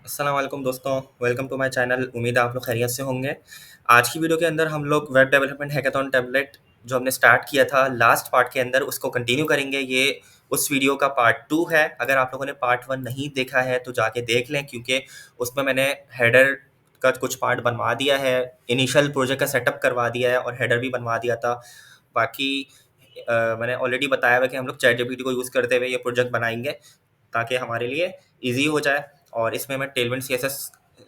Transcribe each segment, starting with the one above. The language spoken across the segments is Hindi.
अस्सलाम वालेकुम दोस्तों, वेलकम टू माय चैनल। उम्मीद है आप लोग खैरियत से होंगे। आज की वीडियो के अंदर हम लोग वेब डेवलपमेंट हैकाथॉन टेम्पलेट जो हमने स्टार्ट किया था लास्ट पार्ट के अंदर उसको कंटिन्यू करेंगे। ये उस वीडियो का पार्ट 2 है। अगर आप लोगों ने पार्ट 1 नहीं देखा है तो जाके देख लें, क्योंकि उसमें मैंने हेडर का कुछ पार्ट बनवा दिया है, इनिशियल प्रोजेक्ट का सेटअप करवा दिया है और हेडर भी बनवा दिया था। बाकी मैंने ऑलरेडी बताया हुआ कि हम लोग चैट जीपीटी को यूज़ करते हुए ये प्रोजेक्ट बनाएंगे ताकि हमारे लिए ईजी हो जाए। और इसमें मैं टेलविंड सीएसएस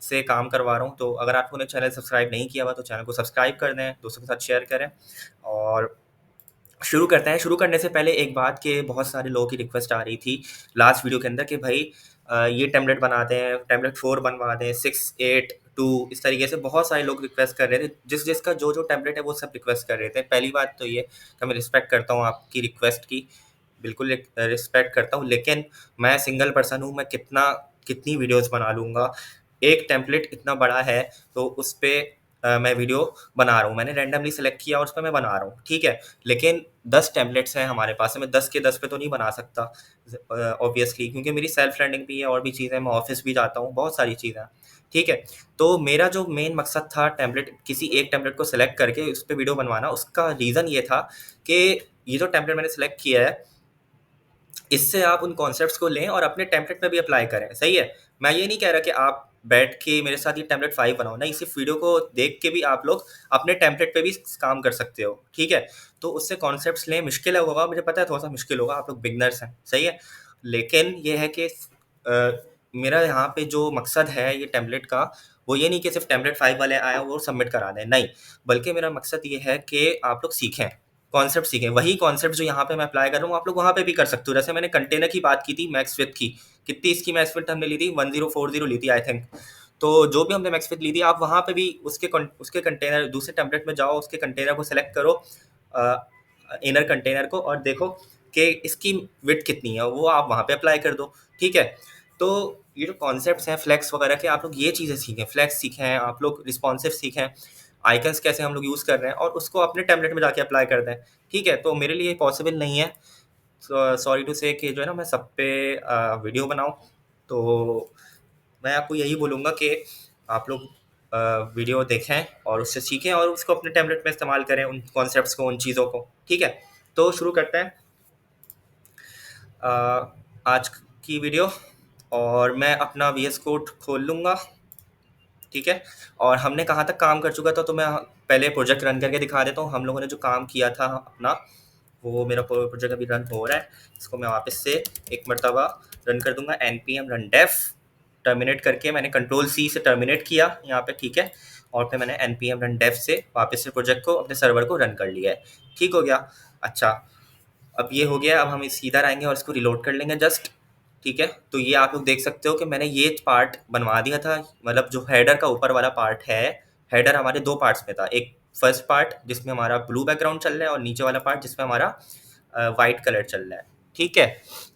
से काम करवा रहा हूँ। तो अगर आप लोगों ने चैनल सब्सक्राइब नहीं किया हुआ तो चैनल को सब्सक्राइब कर दें, दोस्तों के साथ शेयर करें। और शुरू करते हैं। शुरू करने से पहले एक बात कि बहुत सारे लोगों की रिक्वेस्ट आ रही थी लास्ट वीडियो के अंदर कि भाई ये टेम्पलेट बनाते हैं, टेम्पलेट 4 बनवा दें, 6, 8, 2, इस तरीके से बहुत सारे लोग रिक्वेस्ट कर रहे थे। जिसका जो टेम्पलेट है वो सब रिक्वेस्ट कर रहे थे। पहली बात तो ये कि मैं रिस्पेक्ट करता हूँ आपकी रिक्वेस्ट की, बिल्कुल रिस्पेक्ट करता हूँ, लेकिन मैं सिंगल पर्सन हूँ। मैं कितनी वीडियोस बना लूँगा। एक टेम्पलेट इतना बड़ा है तो उस पे मैं वीडियो बना रहा हूँ। मैंने रैंडमली सेलेक्ट किया और उस पे मैं बना रहा हूँ, ठीक है। लेकिन 10 टेम्पलेट्स हैं हमारे पास, मैं 10 के 10 पे तो नहीं बना सकता ऑब्वियसली, क्योंकि मेरी सेल्फ लर्निंग भी है और भी चीज़ें, मैं ऑफिस भी जाता हूँ, बहुत सारी चीज़ें हैं, ठीक है। तो मेरा जो मेन मकसद था टेम्पलेट, किसी एक टेम्पलेट को सेलेक्ट करके उस पर वीडियो बनवाना, उसका रीज़न ये था कि ये जो टेम्पलेट मैंने सेलेक्ट किया है इससे आप उन कॉन्सेप्ट्स को लें और अपने टेम्पलेट में भी अप्लाई करें, सही है। मैं ये नहीं कह रहा कि आप बैठ के मेरे साथ ये टेम्पलेट 5 बनाओ, नहीं, सिर्फ वीडियो को देख के भी आप लोग अपने टेम्पलेट पे भी काम कर सकते हो, ठीक है। तो उससे कॉन्सेप्ट्स लें। मुश्किल होगा, मुझे पता है थोड़ा सा मुश्किल होगा, आप लोग बिगनर्स हैं, सही है। लेकिन ये है कि मेरा यहाँ पे जो मकसद है ये टेम्पलेट का, वो ये नहीं कि सिर्फ टेम्पलेट 5 वाले आए वो सबमिट करा दें, नहीं, बल्कि मेरा मकसद ये है कि आप लोग सीखें, कॉन्सेप्ट सीखें। वही कॉन्सेप्ट जो यहाँ पे मैं अप्लाई कर रहा हूँ आप लोग वहाँ पे भी कर सकते हो। जैसे मैंने कंटेनर की बात की थी, मैक्स विथ की, कितनी इसकी मैक्स विथ हमने ली थी, 1040 ली थी आई थिंक। तो जो भी हमने मैक्स विथ ली थी, आप वहाँ पे भी उसके कंटेनर, दूसरे टेम्पलेट में जाओ, उसके कंटेनर को सेलेक्ट करो, इनर कंटेनर को, और देखो कि इसकी विथ कितनी है, वो आप वहाँ पे अप्लाई कर दो, ठीक है। तो ये जो कॉन्सेप्ट्स हैं फ्लेक्स वगैरह के, आप लोग ये चीज़ें सीखें, फ्लेक्स सीखें, आप लोग रिस्पॉन्सिव सीखें, आइकन्स कैसे हम लोग यूज़ कर रहे हैं, और उसको अपने टेम्पलेट में जाके अप्लाई कर दें, ठीक है। तो मेरे लिए पॉसिबल नहीं है, सॉरी टू से, कि जो है ना मैं सब पे वीडियो बनाऊं। तो मैं आपको यही बोलूँगा कि आप लोग वीडियो देखें और उससे सीखें और उसको अपने टेम्पलेट में इस्तेमाल करें, उन कॉन्सेप्ट्स को, उन चीज़ों को, ठीक है। तो शुरू करते हैं अ, आज की वीडियो। और मैं अपना वीएस कोड खोल लूँगा, ठीक है। और हमने कहाँ तक काम कर चुका था, तो मैं पहले प्रोजेक्ट रन करके दिखा देता हूँ। हम लोगों ने जो काम किया था अपना, वो मेरा प्रोजेक्ट अभी रन हो रहा है। इसको मैं वापस से एक मरतबा रन कर दूंगा, npm run def टर्मिनेट करके मैंने कंट्रोल सी से टर्मिनेट किया यहाँ पे, ठीक है। और फिर मैंने npm run def से वापस से प्रोजेक्ट को, अपने सर्वर को रन कर लिया है, ठीक हो गया। अच्छा, अब ये हो गया। अब हम इस सीधा आएंगे और इसको रिलोड कर लेंगे जस्ट, ठीक है। तो ये आप लोग देख सकते हो कि मैंने ये पार्ट बनवा दिया था, मतलब जो हेडर का ऊपर वाला पार्ट है। हेडर हमारे दो पार्ट्स में था, एक फर्स्ट पार्ट जिसमें हमारा ब्लू बैकग्राउंड चल रहा है और नीचे वाला पार्ट जिसमें हमारा वाइट कलर चल रहा है, ठीक है।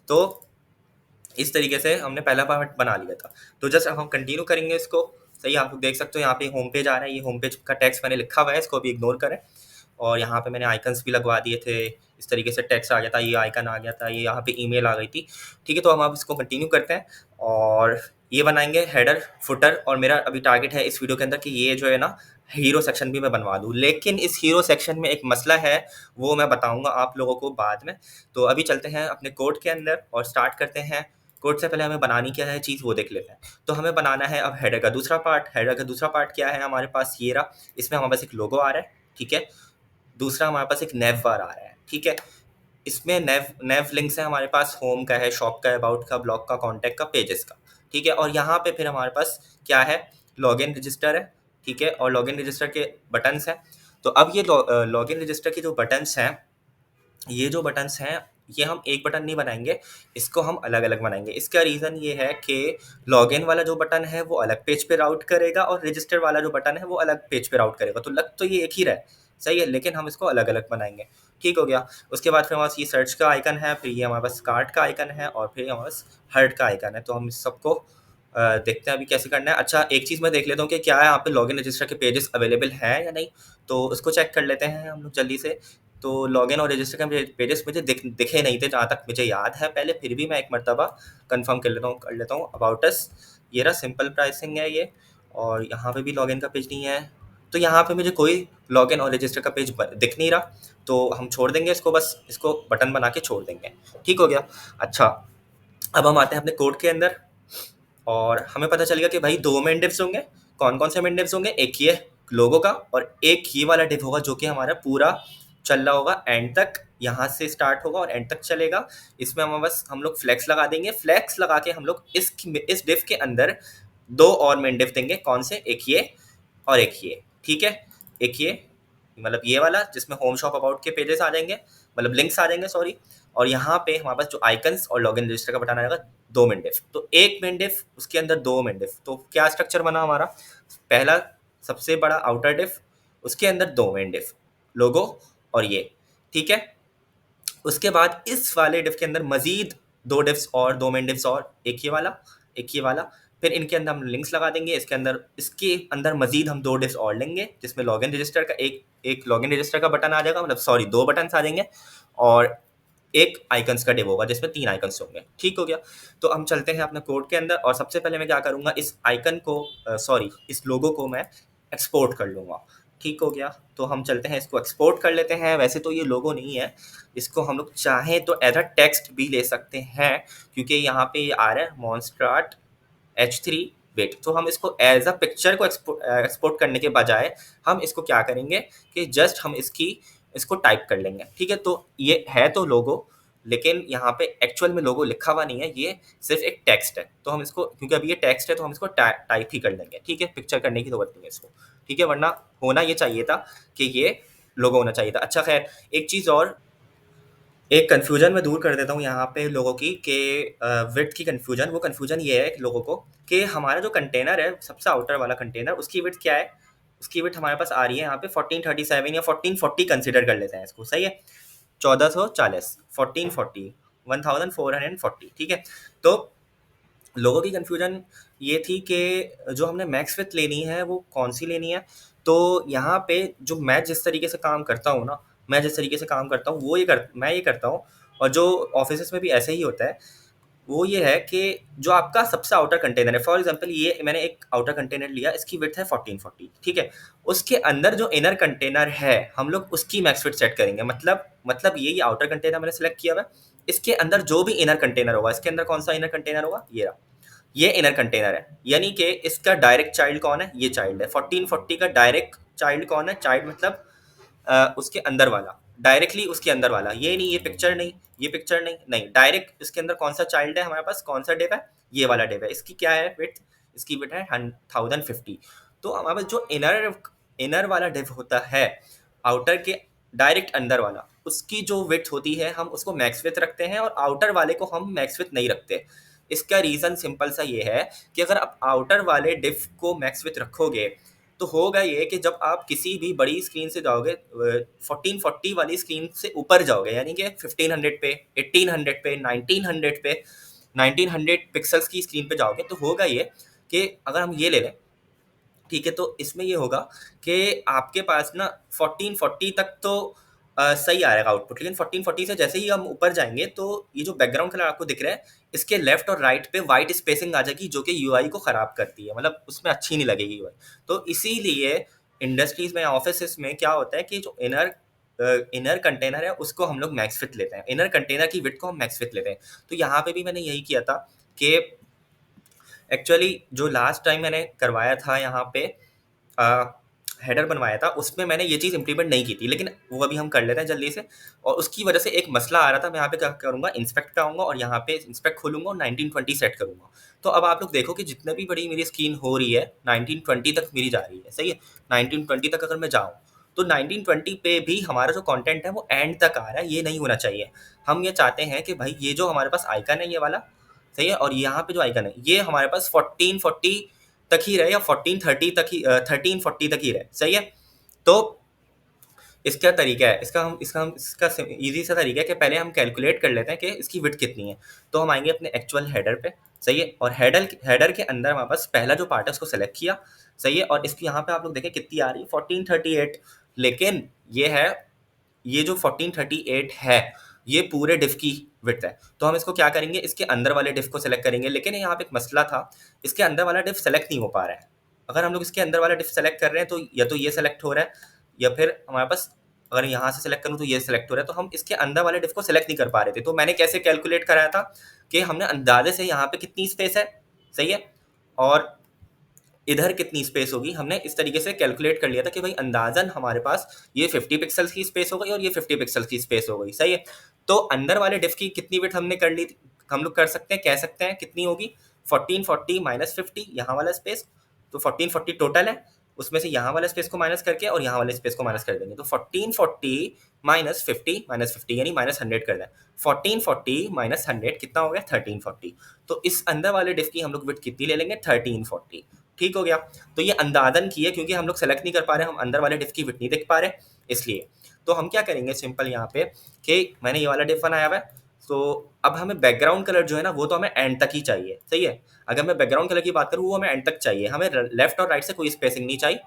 तो इस तरीके से हमने पहला पार्ट बना लिया था। तो जस्ट अब हम कंटिन्यू करेंगे इसको, सही। आप लोग देख सकते हो यहाँ पे होम पेज आ रहा है, ये होम पेज का टेक्स्ट मैंने लिखा हुआ है, इसको भी इग्नोर करें। और यहाँ पे मैंने आइकन्स भी लगवा दिए थे, इस तरीके से टेक्स्ट आ गया था, ये आइकन आ गया था, ये यहाँ पे ईमेल आ गई थी, ठीक है। तो हम अब इसको कंटिन्यू करते हैं और ये बनाएंगे हेडर फुटर। और मेरा अभी टारगेट है इस वीडियो के अंदर कि ये जो है ना हीरो सेक्शन भी मैं बनवा दूँ। लेकिन इस हीरो सेक्शन में एक मसला है, वो मैं बताऊँगा आप लोगों को बाद में। तो अभी चलते हैं अपने कोड के अंदर और स्टार्ट करते हैं। कोड से पहले हमें बनानी क्या है चीज़, वो देख लेते हैं। तो हमें बनाना है अब हेडर का दूसरा पार्ट। हेडर का दूसरा पार्ट क्या है हमारे पास, ये रहा। इसमें हमारे पास एक लोगो आ रहा है, ठीक है। दूसरा हमारे पास एक नेव बार आ रहा है, ठीक है। इसमें नेव नेव लिंक्स है हमारे पास, होम का है, शॉप का, अबाउट का, ब्लॉग का, कॉन्टैक्ट का, पेजेस का, ठीक है। और यहाँ पे फिर हमारे पास क्या है, लॉगिन रजिस्टर है, ठीक है। और लॉगिन रजिस्टर के बटन्स हैं। तो अब ये लॉगिन रजिस्टर के जो बटन्स हैं, ये जो बटन्स हैं, ये हम एक बटन नहीं बनाएंगे, इसको हम अलग अलग बनाएंगे। इसका रीज़न ये है कि लॉगिन वाला जो बटन है वो अलग पेज पे राउट करेगा और रजिस्टर वाला जो बटन है वो अलग पेज पे राउट करेगा। तो लग तो ये एक ही रहा है, सही है, लेकिन हम इसको अलग अलग बनाएंगे, ठीक हो गया। उसके बाद फिर हमारे पास ये सर्च का आइकन है, फिर ये हमारे पास कार्ट का आइकन है, और फिर हमारे पास हर्ट का आइकन है। तो हम इस सबको देखते हैं अभी कैसे करना है। अच्छा, एक चीज़ मैं देख लेता हूँ कि क्या है यहाँ पे लॉगिन रजिस्टर के पेजेस अवेलेबल हैं या नहीं, तो उसको चेक कर लेते हैं हम लोग जल्दी से। तो लॉगिन और रजिस्टर के पेजेस मुझे दिखे नहीं थे जहाँ तक मुझे याद है पहले, फिर भी मैं एक मरतबा कंफर्म कर लेता हूँ अबाउट अस। ये रहा सिंपल प्राइसिंग है ये, और यहाँ पे भी लॉगिन का पेज नहीं है, तो यहाँ पे मुझे कोई लॉगिन और रजिस्टर का पेज दिख नहीं रहा, तो हम छोड़ देंगे इसको, बस इसको बटन बना के छोड़ देंगे। ठीक हो गया। अच्छा, अब हम आते हैं अपने कोड के अंदर, और हमें पता चल गया कि भाई दो मेन डिव्स होंगे। कौन कौन से मेन डिव्स होंगे? एक ये लोगो का और एक ये वाला डिव होगा जो कि हमारा पूरा चल रहा होगा एंड तक, यहाँ से स्टार्ट होगा और एंड तक चलेगा। इसमें हम लोग फ्लेक्स लगा देंगे। फ्लेक्स लगा के हम लोग इस डिव के अंदर दो और मेन डिव देंगे। कौन से? एक ये और एक ये। ठीक है, एक ये मतलब ये वाला जिसमें होम शॉप अबाउट के पेजेस आ जाएंगे, मतलब लिंक्स आ जाएंगे, सॉरी। और यहाँ पे हमारे पास जो आइकन्स और लॉगिन रजिस्टर का बटन आएगा, दो मेंडिफ, तो एक मेंडिफ उसके अंदर दो मेंडिफ, तो क्या स्ट्रक्चर बना हमारा? पहला सबसे बड़ा आउटर डिफ, उसके अंदर दो मेंडिफ, लोगो और ये। ठीक है, उसके बाद इस वाले डिफ के अंदर मजीद दो डिफ्स और दो मेन डिफ्स और, एक ये वाला एक ये वाला। फिर इनके अंदर हम लिंक्स लगा देंगे। इसके अंदर मजीद हम दो डिफ्स और लेंगे जिसमें लॉगिन रजिस्टर का एक लॉगिन रजिस्टर का बटन आ जाएगा, मतलब सॉरी दो बटन आ जाएंगे, और एक आइकन्स का डिव होगा जिसमें तीन आइकन्स होंगे। ठीक हो गया। तो हम चलते हैं अपने कोड के अंदर, और सबसे पहले मैं क्या करूँगा, इस आइकन को सॉरी इस लोगो को मैं एक्सपोर्ट कर लूँगा। ठीक हो गया। तो हम चलते हैं, इसको एक्सपोर्ट कर लेते हैं। वैसे तो ये लोगो नहीं है, इसको हम लोग चाहें तो एज अ टेक्स्ट भी ले सकते हैं, क्योंकि यहाँ पे ये आ रहा है मॉन्स्ट्राट H3 बिट। तो हम इसको एज अ पिक्चर को एक्सपोर्ट करने के बजाय हम इसको क्या करेंगे कि जस्ट हम इसको टाइप कर लेंगे। ठीक है, तो ये है तो लोगो, लेकिन यहाँ पे एक्चुअल में लोगो लिखा हुआ नहीं है, ये सिर्फ एक टेक्स्ट है। तो हम इसको, क्योंकि अभी ये टेक्स्ट है, तो हम इसको टाइप ही कर लेंगे। ठीक है, पिक्चर करने की जरूरत नहीं है इसको। ठीक है, वरना होना ये चाहिए था कि ये लोगो होना चाहिए था। अच्छा खैर, एक चीज़ और, एक कन्फ्यूजन मैं दूर कर देता हूँ यहाँ पे लोगों की, कि विड्थ की कन्फ्यूजन। वो कन्फ्यूजन ये है लोगों को कि हमारा जो कंटेनर है, सबसे आउटर वाला कंटेनर, उसकी विड्थ क्या है? उसकी विड्थ हमारे पास आ रही है यहाँ पे 1437 या 1440 कंसिडर कर लेते हैं इसको, सही है, 1440, 1440, 1440। ठीक है, तो लोगों की कन्फ्यूजन ये थी कि जो हमने मैक्स विथ लेनी है वो कौन सी लेनी है। तो यहाँ पे जो मैं जिस तरीके से काम करता हूँ ना, मैं जिस तरीके से काम करता हूँ वो मैं ये करता हूँ, और जो ऑफिस में भी ऐसे ही होता है, वो ये है कि जो आपका सबसे आउटर कंटेनर है, फॉर एग्जांपल ये मैंने एक आउटर कंटेनर लिया, इसकी विड्थ है 1440। ठीक है, उसके अंदर जो इनर कंटेनर है हम लोग उसकी मैक्स विड्थ सेट करेंगे। मतलब ये आउटर कंटेनर मैंने सेलेक्ट किया हुआ है, इसके अंदर जो भी इनर कंटेनर होगा, इसके अंदर कौन सा इनर कंटेनर होगा? ये रहा, ये इनर कंटेनर है। यानी कि इसका डायरेक्ट चाइल्ड कौन है? ये चाइल्ड है। 1440 का डायरेक्ट चाइल्ड कौन है? चाइल्ड मतलब उसके अंदर वाला, डायरेक्टली उसके अंदर वाला, ये नहीं, ये पिक्चर नहीं, ये पिक्चर नहीं, नहीं, डायरेक्ट इसके अंदर कौन सा चाइल्ड है हमारे पास, कौन सा डिव है? ये वाला डिव है। इसकी क्या है विड्थ? इसकी विड्थ है 1050। तो हमारे पास जो इनर इनर वाला डिव होता है, आउटर के डायरेक्ट अंदर वाला, उसकी जो विड्थ होती है हम उसको मैक्स विड्थ रखते हैं, और आउटर वाले को हम मैक्स विड्थ नहीं रखते। इसका रीज़न सिंपल सा ये है कि अगर आप आउटर वाले डिव को मैक्स विड्थ रखोगे, तो होगा ये कि जब आप किसी भी बड़ी स्क्रीन से जाओगे, 1440 वाली स्क्रीन से ऊपर जाओगे, यानी कि 1500 पे, 1800 पे, 1900 पे, 1900 पिक्सल्स की स्क्रीन पे जाओगे, तो होगा ये कि अगर हम ये ले लें, ठीक है, तो इसमें ये होगा कि आपके पास ना 1440 तक तो सही आएगा आउटपुट, लेकिन 1440 से जैसे ही हम ऊपर जाएंगे, तो ये जो बैकग्राउंड कलर आपको दिख रहा है, इसके लेफ्ट और राइट पे वाइट स्पेसिंग आ जाएगी, जो कि यूआई को ख़राब करती है, मतलब उसमें अच्छी नहीं लगेगी यूआई। तो इसीलिए इंडस्ट्रीज में, ऑफिस में क्या होता है कि जो इनर कंटेनर है उसको हम लोग मैक्स विड्थ लेते हैं, इनर कंटेनर की विड्थ को हम मैक्स विड्थ लेते हैं। तो यहाँ पे भी मैंने यही किया था कि एक्चुअली जो लास्ट टाइम मैंने करवाया था यहाँ पे हेडर बनवाया था, उसमें मैंने ये चीज़ इंप्लीमेंट नहीं की थी, लेकिन वो अभी हम कर लेते हैं जल्दी से। और उसकी वजह से एक मसला आ रहा था, मैं यहाँ पे क्या करूँगा, इंस्पेक्ट पे आऊँगा और यहाँ पे इंस्पेक्ट खोलूँगा और 1920 सेट करूँगा। तो अब आप लोग देखो कि जितने भी बड़ी मेरी स्क्रीन हो रही है 1920 तक मेरी जा रही है, सही है। 1920 तक अगर मैं जाऊँ, तो 1920 पे भी हमारा जो कंटेंट है वो एंड तक आ रहा है, ये नहीं होना चाहिए। हम ये चाहते हैं कि भाई ये जो हमारे पास आइकन है ये वाला, सही है, और यहाँ पे जो आइकन है ये हमारे पास 1440 तक ही रहे, या 1430 तक ही 1340 तक ही रहे, सही है। तो इसका तरीका है, इसका ईजी सा तरीका है कि पहले हम कैलकुलेट कर लेते हैं कि इसकी विड्थ कितनी है। तो हम आएंगे अपने एक्चुअल हेडर पे, सही है, और हेडर के अंदर हमारे पास पहला जो पार्ट है उसको सेलेक्ट किया, सही है, और इसकी यहाँ पे आप लोग देखें कितनी आ रही है, 1438। लेकिन ये जो 1438 है, ये पूरे डिफ की विड्थ है। तो हम इसको क्या करेंगे, इसके अंदर वाले डिफ को सेलेक्ट करेंगे, लेकिन यहाँ पे एक मसला था, इसके अंदर वाला डिफ सेलेक्ट नहीं हो पा रहा है। अगर हम लोग इसके अंदर वाला डिफ सेलेक्ट कर रहे हैं तो या तो ये सेलेक्ट हो रहा है, या फिर हमारे पास अगर यहाँ से सेलेक्ट करूँ तो ये सेलेक्ट हो रहा है, तो हम इसके अंदर वाले डिफ को सेलेक्ट नहीं कर पा रहे थे। तो मैंने कैसे कैलकुलेट कराया था कि हमने अंदाजे से यहाँ पे कितनी स्पेस है, सही है, और इधर कितनी स्पेस होगी, हमने इस तरीके से कैलकुलेट कर लिया था कि भाई अंदाजन हमारे पास ये 50 पिक्सल्स की स्पेस हो गई और ये 50 पिक्सल्स की स्पेस हो गई, सही है। तो अंदर वाले डिफ की कितनी विड्थ हमने कर ली थी, हम लोग कर सकते हैं, कह सकते हैं कितनी होगी, 1440 माइनस 50 यहाँ वाला स्पेस, तो 1440 टोटल है, उसमें से यहाँ वाले स्पेस को माइनस करके और यहाँ वाले स्पेस को माइनस कर देंगे, तो 1440 माइनस फिफ्टी यानी -100 कर दें। 1440 माइनस 100 कितना हो गया, 1340। तो इस अंदर वाले डिफ की हम लोग विड्थ कितनी ले लेंगे, 1340। ठीक हो गया। तो ये अंदाजन की है, क्योंकि हम लोग सेलेक्ट नहीं कर पा रहे, हम अंदर वाले डिफ की विड्थ नहीं देख पा रहे, इसलिए। तो हम क्या करेंगे सिंपल यहाँ पे कि मैंने ये वाला डिफ बनाया हुआ है, तो अब हमें बैकग्राउंड कलर जो है ना वो तो हमें एंड तक ही चाहिए, सही है। अगर मैं बैकग्राउंड कलर की बात करूँ वो हमें एंड तक चाहिए, हमें लेफ्ट और राइट से कोई स्पेसिंग नहीं चाहिए,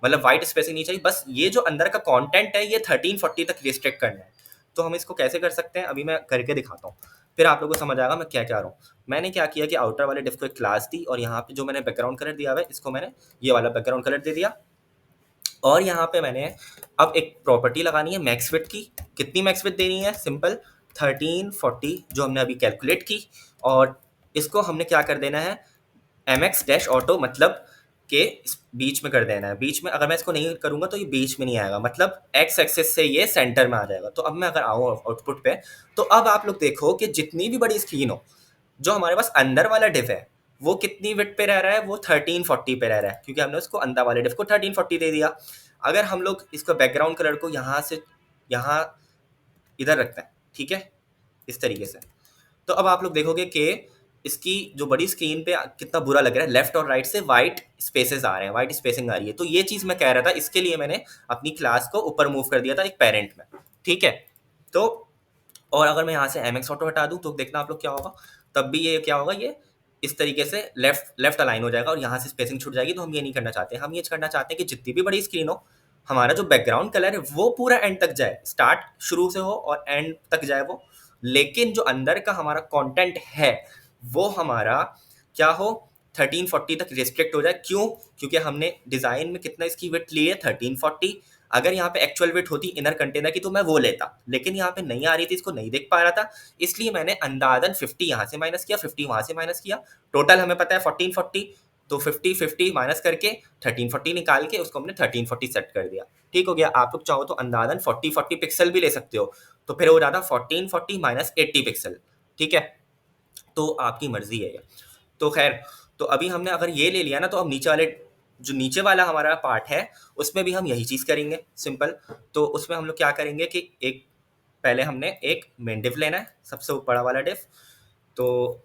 मतलब वाइट स्पेसिंग नहीं चाहिए, बस ये जो अंदर का कंटेंट है ये 1340 तक रिस्ट्रिक्ट करना है। तो हम इसको कैसे कर सकते हैं, अभी मैं करके दिखाता हूँ, फिर आप लोगों को समझ आएगा मैं क्या क्या रहा हूँ। मैंने क्या किया कि आउटर वाले डिफ को एक क्लास दी, और यहाँ पे जो मैंने बैकग्राउंड कलर दिया हुआ है इसको मैंने ये वाला बैकग्राउंड कलर दे दिया, और यहाँ पे मैंने अब एक प्रॉपर्टी लगानी है मैक्स विड्थ की। कितनी मैक्स विड्थ देनी है, सिंपल 1340 जो हमने अभी कैलकुलेट की, और इसको हमने क्या कर देना है, mx डैश ऑटो, मतलब के बीच में कर देना है। बीच में अगर मैं इसको नहीं करूंगा तो ये बीच में नहीं आएगा, मतलब एक्स एक्सिस से ये सेंटर में आ जाएगा। तो अब मैं अगर आऊँ आउटपुट पे, तो अब आप लोग देखो कि जितनी भी बड़ी स्क्रीन हो, जो हमारे पास अंदर वाला डिफ है वो कितनी विड्थ पे रह रहा है, वो 1340 पे रह रहा है, क्योंकि हमने उसको अंदर वाले डिफ को 1340 दे दिया। अगर हम लोग इसको बैकग्राउंड कलर को यहाँ से यहाँ इधर रखते हैं, ठीक है, इस तरीके से, तो अब आप लोग देखोगे कि इसकी जो बड़ी स्क्रीन पे कितना बुरा लग रहा है, लेफ्ट और राइट से वाइट स्पेसेस आ रहे हैं, वाइट स्पेसिंग आ रही है। तो ये चीज़ मैं कह रहा था, इसके लिए मैंने अपनी क्लास को ऊपर मूव कर दिया था एक पेरेंट में, ठीक है। तो और अगर मैं यहाँ से एम एक्स ऑटो हटा दूँ तो देखना आप लोग क्या होगा, तब भी ये क्या होगा, ये इस तरीके से लेफ्ट लेफ्ट अलाइन हो जाएगा और यहाँ से स्पेसिंग छूट जाएगी। तो हम ये नहीं करना चाहते, हम ये करना चाहते हैं कि जितनी भी बड़ी स्क्रीन हो, हमारा जो बैकग्राउंड कलर है वो पूरा एंड तक जाए, स्टार्ट शुरू से हो और एंड तक जाए वो, लेकिन जो अंदर का हमारा कंटेंट है वो हमारा क्या हो, 1340 तक रिस्ट्रिक्ट हो जाए। क्यों, क्योंकि हमने डिज़ाइन में कितना इसकी विड्थ ली है, 1340। अगर यहाँ पे एक्चुअल विड्थ होती इनर कंटेनर की तो मैं वो लेता, लेकिन यहाँ पे नहीं आ रही थी, इसको नहीं देख पा रहा था, इसलिए मैंने अंदाजन 50 यहाँ से माइनस किया, 50 वहाँ से माइनस किया, टोटल हमें पता है 1440, तो 50 माइनस करके 1340 निकाल के उसको हमने 1340 सेट कर दिया। ठीक हो गया। आप लोग चाहो तो अंदाजन 40 पिक्सल भी ले सकते हो, तो फिर हो रहा था 1440 माइनस 80 पिक्सल, ठीक है, तो आपकी मर्जी है ये। तो खैर, तो अभी हमने अगर ये ले लिया ना, तो अब नीचे वाले जो नीचे वाला हमारा पार्ट है उसमें भी हम यही चीज़ करेंगे सिंपल। तो उसमें हम लोग क्या करेंगे कि एक पहले हमने एक मेन डिव लेना है, सबसे बड़ा वाला डिव। तो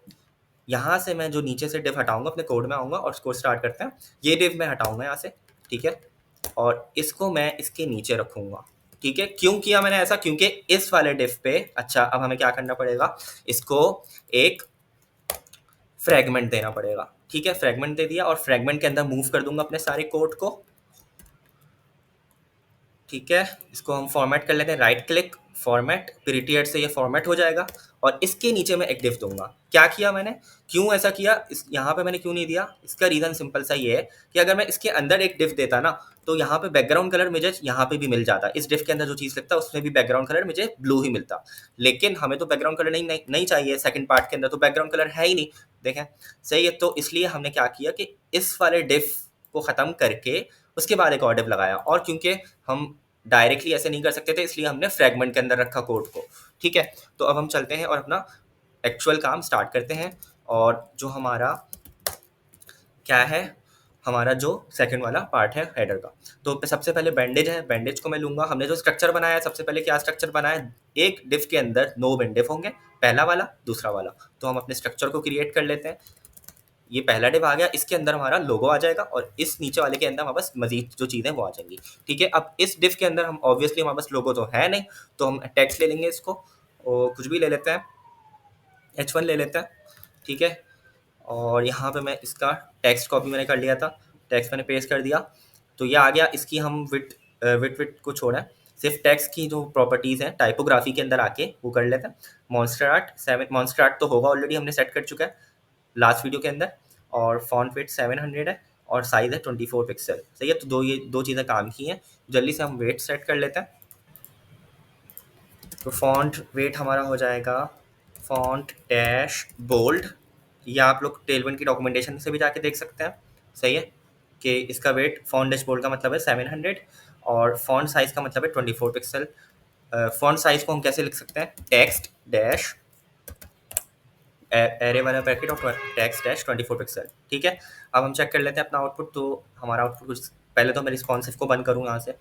यहाँ से मैं जो नीचे से डिव हटाऊंगा, अपने कोड में आऊँगा और कोड स्टार्ट करते हैं। ये डिव मैं हटाऊंगा यहाँ से, ठीक है, और इसको मैं इसके नीचे रखूँगा, ठीक है। क्यों किया मैंने ऐसा, क्योंकि इस वाले डिव पे, अच्छा अब हमें क्या करना पड़ेगा, इसको एक फ्रेगमेंट देना पड़ेगा, ठीक है। फ्रेगमेंट दे दिया और फ्रेगमेंट के अंदर मूव कर दूंगा अपने सारे कोड को, ठीक है। इसको हम फॉर्मेट कर लेते हैं, राइट क्लिक फॉर्मेट, पीरियड से ये फॉर्मेट हो जाएगा, और इसके नीचे मैं एक डिव दूंगा। क्या किया मैंने, क्यों ऐसा किया, इस यहाँ पे मैंने क्यों नहीं दिया, इसका रीज़न सिंपल सा ये है कि अगर मैं इसके अंदर एक डिव देता ना, तो यहाँ पे बैकग्राउंड कलर मुझे यहाँ पे भी मिल जाता, इस डिव के अंदर जो चीज़ लगता उसमें भी बैकग्राउंड कलर मुझे ब्लू ही मिलता। लेकिन हमें तो बैकग्राउंड कलर नहीं चाहिए, सेकंड पार्ट के अंदर तो बैकग्राउंड कलर है ही नहीं, देखें, सही है। तो इसलिए हमने क्या किया कि इस वाले डिव को ख़त्म करके उसके बाद एक और डिव लगाया, और क्योंकि हम डायरेक्टली ऐसे नहीं कर सकते थे, इसलिए हमने फ्रेगमेंट के अंदर रखा कोड को, ठीक है। तो अब हम चलते हैं और अपना एक्चुअल काम स्टार्ट करते हैं। और जो हमारा क्या है, हमारा जो सेकंड वाला पार्ट है हेडर का, तो सबसे पहले बैंडेज है, बैंडेज को मैं लूँगा। हमने जो स्ट्रक्चर बनाया है, सबसे पहले क्या स्ट्रक्चर बनाया, एक डिव के अंदर 9 बैंडेज होंगे, पहला वाला दूसरा वाला। तो हम अपने स्ट्रक्चर को क्रिएट कर लेते हैं। ये पहला डिव आ गया, इसके अंदर हमारा लोगो आ जाएगा, और इस नीचे वाले के अंदर हमारे पास मजीद जो चीज़ें वो आ जाएंगी, ठीक है। अब इस डिव के अंदर हम ऑब्वियसली हमारे पास लोगो तो है नहीं, तो हम टेक्स्ट ले लेंगे, इसको और कुछ भी ले लेते हैं, H1 ले लेते हैं, ठीक है। और यहाँ पे मैं इसका टेक्स्ट कॉपी मैंने कर लिया था, टेक्स्ट मैंने पेस्ट कर दिया, तो ये आ गया। इसकी हम विट को छोड़ा है, सिर्फ टेक्स्ट की जो प्रॉपर्टीज़ हैं टाइपोग्राफी के अंदर आके वो कर लेते हैं। मॉन्स्टर आर्ट तो होगा ऑलरेडी, हमने सेट कर चुका है लास्ट वीडियो के अंदर। और फॉन्ट वेट 700 है और साइज़ है 24 पिक्सल। सही है, तो ये दो चीज़ें काम की हैं। जल्दी से हम वेट सेट कर लेते हैं। तो फॉन्ट वेट हमारा हो जाएगा फॉन्ट डैश बोल्ड, या आप लोग टेलविन की डॉक्यूमेंटेशन से भी जाके देख सकते हैं। सही है कि इसका वेट फॉन्ट डैश बोल्ड का मतलब है 700 और फॉन्ट साइज़ का मतलब है 24 पिक्सल। फॉन्ट साइज़ को हम कैसे लिख सकते हैं, टेक्स्ट डैश एरे वाला ब्रैकेट और टेक्स्ट डैश 24 पिक्सल। ठीक है, अब हम चेक कर लेते हैं अपना आउटपुट। तो हमारा आउटपुट कुछ, पहले तो मैं रिस्पॉन्सिव को बंद करूँ यहाँ से।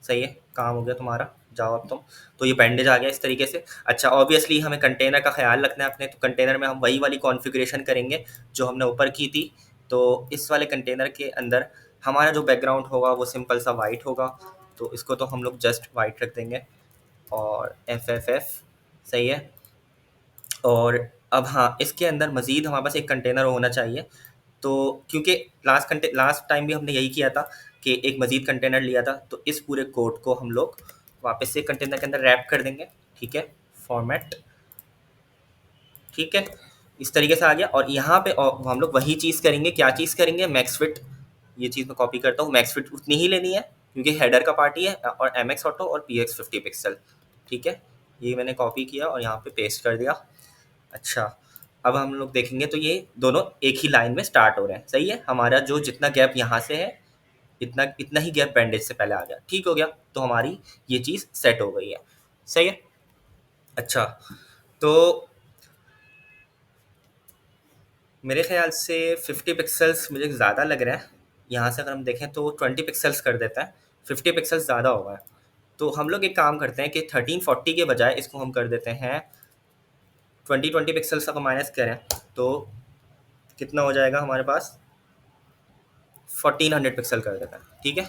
सही है, काम हो गया तुम्हारा, जाओ अब तुम। तो ये बैंडेज आ गया इस तरीके से। अच्छा, ऑब्वियसली हमें कंटेनर का ख्याल रखना है अपने, तो कंटेनर में हम वही वाली कॉन्फ़िगरेशन करेंगे जो हमने ऊपर की थी। तो इस वाले कंटेनर के अंदर हमारा जो बैकग्राउंड होगा वो सिंपल सा वाइट होगा, तो इसको तो हम लोग जस्ट वाइट रख देंगे और FFF। सही है, और अब हाँ, इसके अंदर मज़ीद हमारे पास एक कंटेनर होना चाहिए। तो क्योंकि लास्ट टाइम भी हमने यही किया था कि एक मज़ीद कंटेनर लिया था, तो इस पूरे कोड को हम लोग वापस से कंटेनर के अंदर रैप कर देंगे। ठीक है, फॉर्मेट, ठीक है, इस तरीके से आ गया। और यहाँ पे हम लोग वही चीज़ करेंगे। क्या चीज़ करेंगे, मैक्स फिट। ये चीज़ मैं कॉपी करता हूँ, मैक्स फिट उतनी ही लेनी है क्योंकि हेडर का पार्ट ही है, और MX ऑटो और PX 50 पिक्सल। ठीक है, ये मैंने कॉपी किया और यहाँ पे पेस्ट कर दिया। अच्छा, अब हम लोग देखेंगे तो ये दोनों एक ही लाइन में स्टार्ट हो रहे हैं। सही है, हमारा जो जितना गैप यहाँ से है इतना इतना ही गैप बैंडेज से पहले आ गया। ठीक हो गया, तो हमारी ये चीज़ सेट हो गई है। सही है। अच्छा, तो मेरे ख्याल से 50 पिक्सल्स मुझे ज़्यादा लग रहा है। यहाँ से अगर हम देखें तो 20 पिक्सल्स कर देता है, 50 पिक्सल्स ज़्यादा होगा। तो हम लोग एक काम करते हैं कि 1340 के बजाय इसको हम कर देते हैं 20 पिक्सल्स का माइनस करें तो कितना हो जाएगा हमारे पास, 1400 पिक्सल कर देता है। ठीक है,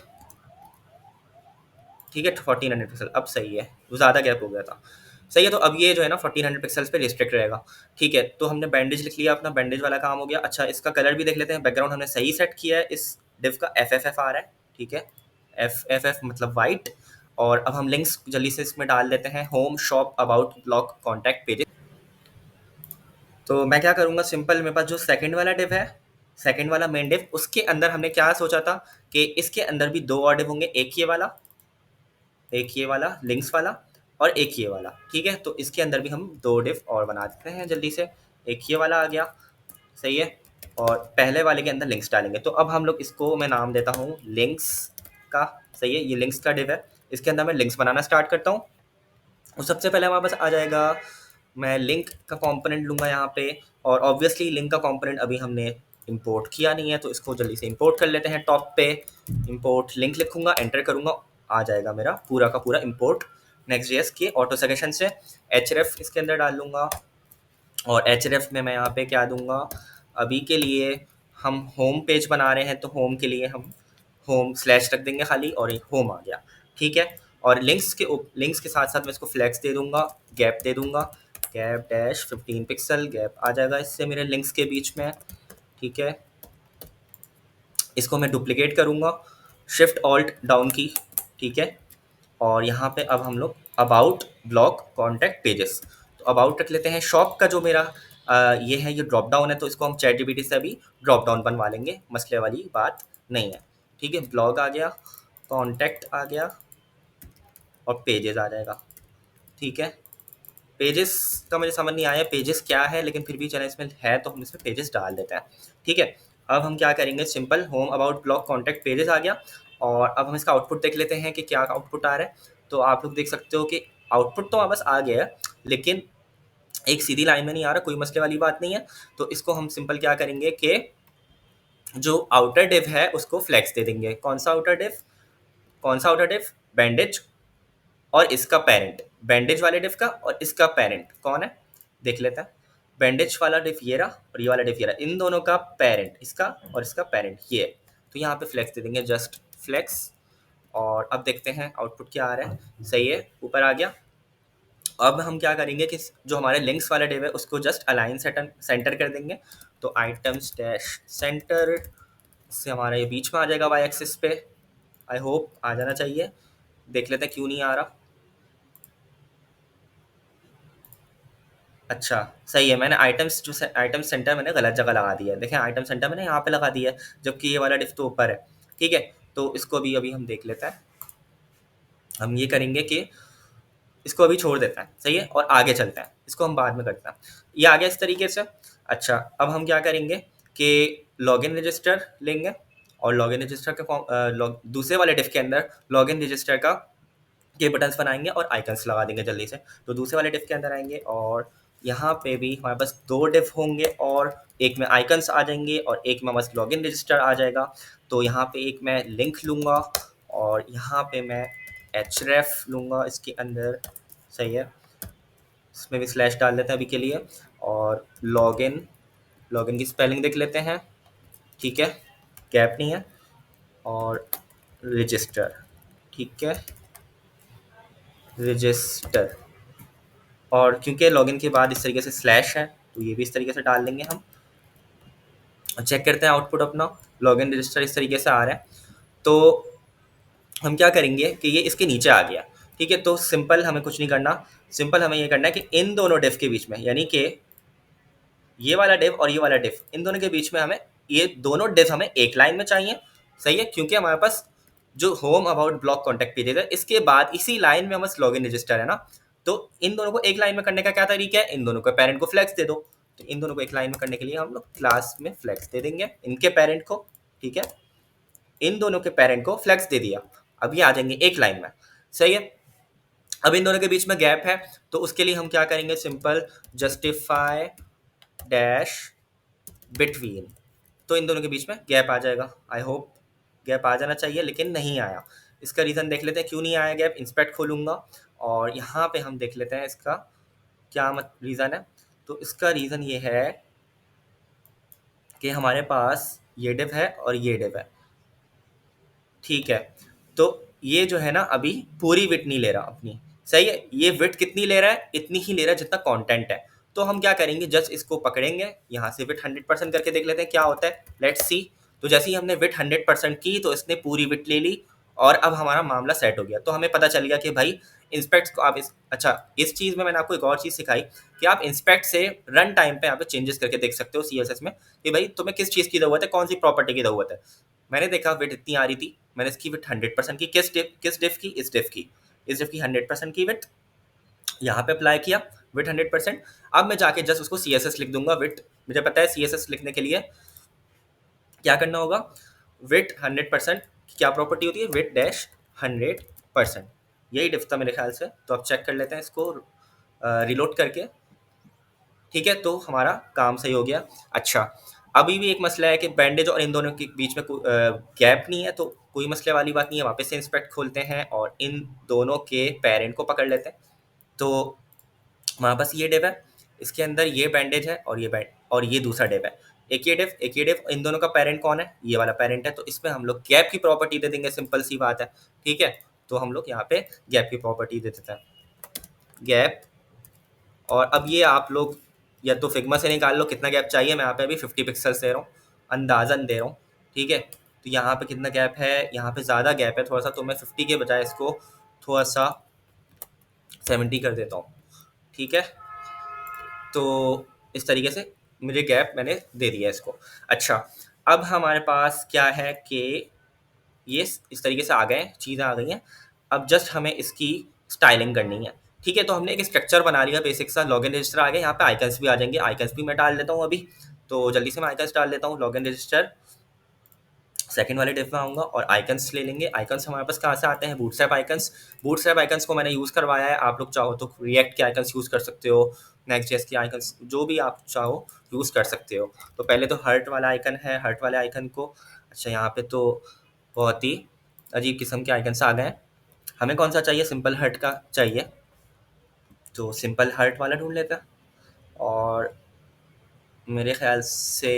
ठीक है, 1400 पिक्सल अब सही है, वो ज़्यादा गैप हो गया था। सही है, तो अब ये जो है ना 1400 पिक्सल्स पे रिस्ट्रिक्ट रहेगा। ठीक है, तो हमने बैंडेज लिख लिया, अपना बैंडेज वाला काम हो गया। अच्छा, इसका कलर भी देख लेते हैं। बैकग्राउंड हमने सही सेट किया है, इस डिव का FFF आ रहा है। ठीक है, FFF मतलब वाइट। और अब हम लिंक्स जल्दी से इसमें डाल देते हैं, home, shop, about, blog, contact, pages. तो मैं क्या करूँगा, सिंपल, मेरे पास जो सेकंड वाला डिव है, सेकंड वाला मेन डिव, उसके अंदर हमने क्या सोचा था कि इसके अंदर भी दो और डिव होंगे, एक ये वाला, एक ये वाला लिंक्स वाला, और एक ये वाला। ठीक है, तो इसके अंदर भी हम दो डिव और बना देते हैं जल्दी से। एक ये वाला आ गया, सही है, और पहले वाले के अंदर लिंक्स डालेंगे। तो अब हम लोग इसको मैं नाम देता हूँ लिंक्स का। सही है, ये लिंक्स का डिव है, इसके अंदर मैं लिंक्स बनाना स्टार्ट करता हूँ। और सबसे पहले हमारे पास आ जाएगा, मैं लिंक का कंपोनेंट लूँगा यहाँ पे। और ऑब्वियसली लिंक का कंपोनेंट अभी हमने इंपोर्ट किया नहीं है, तो इसको जल्दी से इंपोर्ट कर लेते हैं। टॉप पे इंपोर्ट लिंक लिखूँगा, एंटर करूँगा, आ जाएगा मेरा पूरा का पूरा इंपोर्ट Next.js के ऑटो सजेशन से। href इसके अंदर डाल लूँगा, और href में मैं यहाँ पे क्या दूँगा, अभी के लिए हम होम पेज बना रहे हैं, तो होम के लिए हम होम स्लैश रख देंगे खाली, और एक होम आ गया। ठीक है, और लिंक्स के साथ साथ मैं इसको फ्लैक्स दे दूंगा, गैप दे दूंगा, गैप डैश 15 पिक्सल, गैप आ जाएगा इससे मेरे लिंक्स के बीच में। ठीक है, इसको मैं डुप्लीकेट करूँगा, शिफ्ट ऑल्ट डाउन की। ठीक है, और यहाँ पे अब हम लोग अबाउट, ब्लॉग, कॉन्टैक्ट, पेजेस, तो अबाउट रख लेते हैं। शॉप का जो मेरा ये है, ये ड्रॉप डाउन है, तो इसको हम ChatGPT से अभी ड्रॉप डाउन बनवा लेंगे, मसले वाली बात नहीं है। ठीक है, ब्लॉग आ गया, कॉन्टैक्ट आ गया, और पेजेस आ जाएगा। ठीक है, पेजेस का मुझे समझ नहीं आया पेजेस क्या है, लेकिन फिर भी चलें, इसमें है तो हम इसमें पेजेस डाल देते हैं। ठीक है, अब हम क्या करेंगे, simple home, about, blog, contact, pages आ गया। और अब हम इसका आउटपुट देख लेते हैं कि क्या आउटपुट आ रहा है। तो आप लोग देख सकते हो कि आउटपुट तो बस आ गया है, लेकिन एक सीधी लाइन में नहीं आ रहा, कोई मसले वाली बात नहीं है। तो इसको हम सिंपल क्या करेंगे कि जो आउटर डिव है उसको फ्लेक्स दे देंगे। कौन सा आउटर डिव, कौन सा आउटर डिव, बैंडेज और इसका पेरेंट, बैंडेज वाले डिव का और इसका पेरेंट कौन है देख लेते हैं। बैंडेज वाला डिव ये रहा, और ये वाला डिव ये रहा, इन दोनों का पेरेंट इसका और इसका पेरेंट ये। तो यहाँ पे फ्लेक्स दे देंगे, जस्ट फ्लेक्स। और अब देखते हैं आउटपुट क्या आ रहा है। सही है, ऊपर आ गया। अब हम क्या करेंगे कि जो हमारे लिंक्स वाला डिव है उसको जस्ट अलाइन सेंटर कर देंगे। तो आइटम्स डैश सेंटर से हमारा ये बीच में आ जाएगा वाई एक्सिस पे, आई होप आ जाना चाहिए। देख लेते हैं क्यों नहीं आ रहा। अच्छा, सही है, मैंने आइटम्स जो आइटम सेंटर मैंने गलत जगह लगा दिया है। देखें आइटम सेंटर मैंने यहाँ पे लगा दिया है, जबकि ये वाला डिफ तो ऊपर है। ठीक है, तो इसको भी अभी हम देख लेते हैं। हम ये करेंगे कि इसको अभी छोड़ देते हैं, सही है, और आगे चलते हैं, इसको हम बाद में करते हैं। ये आ गया इस तरीके से। अच्छा, अब हम क्या करेंगे कि लॉगिन रजिस्टर लेंगे, और लॉगिन रजिस्टर के दूसरे वाले डिफ के अंदर लॉगिन रजिस्टर का ये बटन्स बनाएंगे और आइकन्स लगा देंगे जल्दी से। तो दूसरे वाले डिफ के अंदर आएंगे और यहाँ पे भी हमारे पास दो डिफ होंगे, और एक में आइकन्स आ जाएंगे और एक में बस लॉगिन रजिस्टर आ जाएगा। तो यहाँ पे एक मैं लिंक लूँगा और यहाँ पे मैं एच लूँगा इसके अंदर, सही है, इसमें भी स्लैश डाल देते हैं अभी के लिए। और लॉगिन, लॉगिन की स्पेलिंग देख लेते हैं, ठीक है, गैप नहीं है। और रजिस्टर, ठीक है, रजिस्टर। और क्योंकि लॉगिन के बाद इस तरीके से स्लैश है, तो ये भी इस तरीके से डाल देंगे हम। चेक करते हैं आउटपुट अपना, लॉगिन रजिस्टर इस तरीके से आ रहा है। तो हम क्या करेंगे कि ये इसके नीचे आ गया। ठीक है, तो सिंपल हमें कुछ नहीं करना, सिंपल हमें ये करना है कि इन दोनों डिफ के बीच में, यानी कि ये वाला डिव और ये वाला डिव, इन दोनों के बीच में हमें ये दोनों डिव हमें एक लाइन में चाहिए, सही है, क्योंकि हमारे पास जो home about block contact period है, इसके बाद इसी लाइन में बस लॉगिन रजिस्टर है ना। तो इन दोनों को एक लाइन में करने का क्या तरीका है, इन दोनों को पेरेंट को फ्लैग्स दे दो। तो इन दोनों को एक लाइन में करने के लिए हम लोग क्लास में फ्लैग्स दे देंगे इनके पेरेंट को। ठीक है, इन दोनों के पेरेंट को फ्लैग्स दे दिया, अब ये आ जाएंगे एक लाइन में, सही है। अब इन दोनों के बीच में गैप है, तो उसके लिए हम क्या करेंगे, सिंपल जस्टिफाई डैश बिटवीन। तो इन दोनों के बीच में गैप आ जाएगा। आई होप गैप आ जाना चाहिए, लेकिन नहीं आया। इसका रीज़न देख लेते हैं क्यों नहीं आया गैप। इंस्पेक्ट खोलूँगा और यहाँ पे हम देख लेते हैं इसका क्या मत रीज़न है। तो इसका रीज़न ये है कि हमारे पास ये डिव है और ये डिव है, ठीक है। तो ये जो है ना अभी पूरी विड्थ नहीं ले रहा अपनी, सही है। ये विड्थ कितनी ले रहा है, इतनी ही ले रहा है जितना कंटेंट है। तो हम क्या करेंगे, जस्ट इसको पकड़ेंगे, यहाँ से विड्थ 100% करके देख लेते हैं क्या होता है, लेट्स सी। तो जैसे ही हमने विड्थ 100% की तो इसने पूरी विड्थ ले ली, और अब हमारा मामला सेट हो गया। तो हमें पता चल गया कि भाई इंस्पेक्ट को आप अच्छा, इस चीज़ में मैंने आपको एक और चीज़ सिखाई कि आप इंस्पेक्ट से रन टाइम पे यहाँ पे चेंजेस करके देख सकते हो CSS में कि भाई तुम्हें किस चीज़ की ज़रूरत है, कौन सी प्रॉपर्टी की ज़रूरत है। मैंने देखा विड्थ इतनी आ रही थी, मैंने इसकी विड्थ 100% की, किस डिफ की, इस डिफ की 100% की विड्थ यहाँ पे अप्लाई किया, विड्थ 100%। अब मैं जाके जस्ट उसको CSS लिख दूंगा विड्थ। मुझे पता है CSS लिखने के लिए क्या करना होगा, विड्थ 100% क्या प्रॉपर्टी होती है, विड्थ डैश 100%। यही डिफ था मेरे ख्याल से। तो अब चेक कर लेते हैं इसको रिलोड करके। ठीक है, तो हमारा काम सही हो गया। अच्छा, अभी भी एक मसला है कि बैंडेज और इन दोनों के बीच में गैप नहीं है, तो कोई मसले वाली बात नहीं है। वापस से इंस्पेक्ट खोलते हैं और इन दोनों के पेरेंट को पकड़ लेते हैं। तो हमारे पास ये डिव है, इसके अंदर ये बैंडेज है और ये बैंड और ये दूसरा डिव है। एक ये डिव, एक ये डिव, इन दोनों का पेरेंट कौन है, ये वाला पेरेंट है। तो इसमें हम लोग गैप की प्रॉपर्टी दे देंगे, सिंपल सी बात है। ठीक है, तो हम लोग यहाँ पे गैप की प्रॉपर्टी दे देते हैं, गैप। और अब ये आप लोग या तो फिग्मा से निकाल लो कितना गैप चाहिए। मैं यहाँ पे अभी 50 पिक्सल्स दे रहा हूँ, अंदाजन दे रहा हूँ, ठीक है। तो यहाँ पे कितना गैप है, यहाँ पे ज़्यादा गैप है थोड़ा सा, तो मैं 50 के बजाय इसको थोड़ा सा 70 कर देता हूँ, ठीक है। तो इस तरीके से मुझे गैप मैंने दे दिया इसको। अच्छा, अब हमारे पास क्या है कि ये इस तरीके से आ गए, चीज़ें आ गई हैं। अब जस्ट हमें इसकी स्टाइलिंग करनी है, ठीक है। तो हमने एक स्ट्रक्चर बना लिया बेसिक सा, लॉगिन रजिस्टर आ गया, यहाँ पे आइकन्स भी आ जाएंगे। आइकन्स भी मैं डाल देता हूँ अभी, तो जल्दी से मैं आइकन्स डाल देता हूँ। लॉगिन रजिस्टर सेकंड वाले डिव में आऊँगा और आइकन्स ले लेंगे। आइकन्स हमारे पास कहाँ से आते हैं, बूटस्ट्रैप आइकन्स। बूटस्ट्रैप आइकन्स को मैंने यूज़ करवाया है, आप लोग चाहो तो रिएक्ट के आइकन्स यूज़ कर सकते हो, नेक्स्ट जेएस के आइकन्स, जो भी आप चाहो यूज़ कर सकते हो। तो पहले तो हर्ट वाला आइकन है, हर्ट वाले आइकन को, अच्छा यहाँ पे तो बहुत ही अजीब किस्म के आइकन्स आ गए हैं। हमें कौन सा चाहिए, सिंपल हर्ट का चाहिए, तो सिंपल हर्ट वाला ढूंढ लेते हैं। और मेरे ख्याल से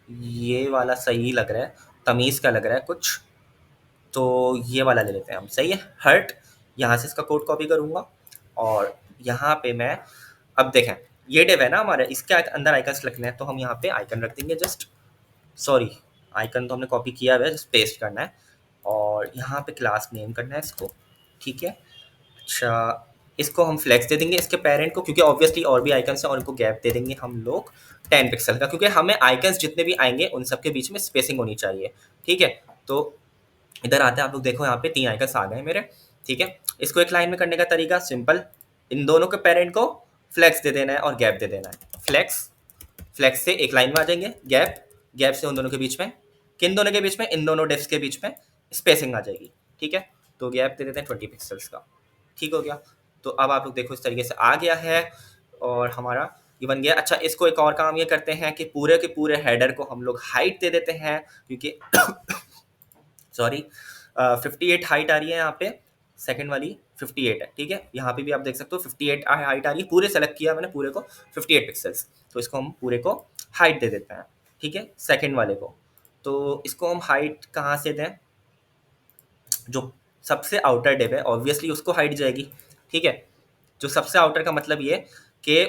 ये वाला सही लग रहा है, तमीज़ का लग रहा है कुछ, तो ये वाला ले लेते हैं हम, सही है, हर्ट। यहाँ से इसका कोड कॉपी करूँगा और यहाँ पे मैं, अब देखें ये डिव है ना हमारे, इसके अंदर आइकन्स लिखने हैं, तो हम यहाँ पे आइकन रख देंगे जस्ट, सॉरी आइकन तो हमने कॉपी किया हुआ है, जस्ट पेस्ट करना है। और यहाँ पे क्लास नेम करना है इसको, ठीक है। अच्छा, इसको हम फ्लेक्स दे देंगे इसके पेरेंट को, क्योंकि ऑब्वियसली और भी आइकन्स हैं और इनको गैप दे देंगे हम लोग 10 पिक्सल का, क्योंकि हमें आइकन्स जितने भी आएंगे उन सबके बीच में स्पेसिंग होनी चाहिए। ठीक है, तो इधर आते हैं, आप लोग देखो यहाँ पे 3 आइकन्स आ गए मेरे। ठीक है, इसको एक लाइन में करने का तरीका सिंपल, इन दोनों के पेरेंट को फ्लेक्स दे देना है और गैप दे देना है। फ्लेक्स, फ्लेक्स से एक लाइन में आ जाएंगे, गैप, गैप से उन दोनों के बीच में, किन दोनों के बीच में, इन दोनों डिफ्स के बीच में स्पेसिंग आ जाएगी। ठीक है, तो गैप दे देते हैं 20 पिक्सल्स का। ठीक हो गया। तो अब आप लोग देखो इस तरीके से आ गया है और हमारा ये बन गया। अच्छा, इसको एक और काम ये करते हैं कि पूरे के पूरे हेडर को हम लोग हाइट दे देते हैं, क्योंकि सॉरी 58 हाइट आ रही है यहाँ पे, सेकंड वाली 58 है। ठीक है, यहाँ पे भी आप देख सकते हो 58 हाइट आ रही है, पूरे सेलेक्ट किया मैंने पूरे को 58 पिक्सल्स, तो इसको हम पूरे को हाइट दे देते हैं। ठीक है, सेकंड वाले को, तो इसको हम हाइट कहाँ से दें, जो सबसे आउटर डिव है ऑब्वियसली उसको हाइट जाएगी। ठीक है, जो सबसे आउटर का मतलब ये कि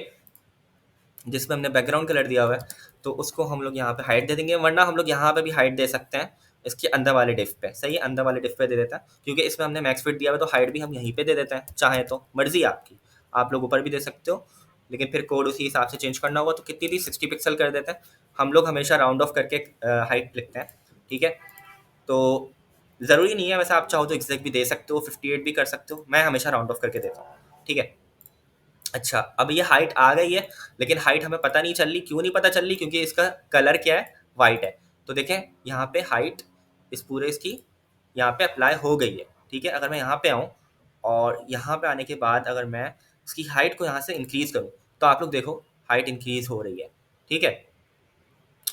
जिसमें हमने बैकग्राउंड कलर दिया हुआ है, तो उसको हम लोग यहाँ पे हाइट दे देंगे, वरना हम लोग यहाँ पे भी हाइट दे सकते हैं इसके अंदर वाले डिफ पे। सही है, अंदर वाले डिफ पे दे देता है, क्योंकि इसमें हमने मैक्स फिट दिया हुआ है, तो हाइट भी हम यहीं पे दे देते हैं। चाहे तो मर्जी है आपकी, आप लोग ऊपर भी दे सकते हो, लेकिन फिर कोड उसी हिसाब से चेंज करना होगा। तो कितनी थी, 60 पिक्सल कर देते हैं। हम लोग हमेशा राउंड ऑफ करके हाइट लिखते हैं। ठीक है, तो ज़रूरी नहीं है, वैसे आप चाहो तो एग्जैक्ट भी दे सकते हो, 58 भी कर सकते हो, मैं हमेशा राउंड ऑफ करके देता हूँ। ठीक है, अच्छा, अब ये हाइट आ गई है, लेकिन हाइट हमें पता नहीं चल रही। क्यों नहीं पता चल रही, क्योंकि इसका कलर क्या है, वाइट है। तो देखें यहाँ पे हाइट इस पूरे इसकी यहाँ पे अप्लाई हो गई है। ठीक है, अगर मैं यहाँ पे आऊँ और यहाँ पे आने के बाद अगर मैं इसकी हाइट को यहाँ से इंक्रीज़ करूँ, तो आप लोग देखो हाइट इंक्रीज़ हो रही है। ठीक है,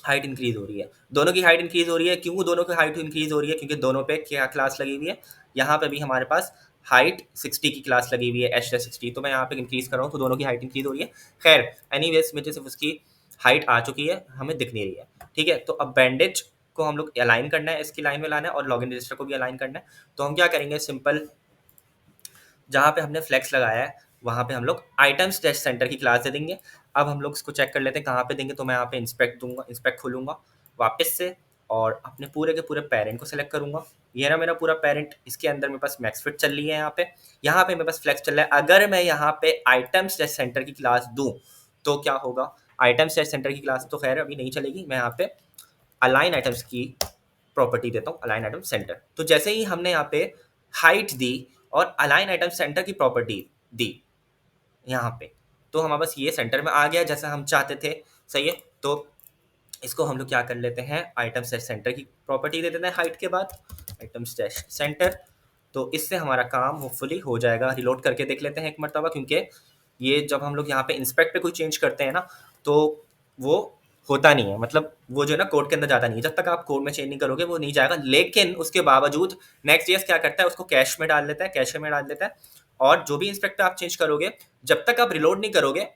हाइट इंक्रीज़ हो रही है, दोनों की हाइट इंक्रीज़ हो रही है। क्यों दोनों की हाइट इंक्रीज़ हो रही है, क्योंकि दोनों पे क्या क्लास लगी हुई है, यहाँ पे भी हमारे पास हाइट 60 की क्लास लगी हुई है, एच 60। तो मैं यहाँ पे इंक्रीज़ कर रहा हूँ, तो दोनों की हाइट इंक्रीज़ हो रही है। खैर एनीवेज, मुझे सिर्फ उसकी हाइट आ चुकी है, हमें दिख नहीं रही है। ठीक है, तो अब बैंडेज को हम लोग अलाइन करना है, इसकी लाइन में लाना है, और लॉगिन रजिस्टर को भी अलाइन करना है। तो हम क्या करेंगे, सिंपल जहाँ पे हमने फ्लेक्स लगाया है वहाँ पे हम लोग आइटम्स टेस्ट सेंटर की क्लास दे देंगे। अब हम लोग इसको चेक कर लेते हैं कहाँ पे देंगे। तो मैं यहाँ पे इंस्पेक्ट दूंगा, इंस्पेक्ट खोलूंगा वापस से, और अपने पूरे के पूरे पेरेंट को सेलेक्ट करूंगा। ये ना मेरा पूरा पेरेंट, इसके अंदर मेरे पास मैक्स फिट चल रही है, यहाँ पे मेरे पास फ्लेक्स चल रहा है। अगर मैं यहाँ पे आइटम्स टेस्ट सेंटर की क्लास दूँ तो क्या होगा, आइटम्स टेस्ट सेंटर की क्लास तो खैर अभी नहीं चलेगी। मैं यहाँ पे अलाइन आइटम्स की प्रॉपर्टी देता हूँ, अलाइन आइटम सेंटर। तो जैसे ही हमने यहाँ पे हाइट दी और अलाइन आइटम सेंटर की प्रॉपर्टी दी यहाँ पे, तो हमारे पास ये सेंटर में आ गया जैसा हम चाहते थे। सही है, तो इसको हम लोग क्या कर लेते हैं, आइटम सेट सेंटर की प्रॉपर्टी दे देते हैं हाइट के बाद, आइटम सेंटर। तो इससे हमारा काम होपफुली हो जाएगा। रिलोड करके देख लेते हैं एक मरतबा, क्योंकि ये जब हम लोग यहाँ पे इंस्पेक्ट पे कोई चेंज करते हैं ना, तो वो होता नहीं है, मतलब वो जो है ना कोड के अंदर जाता नहीं है। जब तक आप कोड में चेंज नहीं करोगे वो नहीं जाएगा। लेकिन उसके बावजूद नेक्स्ट जेएस क्या करता है, उसको कैश में डाल देता है, कैशे में डाल देता है, और जो भी इंस्पेक्ट पे आप चेंज करोगे, जब तक आप रिलोड नहीं करोगे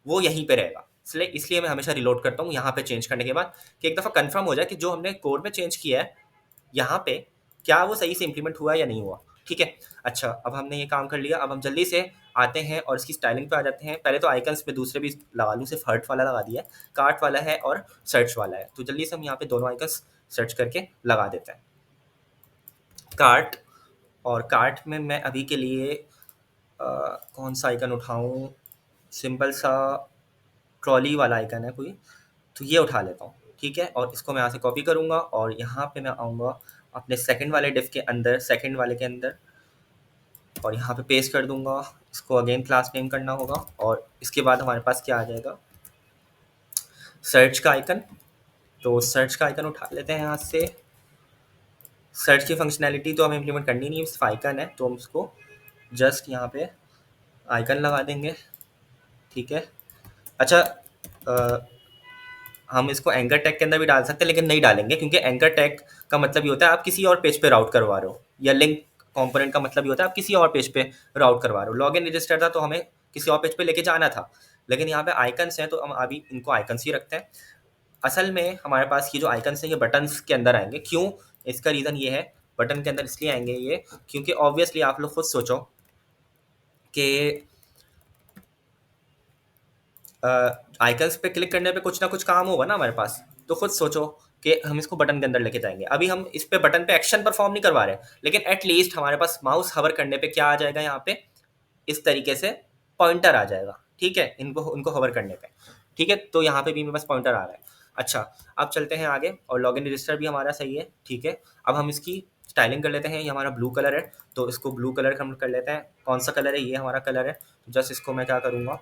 वो यहीं पे रहेगा। इसलिए इसलिए मैं हमेशा रिलोड करता हूँ यहाँ पे चेंज करने के बाद, कि एक दफ़ा कंफर्म हो जाए कि जो हमने कोड में चेंज किया है यहाँ पे क्या वो सही से इम्प्लीमेंट हुआ या नहीं हुआ। ठीक है, अच्छा, अब हमने ये काम कर लिया। अब हम जल्दी से आते हैं और इसकी स्टाइलिंग पे आ जाते हैं। पहले तो आइकन्स पे दूसरे भी लगा लूँ, सिर्फ हर्ट वाला लगा दिया है, कार्ट वाला है और सर्च वाला है। तो जल्दी से हम यहाँ पे दोनों आइकन्स सर्च करके लगा देते हैं। कार्ट, और कार्ट में मैं अभी के लिए कौन सा आइकन उठाऊँ, सिंपल सा ट्रॉली वाला आइकन है कोई, तो ये उठा लेता हूँ। ठीक है, और इसको मैं यहाँ से कॉपी करूँगा और यहाँ पे मैं आऊँगा अपने सेकंड वाले डिफ के अंदर, सेकंड वाले के अंदर, और यहाँ पे पेस्ट कर दूंगा। इसको अगेन क्लास नेम करना होगा, और इसके बाद हमारे पास क्या आ जाएगा, सर्च का आइकन। तो सर्च का आइकन उठा लेते हैं यहाँ से। सर्च की फंक्शनैलिटी तो हमें इम्प्लीमेंट करनी नहीं है, सिर्फ आइकन है, तो हम उसको जस्ट यहाँ पे आइकन लगा देंगे। ठीक है, अच्छा, हम इसको एंकर टैग के अंदर भी डाल सकते हैं, लेकिन नहीं डालेंगे, क्योंकि एंकर टैग का मतलब ये होता है आप किसी और पेज पे राउट करवा रहे हो, या लिंक कंपोनेंट का मतलब ये होता है आप किसी और पेज पे राउट करवा रहे हो। लॉगिन रजिस्टर था तो हमें किसी और पेज पे लेके जाना था, लेकिन यहाँ पे आइकन्स हैं तो हम अभी इनको आइकन्स ही रखते हैं। असल में हमारे पास ये जो आइकन्स हैं ये बटन्स के अंदर आएंगे। क्यों, इसका रीज़न ये है, बटन के अंदर इसलिए आएंगे ये, क्योंकि ऑब्वियसली आप लोग खुद सोचो कि आइकन्स पे क्लिक करने पे कुछ ना कुछ काम होगा ना हमारे पास। तो खुद सोचो कि हम इसको बटन के अंदर लेके जाएंगे। अभी हम इस पे बटन पे एक्शन परफॉर्म नहीं करवा रहे, लेकिन एटलीस्ट हमारे पास माउस हवर करने पे क्या आ जाएगा, यहाँ पे इस तरीके से पॉइंटर आ जाएगा। ठीक है, इनको उनको हवर करने पे। ठीक है, तो यहाँ पे भी मेरे पास पॉइंटर आ रहा है। अच्छा, अब चलते हैं आगे, और लॉगिन रजिस्टर भी हमारा सही है। ठीक है, अब हम इसकी स्टाइलिंग कर लेते हैं। ये हमारा ब्लू कलर है, तो इसको ब्लू कलर हम कर लेते हैं। कौन सा कलर है? ये हमारा कलर है। तो जस्ट इसको मैं क्या करूँगा,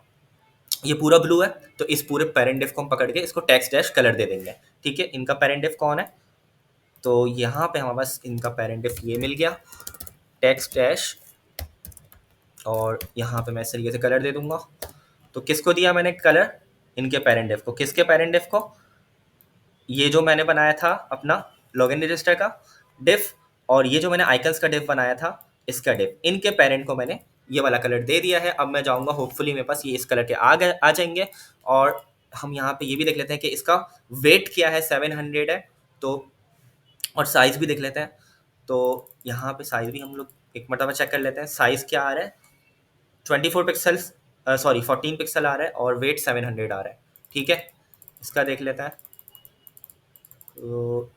ये पूरा ब्लू है, तो इस पूरे पेरेंट डिफ को हम पकड़ के इसको टेक्स्ट डैश कलर दे देंगे। ठीक है, इनका पेरेंट डिफ कौन है? तो यहाँ पे हमारे पास इनका पेरेंट डिफ ये मिल गया, टेक्स्ट डैश, और यहाँ पे मैं इस तरीके से कलर दे दूंगा। तो किसको दिया मैंने कलर? इनके पेरेंट डिफ को। किसके पेरेंट डिफ को? ये जो मैंने बनाया था अपना लॉगिन रजिस्टर का डिफ, और ये जो मैंने आइकन्स का डिफ बनाया था इसका डिफ, इनके पेरेंट को मैंने ये वाला कलर दे दिया है। अब मैं जाऊंगा, होपफुली मेरे पास ये इस कलर के आ जाएंगे। और हम यहाँ पे ये भी देख लेते हैं कि इसका वेट क्या है, 700 है। तो और साइज़ भी देख लेते हैं। तो यहाँ पे साइज़ भी हम लोग एक मरतबा चेक कर लेते हैं। साइज़ क्या आ रहा है? 24 पिक्सल्स, सॉरी 14 पिक्सल आ रहा है, और वेट 700 आ रहा है। ठीक है, इसका देख लेते हैं। तो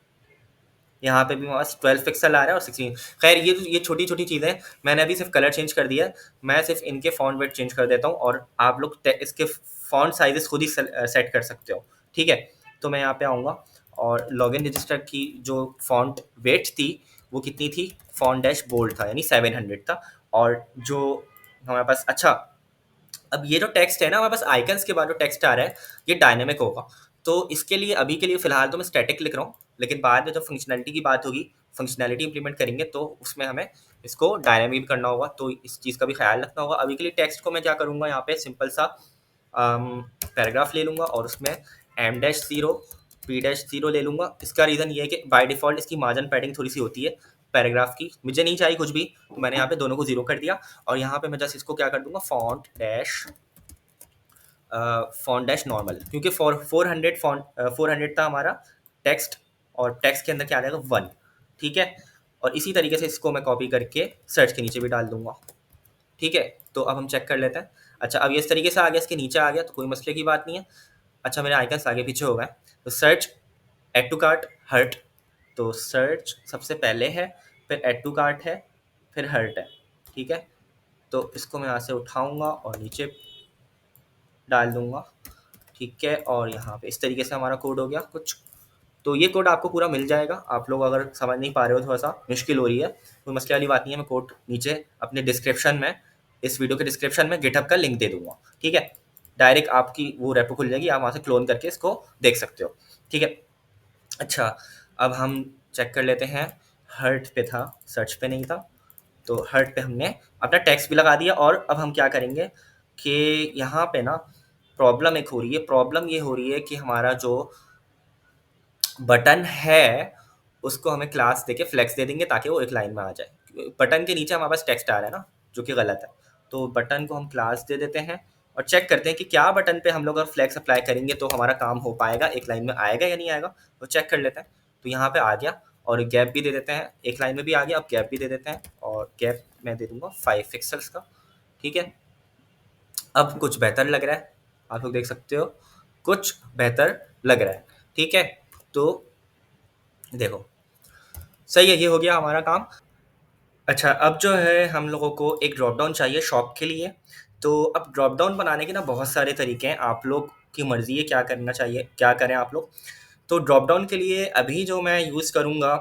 यहाँ पे भी हमारे पास 12 पिक्सल आ रहा है और 16। खैर, ये छोटी छोटी चीज़ें, मैंने अभी सिर्फ कलर चेंज कर दिया है। मैं सिर्फ इनके फॉन्ट वेट चेंज कर देता हूँ, और आप लोग इसके फॉन्ट साइजेस खुद ही सेट कर सकते हो। ठीक है, तो मैं यहाँ पे आऊँगा, और लॉगिन रजिस्टर की जो फॉन्ट वेट थी वो कितनी थी? फॉन्ट डैश बोल्ड था, यानी 700 था। और जो हमारे पास, अच्छा, अब ये जो टेक्स्ट है ना, हमारे पास आइकन्स के बाद जो टेक्स्ट आ रहा है ये डायनेमिक होगा। तो इसके लिए अभी के लिए फ़िलहाल तो मैं स्टैटिक लिख रहा हूँ, लेकिन बाद में जब फंक्शनैलिटी की बात होगी, फंक्शनैलिटी इंप्लीमेंट करेंगे, तो उसमें हमें इसको डायनेमिक भी करना होगा। तो इस चीज़ का भी ख्याल रखना होगा। अभी के लिए टेक्स्ट को मैं क्या करूँगा, यहाँ पे सिंपल सा पैराग्राफ ले लूँगा, और उसमें m-0 p-0 ले लूँगा। इसका रीज़न ये है कि बाय डिफ़ॉल्ट इसकी मार्जिन पैडिंग थोड़ी सी होती है पैराग्राफ की, मुझे नहीं चाहिए कुछ भी, तो मैंने यहाँ पे दोनों को 0 कर दिया। और यहाँ पे मैं जस्ट इसको क्या कर दूंगा, फॉन्ट डैश नॉर्मल, क्योंकि 400 था हमारा टेक्स्ट, और टेक्स्ट के अंदर क्या आ जाएगा, 1। ठीक है, और इसी तरीके से इसको मैं कॉपी करके सर्च के नीचे भी डाल दूंगा। ठीक है, तो अब हम चेक कर लेते हैं। अच्छा, अब ये इस तरीके से आ गया, इसके नीचे आ गया, तो कोई मसले की बात नहीं है। अच्छा, मेरे आइकन्स आगे पीछे हो गए। तो search, add to cart, hurt. तो सर्च सबसे पहले है, फिर एड टू कार्ट है, फिर हर्ट है। ठीक है, तो इसको मैं यहाँ से उठाऊंगा और नीचे डाल दूंगा। ठीक है, और यहाँ पे इस तरीके से हमारा कोड हो गया कुछ। तो ये कोड आपको पूरा मिल जाएगा। आप लोग अगर समझ नहीं पा रहे हो, थोड़ा सा मुश्किल हो रही है, कोई मसले वाली बात नहीं है। मैं कोड नीचे अपने डिस्क्रिप्शन में, इस वीडियो के डिस्क्रिप्शन में गिटहब का लिंक दे दूंगा। ठीक है, डायरेक्ट आपकी वो रेपो खुल जाएगी, आप वहाँ से क्लोन करके इसको देख सकते हो। ठीक है, अच्छा, अब हम चेक कर लेते हैं। हर्ट पे था, सर्च पे नहीं था। तो हर्ट पे हमने अपना टेक्स्ट भी लगा दिया। और अब हम क्या करेंगे कि यहाँ पे ना प्रॉब्लम एक हो रही है। प्रॉब्लम ये हो रही है कि हमारा जो बटन है उसको हमें क्लास देके फ्लेक्स दे देंगे, ताकि वो एक लाइन में आ जाए। बटन के नीचे हमारे पास टेक्स्ट आ रहा है ना, जो कि गलत है। तो बटन को हम क्लास दे देते हैं, और चेक करते हैं कि क्या बटन पे हम लोग अगर फ्लेक्स अप्लाई करेंगे तो हमारा काम हो पाएगा, एक लाइन में आएगा या नहीं आएगा। तो चेक कर लेते हैं। तो यहाँ पे आ गया, और गैप भी दे देते हैं। एक लाइन में भी आ गया, अब गैप भी दे देते हैं, और गैप मैं दे दूंगा 5 पिक्सल्स का। ठीक है, अब कुछ बेहतर लग रहा है, आप लोग देख सकते हो, कुछ बेहतर लग रहा है। ठीक है, तो देखो, सही है, ये हो गया हमारा काम। अच्छा, अब जो है हम लोगों को एक ड्रॉप डाउन चाहिए शॉप के लिए। तो अब ड्रॉप डाउन बनाने के ना बहुत सारे तरीके हैं, आप लोग की मर्ज़ी है क्या करना चाहिए, क्या करें आप लोग। तो ड्रॉप डाउन के लिए अभी जो मैं यूज़ करूँगा,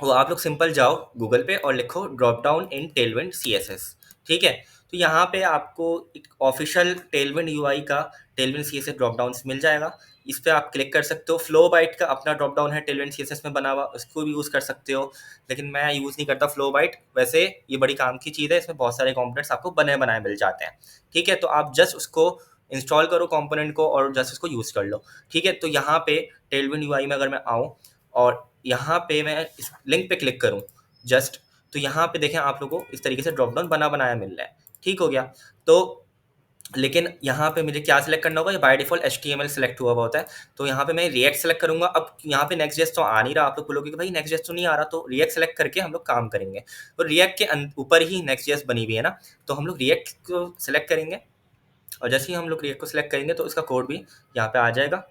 वो आप लोग सिंपल जाओ गूगल पे और लिखो drop down in Tailwind CSS. ठीक है, तो यहाँ पे आपको एक ऑफिशियल टेलविंड यूआई का टेलविंड सीएसएस ड्रॉप डाउन मिल जाएगा। इस पे आप क्लिक कर सकते हो। फ्लो बाइट का अपना ड्रॉप डाउन है टेलविंड सीएसएस में बना हुआ, उसको भी यूज़ कर सकते हो, लेकिन मैं यूज़ नहीं करता फ्लो बाइट। वैसे ये बड़ी काम की चीज़ है, इसमें बहुत सारे कॉम्पोनेंट्स आपको बने बनाए मिल जाते हैं। ठीक है, तो आप जस्ट उसको इंस्टॉल करो कॉम्पोनेंट को, और जस्ट उसको यूज़ कर लो। ठीक है, तो यहाँ पे टेलविंड यूआई में अगर मैं आऊँ और यहाँ पे मैं इस लिंक पे क्लिक करूँ जस्ट, तो यहाँ पे देखें आप लोगों को इस तरीके से ड्रॉप डाउन बना बनाया मिल रहा है। ठीक हो गया। तो लेकिन यहाँ पे मुझे क्या सिलेक्ट करना होगा, ये बाय डिफॉल्ट HTML सेलेक्ट हुआ हुआ होता है। तो यहाँ पे मैं रिएक्ट सेलेक्ट करूँगा। अब यहाँ पे नेक्स्ट जेस तो आ नहीं रहा, आप लोग बोलोगे कि भाई नेक्स्ट जेस तो नहीं आ रहा, तो रिएक्ट सेलेक्ट करके हम लोग काम करेंगे। तो रिएक्ट के ऊपर ही नेक्स्ट जेस बनी हुई है ना, तो हम लोग रिएक्ट को सिलेक्ट करेंगे, और जैसे ही हम लोग रिएक्ट को सिलेक्ट करेंगे तो इसका कोड भी यहाँ पे आ जाएगा।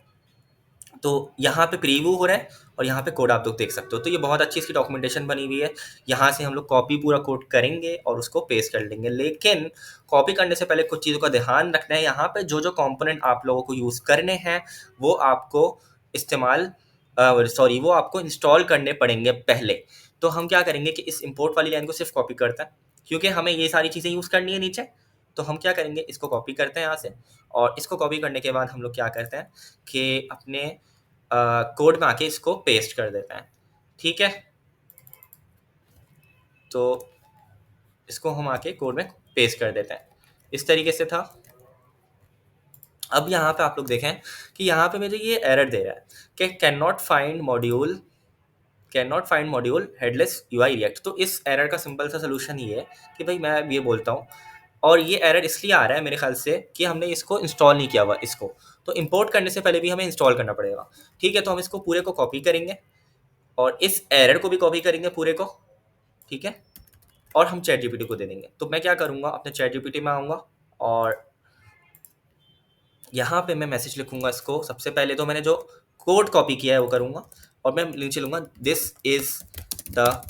तो यहाँ पे प्रीव्यू हो रहा है और यहाँ पे कोड आप लोग देख सकते हो। तो ये बहुत अच्छी इसकी डॉक्यूमेंटेशन बनी हुई है। यहाँ से हम लोग कॉपी पूरा कोड करेंगे और उसको पेस्ट कर लेंगे। लेकिन कॉपी करने से पहले कुछ चीज़ों का ध्यान रखना है। यहाँ पे जो जो कंपोनेंट आप लोगों को यूज़ करने हैं वो आपको इस्तेमाल सॉरी वो आपको इंस्टॉल करने पड़ेंगे पहले। तो हम क्या करेंगे कि इस इम्पोर्ट वाली लाइन को सिर्फ कॉपी करते हैं, क्योंकि हमें ये सारी चीज़ें यूज़ करनी है नीचे। तो हम क्या करेंगे, इसको कॉपी करते हैं यहाँ से, और इसको कॉपी करने के बाद हम लोग क्या करते हैं कि अपने कोड में आके इसको पेस्ट कर देते हैं। ठीक है, तो इसको हम आके कोड में पेस्ट कर देते हैं। इस तरीके से था। अब यहाँ पे आप लोग देखें कि यहाँ पे मुझे ये एरर दे रहा है कि can not find module headless UI react. तो इस एरर का सिंपल सा सोल्यूशन ये है कि भाई मैं ये बोलता हूँ, और ये एरर इसलिए आ रहा है मेरे ख्याल से कि हमने इसको इंस्टॉल नहीं किया हुआ। इसको तो इंपोर्ट करने से पहले भी हमें इंस्टॉल करना पड़ेगा। ठीक है, तो हम इसको पूरे को कॉपी करेंगे और इस एरर को भी कॉपी करेंगे पूरे को। ठीक है, और हम चैट जीपीटी को दे देंगे। तो मैं क्या करूँगा, अपने चैट जीपीटी में आऊँगा और यहाँ पे मैं मैसेज लिखूँगा इसको। सबसे पहले तो मैंने जो कोड कॉपी किया है वो करूँगा, और मैं नीचे लूँगा this is the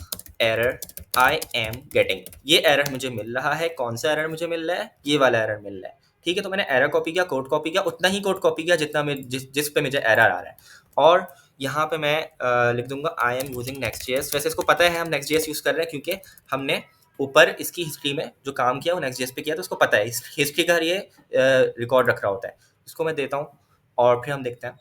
error I am getting. ये एरर मुझे मिल रहा है। कौन सा एरर मुझे मिल रहा है? ये वाला एरर मिल रहा है। ठीक है, तो मैंने एरर कॉपी किया, कोड कॉपी किया, उतना ही कोड कॉपी किया जितना मैं जिस पे मुझे एरर आ रहा है। और यहाँ पे मैं लिख दूंगा आई एम यूजिंग नेक्स्ट.js। वैसे इसको पता है हम नेक्स्ट.js यूज़ कर रहे हैं, क्योंकि हमने ऊपर इसकी हिस्ट्री में जो काम किया वो नेक्स्ट.js पे किया, तो उसको पता है। हिस्ट्री का ये रिकॉर्ड रख रहा होता है। इसको मैं देता हूँ और फिर हम देखते हैं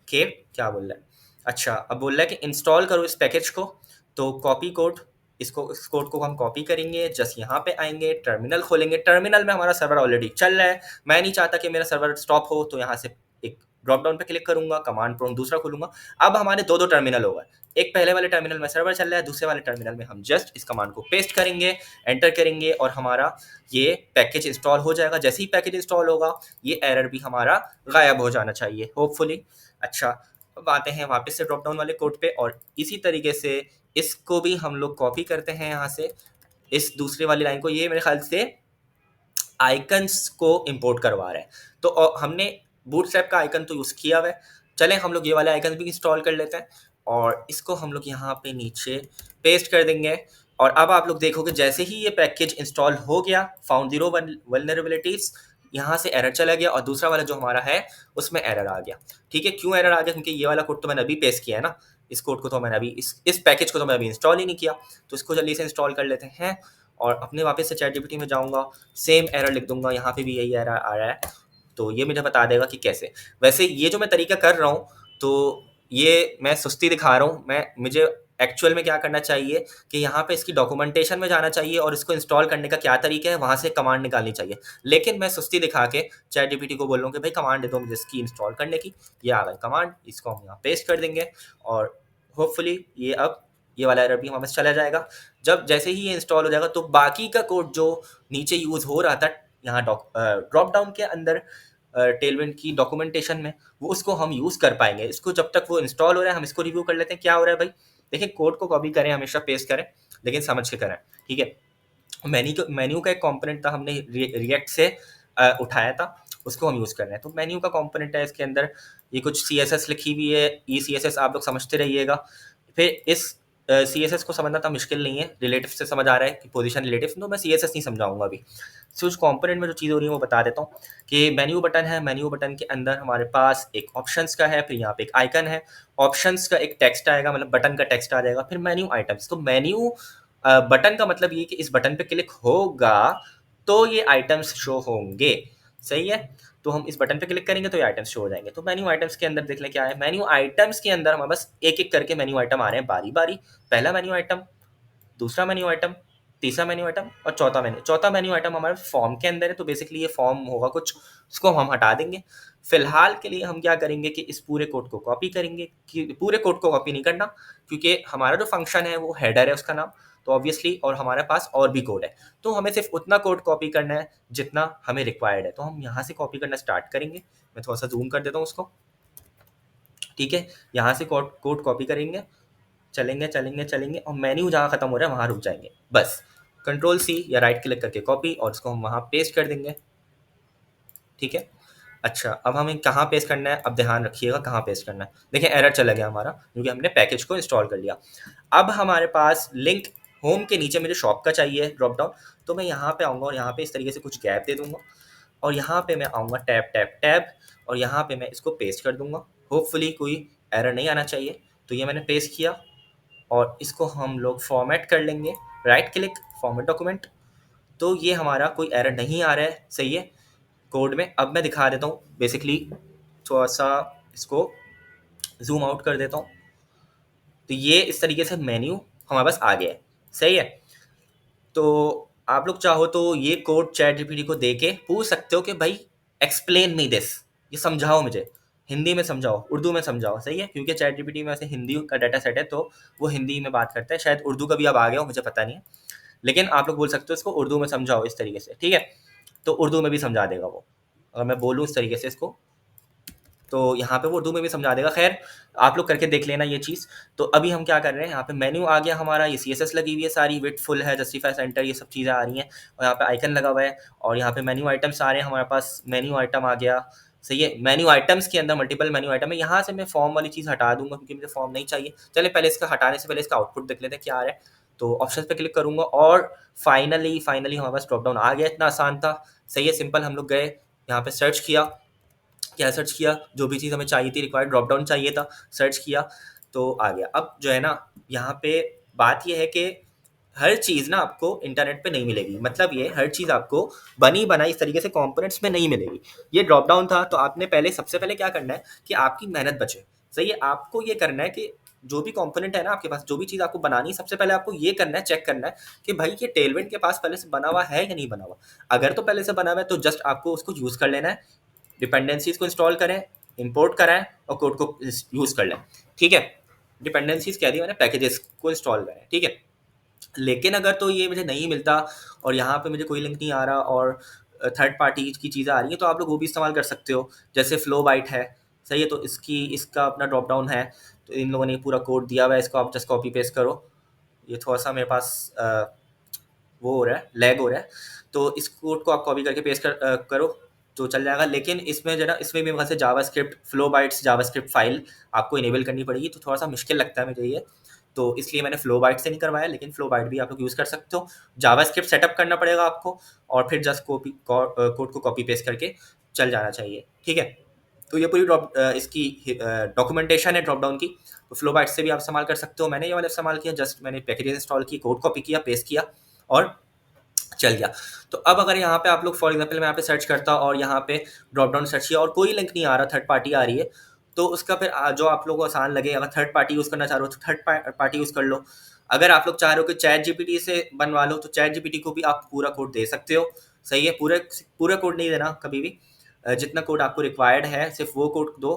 कि क्या बोल रहा है। अच्छा, अब बोल रहा है कि इंस्टॉल करो इस पैकेज को। तो कॉपी कोड, इस कोड को हम कॉपी करेंगे, जस्ट यहाँ पे आएंगे, टर्मिनल खोलेंगे। टर्मिनल में हमारा सर्वर ऑलरेडी चल रहा है। मैं नहीं चाहता कि मेरा सर्वर स्टॉप हो, तो यहाँ से एक ड्रॉप डाउन पे क्लिक करूंगा, कमांड प्रॉम्प्ट दूसरा खोलूंगा। अब हमारे दो दो टर्मिनल होगा। एक पहले वाले टर्मिनल में सर्वर चल रहा है, दूसरे वाले टर्मिनल में हम जस्ट इस कमांड को पेस्ट करेंगे, एंटर करेंगे, और हमारा ये पैकेज इंस्टॉल हो जाएगा। जैसे ही पैकेज इंस्टॉल होगा ये एरर भी हमारा गायब हो जाना चाहिए, होपफुली। अच्छा, अब आते हैं वापस से ड्रॉप डाउन वाले कोड पे, और इसी तरीके से इसको भी हम लोग कॉपी करते हैं यहाँ से, इस दूसरे वाली लाइन को। ये मेरे ख्याल से आइकन्स को इंपोर्ट करवा रहे हैं। तो हमने बूटस्ट्रैप का आइकन तो यूज़ किया हुआ है। चलें हम लोग ये वाले आइकन भी इंस्टॉल कर लेते हैं, और इसको हम लोग यहाँ पे नीचे पेस्ट कर देंगे। और अब आप लोग देखोगे जैसे ही ये पैकेज इंस्टॉल हो गया, फाउंड 0 वल्नरेबिलिटीज, यहाँ से एरर चला गया, और दूसरा वाला जो हमारा है उसमें एरर आ गया। ठीक है, क्यों एरर आ गया? क्योंकि ये वाला कोड तो मैंने अभी पेस्ट किया है ना। इस कोड को तो मैंने अभी इस पैकेज को तो मैं अभी इंस्टॉल ही नहीं किया। तो इसको जल्दी से इंस्टॉल कर लेते हैं, और अपने वापस से चैट जीपीटी में जाऊँगा, सेम एरर लिख दूंगा। यहाँ पे भी यही एरर आ रहा है, तो ये मुझे बता देगा कि कैसे। वैसे ये जो मैं तरीका कर रहा हूँ, तो ये मैं सुस्ती दिखा रहा हूँ। मुझे एक्चुअल में क्या करना चाहिए कि यहाँ पे इसकी डॉक्यूमेंटेशन में जाना चाहिए, और इसको इंस्टॉल करने का क्या तरीका है वहाँ से कमांड निकालनी चाहिए। लेकिन मैं सुस्ती दिखा के चैट जीपीटी को बोल रहा हूँ कि भाई कमांड दे दो मुझे इसकी इंस्टॉल करने की। ये आ गई कमांड, इसको हम यहाँ पेस्ट कर देंगे, और होपफुली ये अब ये वाला एरर भी हमारे पास चला जाएगा। जब जैसे ही ये इंस्टॉल हो जाएगा, तो बाकी का कोड जो नीचे यूज़ हो रहा था यहाँ ड्रॉप डाउन के अंदर टेलविंड की डॉक्यूमेंटेशन में, वो उसको हम यूज़ कर पाएंगे। इसको जब तक वो इंस्टॉल हो रहा है हम इसको रिव्यू कर लेते हैं क्या हो रहा है भाई। देखिए, कोड को कॉपी करें, हमेशा पेस्ट करें, लेकिन समझ के करें। ठीक है, मेन्यू का एक कंपोनेंट था, हमने रिएक्ट से उठाया था, उसको हम यूज़ कर रहे हैं। तो मेन्यू का कंपोनेंट है, इसके अंदर ये कुछ CSS लिखी हुई है। CSS आप लोग समझते रहिएगा। फिर इस CSS को समझना तो मुश्किल नहीं है, रिलेटिव से समझ आ रहा है कि पोजीशन रिलेटिव, तो मैं CSS नहीं समझाऊंगा अभी। सो उस कंपोनेंट में जो चीज़ हो रही है वो बता देता हूँ कि मेन्यू बटन है। मेन्यू बटन के अंदर हमारे पास एक ऑप्शंस का है, फिर यहाँ पे एक आइकन है। ऑप्शंस का एक टेक्स्ट आएगा, मतलब बटन का टेक्स्ट आ जाएगा, फिर मेन्यू आइटम्स। तो मेन्यू बटन का मतलब ये कि इस बटन पे क्लिक होगा तो ये आइटम्स शो होंगे। सही है, तो हम इस बटन पे क्लिक करेंगे तो ये आइटम्स शो हो जाएंगे। तो मेन्यू आइटम्स के अंदर देख लें क्या है। मेन्यू आइटम्स के अंदर हमारे पास एक एक करके मेन्यू आइटम आ रहे हैं बारी बारी। पहला मेन्यू आइटम, दूसरा मेन्यू आइटम, तीसरा मेन्यू आइटम, और चौथा मेन्यू आइटम हमारे फॉर्म के अंदर है। तो बेसिकली ये फॉर्म होगा कुछ, उसको हम हटा देंगे। फिलहाल के लिए हम क्या करेंगे कि इस पूरे कोड को कॉपी करेंगे। कि पूरे कोड को कॉपी नहीं करना, क्योंकि हमारा जो फंक्शन है वो हेडर है उसका नाम, तो ऑब्वियसली, और हमारे पास और भी कोड है, तो हमें सिर्फ उतना कोड कॉपी करना है जितना हमें रिक्वायर्ड है। तो हम यहाँ से कॉपी करना स्टार्ट करेंगे। मैं थोड़ा सा जूम कर देता हूँ उसको। ठीक है, यहाँ से कोड कॉपी करेंगे, चलेंगे चलेंगे चलेंगे, और मेन्यू जहाँ खत्म हो रहा है वहाँ रुक जाएंगे बस। कंट्रोल C या राइट क्लिक करके कॉपी, और इसको हम वहाँ पेस्ट कर देंगे। ठीक है, अच्छा, अब हमें कहाँ पेस्ट करना है, अब ध्यान रखिएगा कहाँ पेस्ट करना है। देखिए एरर चला गया हमारा क्योंकि हमने पैकेज को इंस्टॉल कर लिया। अब हमारे पास लिंक होम के नीचे मुझे शॉप का चाहिए ड्रॉप डाउन, तो मैं यहाँ पे आऊँगा और यहाँ पे इस तरीके से कुछ गैप दे दूँगा और यहाँ पे मैं आऊँगा टैब टैब टैब और यहाँ पे मैं इसको पेस्ट कर दूँगा। होपफुली कोई एरर नहीं आना चाहिए। तो ये मैंने पेस्ट किया और इसको हम लोग फॉर्मेट कर लेंगे, राइट क्लिक फॉर्मेट डॉक्यूमेंट। तो ये हमारा कोई एरर नहीं आ रहा है, सही है कोड में। अब मैं दिखा देता हूँ बेसिकली, थोड़ा सा इसको जूम आउट कर देता हूँ। तो ये इस तरीके से मेन्यू हमारे पास आ गया है, सही है। तो आप लोग चाहो तो ये कोड चैट जीपीटी को दे के पूछ सकते हो कि भाई एक्सप्लेन मी दिस, ये समझाओ मुझे, हिंदी में समझाओ, उर्दू में समझाओ, सही है। क्योंकि चैट जीपीटी में वैसे हिंदी का डाटा सेट है तो वो हिंदी में बात करता है, शायद उर्दू का भी अब आ गया हो, मुझे पता नहीं है। लेकिन आप लोग बोल सकते हो इसको उर्दू में समझाओ इस तरीके से, ठीक है। तो उर्दू में भी समझा देगा वो, अगर मैं बोलूँ इस तरीके से इसको, तो यहाँ पे वो उर्दू में भी समझा देगा। खैर आप लोग करके देख लेना ये चीज़। तो अभी हम क्या कर रहे हैं, यहाँ पे मेन्यू आ गया हमारा, ये CSS लगी हुई है सारी, विड्थ फुल है, जस्टिफाई सेंटर, ये सब चीज़ें आ रही हैं और यहाँ पे आइकन लगा हुआ है और यहाँ पे मेन्यू आइटम्स आ रहे हैं हमारे पास। मेन्यू आइटम आ गया, सही है। मेन्यू आइटम्स के अंदर मल्टीपल मेन्यू आइटम है। यहाँ से मैं फॉर्म वाली चीज़ हटा दूंगा क्योंकि मुझे फॉर्म नहीं चाहिए। चलिए पहले इसका हटाने से पहले इसका आउटपुट देख लेते हैं क्या आ रहा है। तो ऑप्शन पे क्लिक करूंगा और फाइनली फाइनली हमारे पास ड्रॉप डाउन आ गया। इतना आसान था, सही है, सिंपल। हम लोग गए यहाँ पे सर्च किया, क्या सर्च किया, जो भी चीज़ हमें चाहिए थी, रिक्वायर्ड ड्रॉप डाउन चाहिए था, सर्च किया तो आ गया। अब जो है ना, यहाँ पे बात ये है कि हर चीज़ ना आपको इंटरनेट पे नहीं मिलेगी। मतलब ये हर चीज़ आपको बनी बनाई इस तरीके से कंपोनेंट्स में नहीं मिलेगी। ये ड्रॉप डाउन था तो आपने पहले सबसे पहले क्या करना है कि आपकी मेहनत बचे, सही है। आपको ये करना है कि जो भी कंपोनेंट है ना आपके पास, जो भी चीज़ आपको बनानी है, सबसे पहले आपको ये करना है, चेक करना है कि भाई ये टेलविंड के पास पहले से बना हुआ है या नहीं बना हुआ। अगर तो पहले से बना हुआ है तो जस्ट आपको उसको यूज़ कर लेना है, डिपेंडेंसीज को इंस्टॉल करें, इंपोर्ट कराएं और कोड को यूज़ कर लें, ठीक है। डिपेंडेंसीज कह दी मैंने, पैकेजेस को इंस्टॉल करें, ठीक है। लेकिन अगर तो ये मुझे नहीं मिलता और यहाँ पे मुझे कोई लिंक नहीं आ रहा और थर्ड पार्टी की चीज़ें आ रही हैं, तो आप लोग वो भी इस्तेमाल कर सकते हो। जैसे फ्लो बाइट है, सही है, तो इसका अपना ड्रॉप डाउन है। तो इन लोगों ने पूरा कोड दिया हुआ है, इसको आप जस्ट कॉपी पेस्ट करो। ये थोड़ा सा मेरे पास वो हो रहा है, लैग हो रहा है। तो इस कोड को आप कॉपी करके पेस्ट करो तो चल जाएगा। लेकिन इसमें जो है ना, इसमें भी मेरे ख्याल से JavaScript flow bytes JavaScript file आपको इनेबल करनी पड़ेगी, तो थोड़ा सा मुश्किल लगता है मुझे ये। तो इसलिए मैंने फ्लो बाइट से नहीं करवाया, लेकिन फ्लो बाइट भी आप लोग यूज़ कर सकते हो। जावास्क्रिप्ट सेटअप करना पड़ेगा आपको और फिर जस्ट कोड को कॉपी पेस्ट करके चल जाना चाहिए, ठीक है। तो ये पूरी इसकी डॉक्यूमेंटेशन है ड्रॉप डाउन की। तो फ्लो बाइट से भी आप इस्तेमाल कर सकते हो। मैंने ये वाला इस्तेमाल किया, जस्ट मैंने पैकेजेस इंस्टॉल की, कोड कॉपी किया, पेस्ट किया और चल गया। तो अब अगर यहाँ पे आप लोग फॉर एग्जांपल मैं यहाँ पे सर्च करता और यहाँ पे ड्रॉप डाउन सर्च किया और कोई लिंक नहीं आ रहा, थर्ड पार्टी आ रही है, तो उसका फिर जो आप लोगों को आसान लगे, अगर थर्ड पार्टी यूज़ करना चाह रहे हो तो थर्ड पार्टी यूज़ कर लो। अगर आप लोग चाह रहे हो कि चैट जीपीटी से बनवा लो तो चैट जीपीटी को भी आप पूरा कोड दे सकते हो, सही है। पूरे पूरा कोड नहीं देना कभी भी, जितना कोड आपको रिक्वायर्ड है सिर्फ वो कोड दो।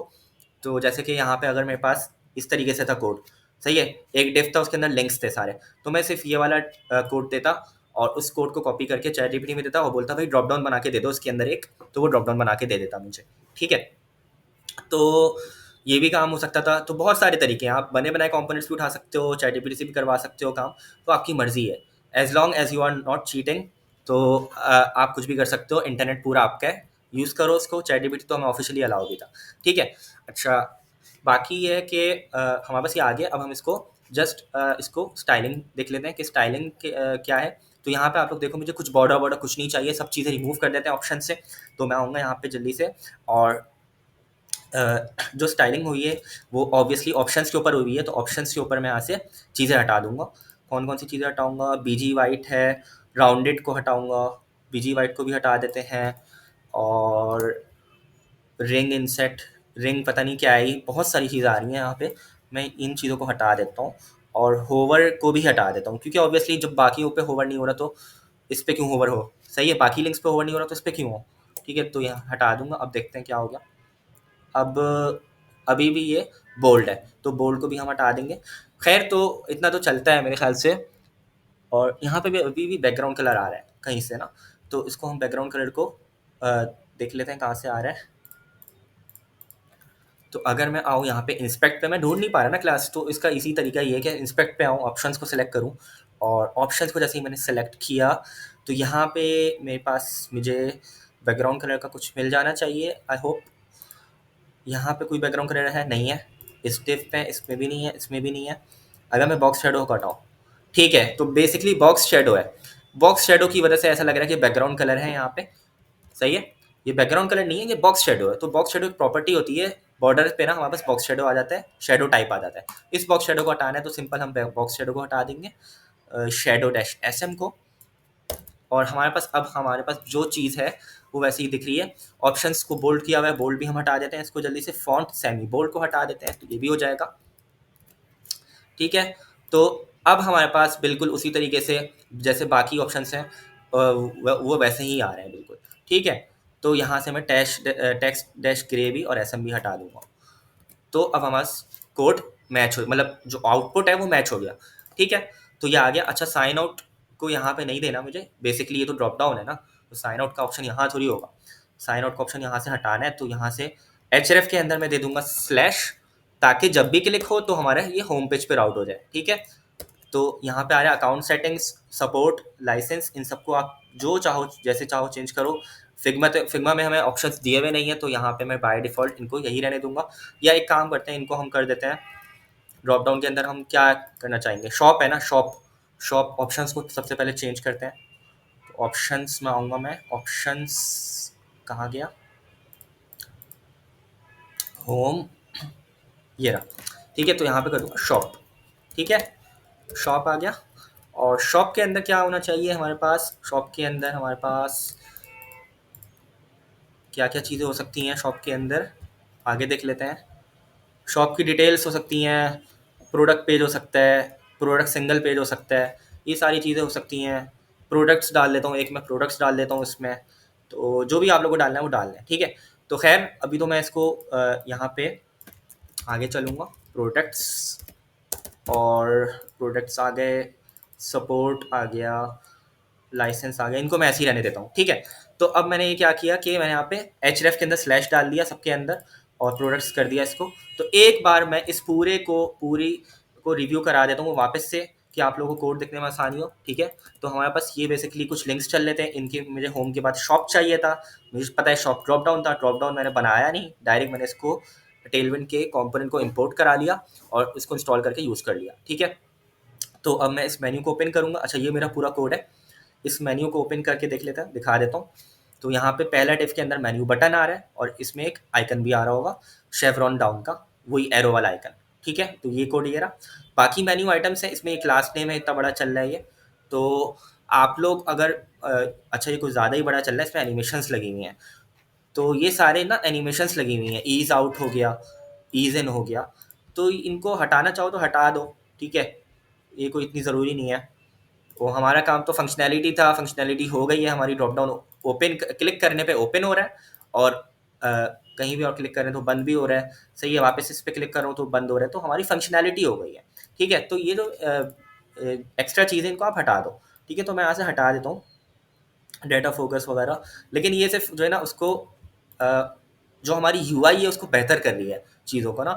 तो जैसे कि यहाँ पे अगर मेरे पास इस तरीके से था कोड, सही है, एक डिफ था उसके अंदर लिंक्स थे सारे, तो मैं सिर्फ ये वाला कोड देता और उस कोड को कॉपी करके चैट जीपीटी में देता और बोलता भाई ड्रॉप डाउन बना के दे दो इसके अंदर एक, तो वो ड्रॉप डाउन बना के दे देता मुझे, ठीक है। तो ये भी काम हो सकता था। तो बहुत सारे तरीके हैं, आप बने बनाए कंपोनेंट्स भी उठा सकते हो, चैट जीपीटी से भी करवा सकते हो काम, तो आपकी मर्जी है। As long as you are not cheating, तो आप कुछ भी कर सकते हो, इंटरनेट पूरा आपका है, यूज़ करो उसको। चैट जीपीटी तो हमें ऑफिशियली अलाउ भी था, ठीक है। अच्छा, बाकी ये है कि हमारे पास ये आ गया। अब हम इसको जस्ट इसको स्टाइलिंग देख लेते हैं कि स्टाइलिंग क्या है। तो यहाँ पे आप लोग देखो, मुझे कुछ बॉर्डर वॉर्डर कुछ नहीं चाहिए, सब चीज़ें रिमूव कर देते हैं ऑप्शन से। तो मैं आऊँगा यहाँ पे जल्दी से और जो स्टाइलिंग हुई है वो ऑब्वियसली ऑप्शंस के ऊपर हुई है, तो ऑप्शंस के ऊपर मैं यहाँ से चीज़ें हटा दूंगा। कौन कौन सी चीज़ें हटाऊंगा, बीजी वाइट है, राउंडेड को हटाऊंगा, बीजी वाइट को भी हटा देते हैं। और रिंग इंसेट, रिंग पता नहीं क्या है, ये बहुत सारी चीज़ें आ रही हैं यहाँ पे, मैं इन चीज़ों को हटा देता हूँ। और होवर को भी हटा देता हूँ क्योंकि ऑब्वियसली जब बाकी पे होवर नहीं हो रहा तो इस पे क्यों होवर हो, सही है। बाकी लिंक्स पे होवर नहीं हो रहा तो इस पे क्यों हो, ठीक है। तो यहाँ हटा दूंगा। अब देखते हैं क्या हो गया। अब अभी भी ये बोल्ड है तो बोल्ड को भी हम हटा देंगे। खैर तो इतना तो चलता है मेरे ख्याल से। और यहाँ पे भी अभी भी बैकग्राउंड कलर आ रहा है कहीं से ना, तो इसको हम बैकग्राउंड कलर को देख लेते हैं कहाँ से आ रहा है। तो अगर मैं आऊँ यहाँ पे इंस्पेक्ट पे, मैं ढूंढ नहीं पा रहा ना क्लास, तो इसका इसी तरीका ये है कि इंस्पेक्ट पे आऊँ, ऑप्शंस को सिलेक्ट करूँ और ऑप्शंस को जैसे ही मैंने सेलेक्ट किया तो यहाँ पे मेरे पास मुझे बैकग्राउंड कलर का कुछ मिल जाना चाहिए, आई होप। यहाँ पे कोई बैकग्राउंड कलर है नहीं है, इस टिप पे इसमें भी नहीं है, इसमें भी नहीं है। अगर मैं बॉक्स शेडो को हटाऊँ, ठीक है, तो बेसिकली बॉक्स शेडो है। बॉक्स शेडो की वजह से ऐसा लग रहा है कि बैकग्राउंड कलर है यहाँ पे, सही है। ये बैकग्राउंड कलर नहीं है, ये बॉक्स शेडो है। तो बॉक्स शेडो की प्रॉपर्टी होती है, बॉर्डर पे ना हमारे पास बॉक्स शेडो आ जाता है, शेडो टाइप आ जाता है। इस बॉक्स शेडो को हटाना है तो सिंपल हम बॉक्स शेडो को हटा देंगे, शेडो डैश एस एम को। और हमारे पास अब हमारे पास जो चीज़ है वो वैसे ही दिख रही है। ऑप्शंस को बोल्ड किया हुआ है, बोल्ड भी हम हटा देते हैं इसको जल्दी से। फॉन्ट सेमी बोल्ड को हटा देते हैं तो ये भी हो जाएगा, ठीक है। तो अब हमारे पास बिल्कुल उसी तरीके से जैसे बाकी ऑप्शंस हैं वो वैसे ही आ रहे हैं बिल्कुल, ठीक है। तो यहाँ से मैं टेक्स्ट डैश ग्रे भी और एस एम भी हटा दूंगा। तो अब हमारा कोड मैच हो, मतलब जो आउटपुट है वो मैच हो गया, ठीक है। तो ये आ गया। अच्छा, साइन आउट को यहाँ पे नहीं देना मुझे, बेसिकली ये तो ड्रॉप डाउन है ना, तो साइन आउट का ऑप्शन यहाँ थोड़ी होगा। साइन आउट का ऑप्शन यहाँ से हटाना है, तो यहाँ से एच के अंदर मैं दे दूंगा स्लैश, ताकि जब भी क्लिक हो तो हमारा ये होम पेज पे राउट हो जाए, ठीक है। तो यहाँ पे आ रहा है अकाउंट सेटिंग्स, सपोर्ट, लाइसेंस, इन सबको आप जो चाहो जैसे चाहो चेंज करो। फिग्मा में हमें ऑप्शंस दिए हुए नहीं है, तो यहाँ पे मैं बाय डिफ़ॉल्ट इनको यही रहने दूंगा। या एक काम करते हैं, इनको हम कर देते हैं ड्रॉप डाउन के अंदर हम क्या करना चाहेंगे, शॉप है ना, शॉप। शॉप ऑप्शंस को सबसे पहले चेंज करते हैं। तो ऑप्शंस में आऊँगा मैं, ऑप्शंस कहाँ गया, होम, ये रहा, ठीक है। तो यहाँ पे कर दूँगा शॉप, ठीक है। शॉप आ गया। और शॉप के अंदर क्या होना चाहिए हमारे पास, शॉप के अंदर हमारे पास क्या क्या चीज़ें हो सकती हैं शॉप के अंदर, आगे देख लेते हैं। शॉप की डिटेल्स हो सकती हैं, प्रोडक्ट पेज हो सकता है, प्रोडक्ट सिंगल पेज हो सकता है, ये सारी चीज़ें हो सकती हैं। प्रोडक्ट्स डाल देता हूँ, एक मैं प्रोडक्ट्स डाल देता हूँ इसमें। तो जो भी आप लोगों को डालना है वो डालना है, ठीक है। तो खैर अभी तो मैं इसको यहाँ पे आगे चलूँगा। प्रोडक्ट्स, और प्रोडक्ट्स आ गए, सपोर्ट आ गया, लाइसेंस आ गया, इनको मैं ऐसे ही रहने देता हूँ, ठीक है। तो अब मैंने ये क्या किया कि मैंने यहाँ पे एच के अंदर स्लैश डाल दिया सबके अंदर, और प्रोडक्ट्स कर दिया इसको। तो एक बार मैं इस पूरी को रिव्यू करा देता हूँ वापस से, कि आप लोगों को कोड देखने में आसानी हो, ठीक है। तो हमारे पास ये बेसिकली कुछ लिंक्स चल रहे थे इनके, मुझे होम के बाद शॉप चाहिए था, मुझे पता है शॉप ड्रॉप डाउन था, ड्रॉप डाउन मैंने बनाया नहीं, डायरेक्ट मैंने इसको टेलविंड के कंपोनेंट को इंपोर्ट करा लिया और इसको इंस्टॉल करके यूज़ कर लिया, ठीक है। तो अब मैं इस मेन्यू को ओपन करूँगा। अच्छा, ये मेरा पूरा कोड है, इस मेन्यू को ओपन करके देख लेते हैं, दिखा देता हूँ। तो यहाँ पे पहला टिप के अंदर मेन्यू बटन आ रहा है और इसमें एक आइकन भी आ रहा होगा शेवरॉन डाउन का, वही एरो वाला आइकन, ठीक है। तो ये कोड ये रहा। बाकी मेन्यू आइटम्स है, इसमें एक क्लास नेम है, इतना बड़ा चल रहा है ये। तो आप लोग अगर अच्छा ये कुछ ज़्यादा ही बड़ा चल रहा है, इसमें एनिमेशंस लगी हुई हैं। तो ये सारे ना एनिमेशंस लगी हुई हैं, ईज़ आउट हो गया, ईज़ इन हो गया। तो इनको हटाना चाहो तो हटा दो, ठीक है, ये कोई इतनी ज़रूरी नहीं है। तो हमारा काम तो फंक्शनैलिटी था, फंक्शनैलिटी हो गई है हमारी। ड्रॉप डाउन ओपन क्लिक करने पे ओपन हो रहा है, और कहीं भी और क्लिक करें तो बंद भी हो रहा है, सही है। वापस इस पे क्लिक कर रहा हूँ तो बंद हो रहा है, तो हमारी फंक्शनैलिटी हो गई है, ठीक है। तो ये जो एक्स्ट्रा चीज़ें इनको आप हटा दो, ठीक है। तो मैं यहाँ से हटा देता हूँ डेटा फोकस वगैरह। लेकिन ये सिर्फ जो है ना उसको जो हमारी यूआई है उसको बेहतर कर रही है चीज़ों को ना।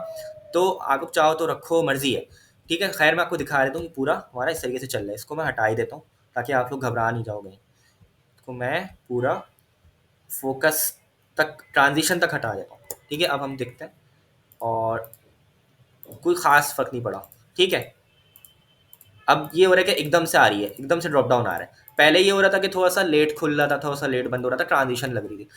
तो आप लोग चाहो तो रखो, मर्जी है, ठीक है। खैर मैं आपको दिखा देता हूँ कि पूरा हमारा इस तरीके से चल रहा है। इसको मैं हटा ही देता हूँ ताकि आप लोग घबरा नहीं जाओगे। इसको मैं पूरा फोकस तक, ट्रांजिशन तक हटा देता हूँ, ठीक है। अब हम देखते हैं, और कोई ख़ास फ़र्क नहीं पड़ा, ठीक है। अब ये हो रहा है कि एकदम से आ रही है, एकदम से ड्रॉप डाउन आ रहा है। पहले ये हो रहा था कि थोड़ा सा लेट खुल रहा था, थोड़ा सा लेट बंद हो रहा था, ट्रांजिशन लग रही थी।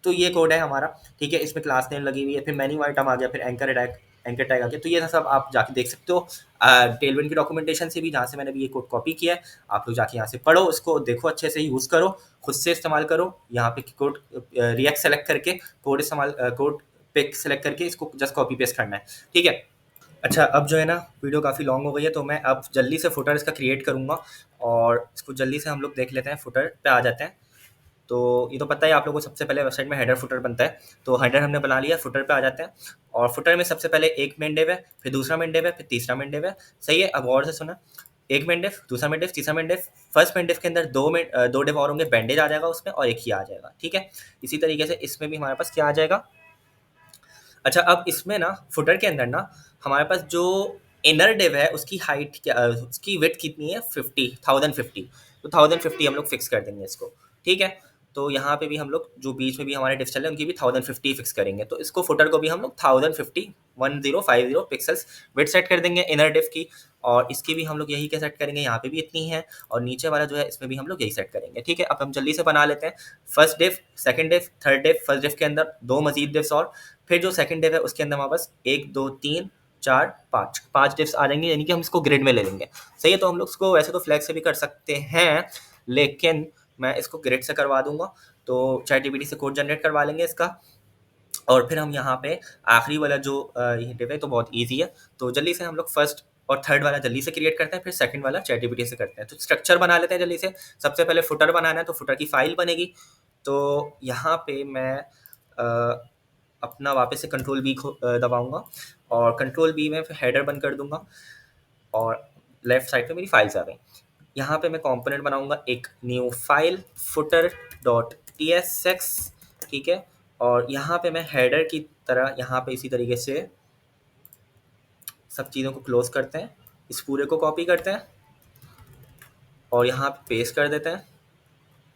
तो ये कोड है हमारा, ठीक है। इसमें क्लास नेम लगी हुई है, फिर मेन्यू आइटम आ गया, फिर एंकर टैग आ गया। तो ये सब आप जाके देख सकते हो टेलविंड की डॉक्यूमेंटेशन से भी, जहाँ से मैंने भी ये कोड कॉपी किया है। आप लोग जाके यहाँ से पढ़ो, उसको देखो, अच्छे से यूज़ करो, खुद से इस्तेमाल करो। यहाँ पे कोड रिएक्ट सेलेक्ट करके कोड पिक सेलेक्ट करके इसको जस्ट कॉपी पेस्ट करना है, ठीक है। अच्छा, अब जो है ना वीडियो काफ़ी लॉन्ग हो गई है, तो मैं अब जल्दी से फुटर इसका क्रिएट करूँगा, और इसको जल्दी से हम लोग देख लेते हैं। फुटर पे आ जाते हैं। तो ये तो पता है आप लोगों को, सबसे पहले वेबसाइट में हेडर फुटर बनता है। तो हेडर हमने बना लिया, फुटर पे आ जाते हैं। और फुटर में सबसे पहले एक मेन डिव है, फिर दूसरा मेन डिव है, फिर तीसरा मेन डिव है, सही है। अब और से सुना, एक मेन डिव, दूसरा मेन डिव, तीसरा main div. First main div के अंदर दो डिव और होंगे, बैंडेज आ जाएगा उसमें, और एक ही आ जाएगा, ठीक है। इसी तरीके से इसमें भी हमारे पास क्या आ जाएगा। अच्छा, अब इसमें ना फुटर के अंदर ना हमारे पास जो इनर डिव है उसकी हाइट क्या, उसकी विड्थ कितनी है, 50 1050। तो 1050 हम लोग फिक्स कर देंगे इसको, ठीक है। तो यहाँ पे भी हम लोग जो बीच में भी हमारे डिफ चल रहे हैं उनकी भी 1050 फिक्स करेंगे। तो इसको फुटर को भी हम लोग 1050 पिक्सल्स विड्थ सेट कर देंगे इनर डिफ की, और इसकी भी हम लोग यही क्या सेट करेंगे, यहाँ पे भी इतनी है, और नीचे वाला जो है इसमें भी हम लोग यही सेट करेंगे। ठीक है, अब हम जल्दी से बना लेते हैं। फर्स्ट डिफ, सेकंड डिफ, थर्ड डिफ। फर्स्ट डिफ के अंदर 2 मजीद डिफ्स, और फिर जो सेकंड डिफ है उसके अंदर हमारे पास 1 2 3 4 5 डिफ्स आ जाएंगे, यानी कि हम इसको ग्रिड में ले लेंगे। सही है, तो हम लोग इसको वैसे तो फ्लैग से भी कर सकते हैं, लेकिन मैं इसको ग्रिड से करवा दूंगा। तो ChatGPT से कोड जनरेट करवा लेंगे इसका, और फिर हम यहाँ पे आखिरी वाला जो ये डिव है तो बहुत ईजी है। तो जल्दी से हम लोग फर्स्ट और थर्ड वाला जल्दी से क्रिएट करते हैं, फिर सेकंड वाला ChatGPT से करते हैं। तो स्ट्रक्चर बना लेते हैं जल्दी से। सबसे पहले फुटर बनाना है, तो फुटर की फाइल बनेगी। तो यहाँ पे मैं अपना वापस से कंट्रोल बी दबाऊंगा, और कंट्रोल बी में फिर हेडर बंद कर दूंगा, और लेफ्ट साइड पे मेरी फाइल्स आ गई। यहाँ पे मैं कंपोनेंट बनाऊंगा एक न्यू फाइल footer.tsx। ठीक है, और यहाँ पे मैं हेडर की तरह यहाँ पे इसी तरीके से सब चीज़ों को क्लोज करते हैं, इस पूरे को कॉपी करते हैं और यहाँ पे पेस्ट कर देते हैं,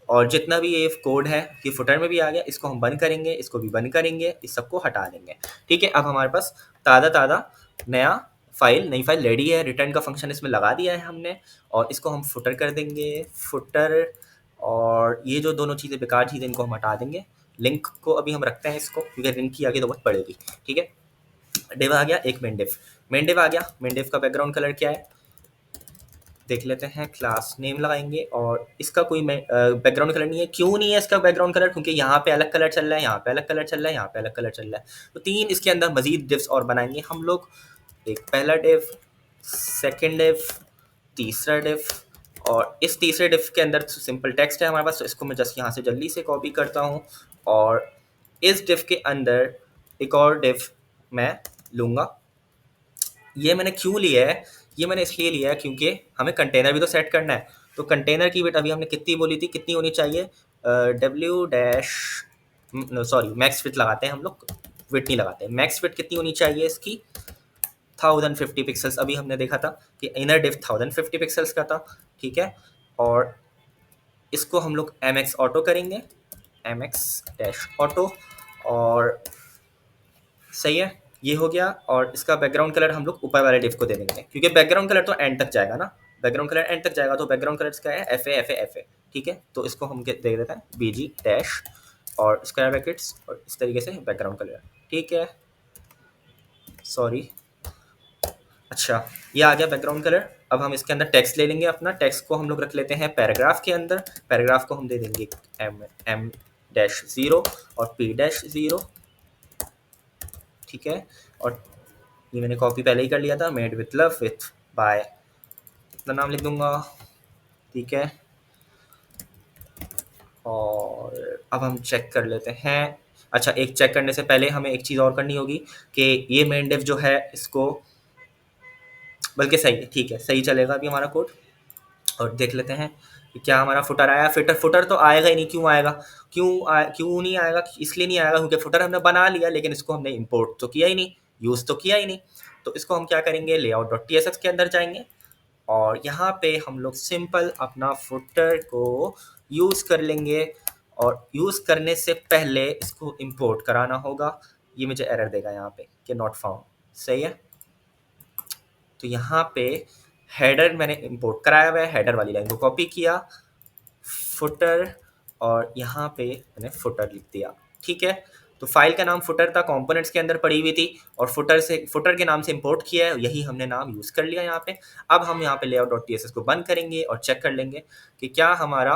और जितना भी ये कोड है कि फुटर में भी आ गया, इसको हम बंद करेंगे, इसको भी बंद करेंगे, इस सबको हटा देंगे। ठीक है, अब हमारे पास ताज़ा नया नई फाइल रेडी है। रिटर्न का फंक्शन इसमें लगा दिया है हमने, और इसको हम फुटर कर देंगे, फुटर। और ये जो दोनों चीज़ें बेकार चीज़ें इनको हम हटा देंगे। लिंक को अभी हम रखते हैं इसको, क्योंकि लिंक की आगे तो बहुत पड़ेगी। ठीक है, डिव आ गया, एक मेन डिव आ गया। मेन डिव का बैकग्राउंड कलर क्या है देख लेते हैं, क्लास नेम लगाएंगे, और इसका कोई बैकग्राउंड कलर नहीं है। क्यों नहीं है इसका बैकग्राउंड कलर? क्योंकि यहाँ पे अलग कलर चल रहा है, यहाँ पे अलग कलर चल रहा है, यहाँ पे अलग कलर चल रहा है। तो 3 इसके अंदर मजीद डिव्स और बनाएंगे हम लोग। एक पहला डिव, सेकेंड डिव, तीसरा डिव, और इस तीसरे डिव के अंदर सिंपल टेक्स्ट है हमारे पास, तो इसको मैं जस्ट यहाँ से जल्दी से कॉपी करता हूँ, और इस डिव के अंदर एक और डिव मैं लूँगा। ये मैंने क्यों लिया है? ये मैंने इसलिए लिया है क्योंकि हमें कंटेनर भी तो सेट करना है। तो कंटेनर की विड्थ अभी हमने कितनी बोली थी, कितनी होनी चाहिए? W dash sorry max width लगाते हैं हम लोग, विड्थ नहीं लगाते। मैक्स विड्थ कितनी होनी चाहिए इसकी? 1050 पिक्सल्स। अभी हमने देखा था कि इनर डिव 1050 पिक्सल्स का था। ठीक है, और इसको हम लोग mx ऑटो करेंगे, mx डैश ऑटो, और सही है, ये हो गया। और इसका बैकग्राउंड कलर हम लोग ऊपर वाले डिव को दे देंगे, क्योंकि बैकग्राउंड कलर तो एंड तक जाएगा ना। बैकग्राउंड कलर एंड तक जाएगा, तो बैकग्राउंड कलर क्या है? FA। ठीक है, तो इसको हम दे देते हैं BG डैश और स्क्वायर ब्रैकेट्स, और इस तरीके से बैकग्राउंड कलर। ठीक है, सॉरी, अच्छा ये आ गया बैकग्राउंड कलर। अब हम इसके अंदर टेक्स्ट ले लेंगे अपना। टेक्स्ट को हम लोग रख लेते हैं पैराग्राफ के अंदर। पैराग्राफ को हम दे देंगे M डैश 0 और P डैश 0। ठीक है, और ये मैंने कॉपी पहले ही कर लिया था, made with love with by, अपना नाम लिख दूंगा। ठीक है, और अब हम चेक कर लेते हैं। अच्छा, एक चेक करने से पहले हमें एक चीज़ और करनी होगी कि ये मेन डिव जो है इसको, बल्कि सही है, ठीक है, सही चलेगा अभी हमारा कोड। और देख लेते हैं कि क्या हमारा फुटर आया। फुटर तो आएगा ही नहीं। क्यों आएगा? क्यों नहीं आएगा? इसलिए नहीं आएगा क्योंकि फुटर हमने बना लिया, लेकिन इसको हमने इंपोर्ट तो किया ही नहीं, यूज़ तो किया ही नहीं। तो इसको हम क्या करेंगे, layout.tsx के अंदर जाएंगे, और यहाँ पे हम लोग सिंपल अपना फुटर को यूज़ कर लेंगे, और यूज़ करने से पहले इसको इंपोर्ट कराना होगा। ये मुझे एरर देगा यहाँ पे कि नॉट फाउंड। सही है, तो यहाँ पे हेडर मैंने इंपोर्ट कराया हुआ है, हेडर वाली लाइन को कॉपी किया, फुटर, और यहाँ पे मैंने फुटर लिख दिया। ठीक है, तो फाइल का नाम फुटर था, कंपोनेंट्स के अंदर पड़ी हुई थी, और फुटर के नाम से इंपोर्ट किया है, यही हमने नाम यूज़ कर लिया यहाँ पे। अब हम यहाँ पे layout.tsx को बंद करेंगे और चेक कर लेंगे कि क्या हमारा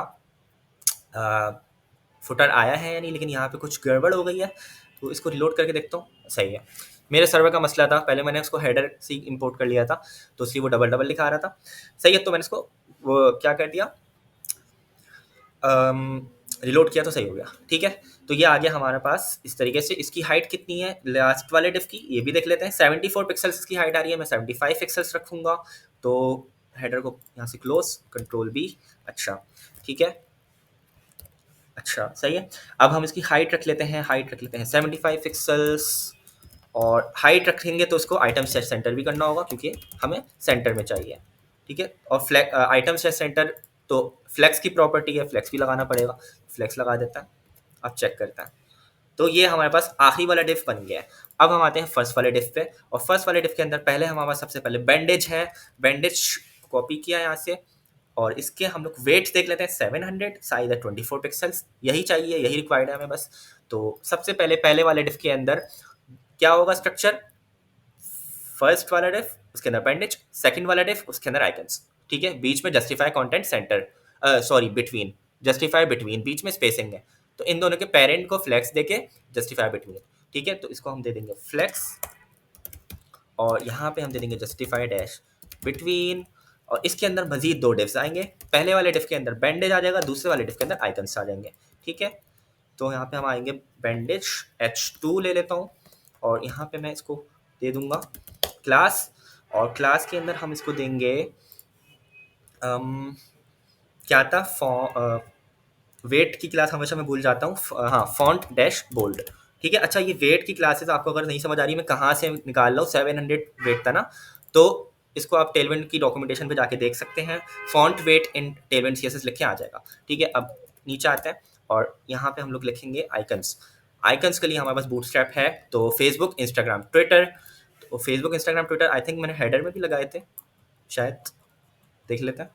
फुटर आया है या नहीं, लेकिन यहाँ पे कुछ गड़बड़ हो गई है। तो इसको रिलोड करके देखता हूँ। सही है, मेरे सर्वर का मसला था, पहले मैंने उसको हेडर से इंपोर्ट कर लिया था, तो इसलिए वो डबल दिखा रहा था। सही है, तो मैंने इसको वो क्या कर दिया, रिलोड किया तो सही हो गया। ठीक है, तो ये आ गया हमारे पास इस तरीके से। इसकी हाइट कितनी है लास्ट वाले डिव की, ये भी देख लेते हैं। 74 पिक्सल्स इसकी हाइट आ रही है, मैं 75 पिक्सल्स रखूँगा। तो हेडर को यहाँ से क्लोज, कंट्रोल B। अच्छा, ठीक है, अच्छा सही है। अब हम इसकी हाइट रख लेते हैं, 75 पिक्सल्स, और हाइट रखेंगे तो उसको आइटम सेट सेंटर भी करना होगा, क्योंकि हमें सेंटर में चाहिए। ठीक है, और आइटम सेट सेंटर तो फ्लेक्स की प्रॉपर्टी है, फ्लेक्स भी लगाना पड़ेगा। फ्लेक्स लगा देता है। अब चेक करता है, तो ये हमारे पास आखिरी वाला डिफ बन गया है। अब हम आते हैं फर्स्ट वाले डिफ पे, और फर्स्ट वाले डिफ के अंदर पहले हमारे पास सबसे पहले बैंडेज है। बैंडेज कॉपी किया यहाँ से, और इसके हम लोग वेट देख लेते हैं 700, साइज है 24 पिक्सल्स, यही चाहिए, यही रिक्वायर्ड है हमें बस। तो सबसे पहले पहले वाले डिफ के अंदर क्या होगा स्ट्रक्चर, फर्स्ट वाला डिफ उसके अंदर बैंडेज, सेकंड वाला डिफ उसके अंदर आइकन्स, ठीक है। बीच में justify content center, sorry between, justify between, बीच में स्पेसिंग है। तो इन दोनों के पेरेंट को फ्लेक्स देके जस्टिफाई बिटवीन, ठीक है। तो इसको हम दे देंगे फ्लेक्स, और यहाँ पे हम दे देंगे जस्टिफाई डैश बिटवीन, और इसके अंदर मजीद दो डिफ्स आएंगे। पहले वाले डिफ के अंदर बैंडेज आ जाएगा, दूसरे वाले डिफ के अंदर आइकन्स आ जाएंगे, ठीक है। तो यहाँ पे हम आएंगे बैंडेज H2 ले लेता हूँ, और यहाँ पे मैं इसको दे दूंगा क्लास, और क्लास के अंदर हम इसको देंगे क्या था, वेट की क्लास हमेशा मैं भूल जाता हूँ, हाँ फॉन्ट डैश बोल्ड, ठीक है। अच्छा, ये वेट की क्लासेस आपको अगर नहीं समझ आ रही मैं कहाँ से निकाल रहा हूँ, 700 वेट था ना, तो इसको आप टेलविंड की डॉक्यूमेंटेशन पे जाके देख सकते हैं। फॉन्ट वेट इन टेलविंड सीएसएस लिख के आ जाएगा, ठीक है। अब नीचे आते हैं, और यहाँ पे हम लोग लिखेंगे आइकन्स। आइकन्स के लिए हमारे पास बूटस्ट्रैप है, तो फेसबुक, इंस्टाग्राम, ट्विटर। तो Facebook, Instagram, Twitter I think मैंने हेडर में भी लगाए थे शायद, देख लेते हैं।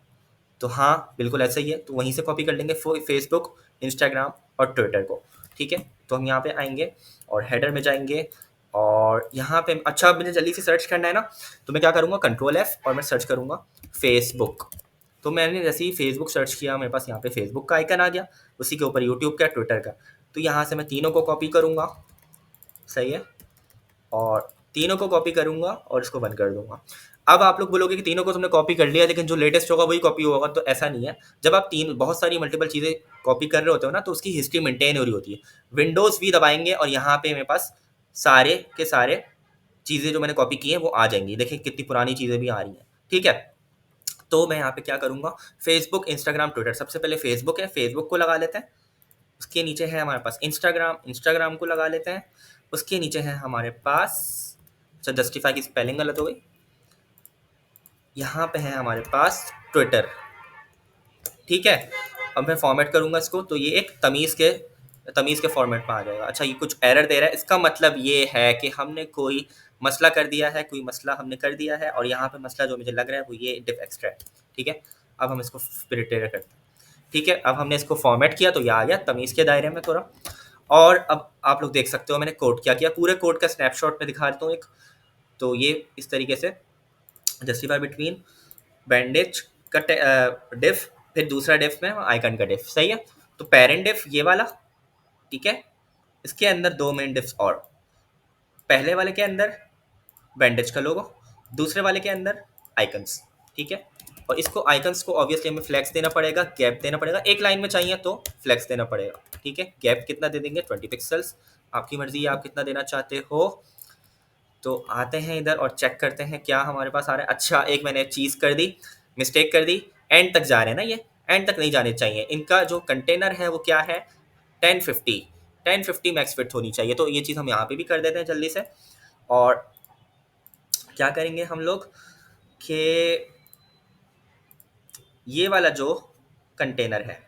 तो हाँ बिल्कुल ऐसा ही है, तो वहीं से कॉपी कर लेंगे फेसबुक, इंस्टाग्राम और ट्विटर को, ठीक है। तो हम यहाँ पे आएंगे और हेडर में जाएंगे, और यहाँ पे अच्छा मुझे जल्दी से सर्च करना है ना, तो मैं क्या करूँगा, कंट्रोल F, और मैं सर्च करूँगा फेसबुक। तो मैंने जैसे ही फेसबुक सर्च किया, मेरे पास यहाँ पे फेसबुक का आइकन आ गया, उसी के ऊपर यूट्यूब का, ट्विटर का। तो यहाँ से मैं तीनों को कॉपी करूँगा, सही है, और तीनों को कॉपी करूँगा और इसको बंद कर दूँगा। अब आप लोग बोलोगे कि तीनों को तुमने कॉपी कर लिया, लेकिन जो लेटेस्ट होगा वही कॉपी होगा, तो ऐसा नहीं है। जब आप बहुत सारी मल्टीपल चीज़ें कॉपी कर रहे होते हो ना, तो उसकी हिस्ट्री मेंटेन हो रही होती है। विंडोज़ V दबाएंगे और यहाँ पे मेरे पास सारे के सारे चीज़ें जो मैंने कॉपी की हैं वो आ जाएंगी। देखिए कितनी पुरानी चीज़ें भी आ रही हैं, ठीक है। तो मैं यहाँ पे क्या करूँगा, फेसबुक, इंस्टाग्राम, ट्विटर, सबसे पहले फेसबुक है, फेसबुक को लगा लेते हैं। उसके नीचे है हमारे पास इंस्टाग्राम, इंस्टाग्राम को लगा लेते हैं। उसके नीचे है हमारे पास, अच्छा जस्टिफाई की स्पेलिंग गलत हो गई, यहाँ पे है हमारे पास ट्विटर, ठीक है। अब मैं फॉर्मेट करूँगा इसको, तो ये एक तमीज़ के फॉर्मेट में आ जाएगा। अच्छा, ये कुछ एरर दे रहा है, इसका मतलब ये है कि हमने कोई मसला कर दिया है, कोई मसला हमने कर दिया है, और यहाँ पे मसला जो मुझे लग रहा है वो ये डिफ एक्स्ट्रा है, ठीक है। अब हम इसको प्रिपेयर करते हैं, ठीक है। अब हमने इसको फॉर्मेट किया तो ये आ गया तमीज़ के दायरे में थोड़ा। और अब आप लोग देख सकते हो मैंने कोड क्या किया, पूरे कोड का स्नैपशॉट में दिखा देता हूँ एक। तो ये इस तरीके से जस्टिफाई बिटवीन, बैंडेज का डिफ, फिर दूसरा डिफ में आइकन का डिफ, सही है। तो पेरेंट डिफ ये वाला, ठीक है। इसके अंदर दो मेन डिफ्स, और पहले वाले के अंदर बैंडेज का लोगो, दूसरे वाले के अंदर आइकन्स, ठीक है। और इसको आइकन्स को ऑब्वियसली हमें फ्लैक्स देना पड़ेगा, गैप देना पड़ेगा, एक लाइन में चाहिए तो फ्लैक्स देना पड़ेगा, ठीक है। गैप कितना दे देंगे, 20 पिक्सल्स, आपकी मर्जी है आप कितना देना चाहते हो। तो आते हैं इधर और चेक करते हैं क्या हमारे पास आ रहा है। अच्छा, एक मैंने चीज़ कर दी, मिस्टेक कर दी, एंड तक जा रहे हैं ना, ये एंड तक नहीं जाने चाहिए। इनका जो कंटेनर है वो क्या है, 1050 मैक्स फिट होनी चाहिए। तो ये चीज़ हम यहाँ पे भी कर देते हैं जल्दी से। और क्या करेंगे हम लोग कि ये वाला जो कंटेनर है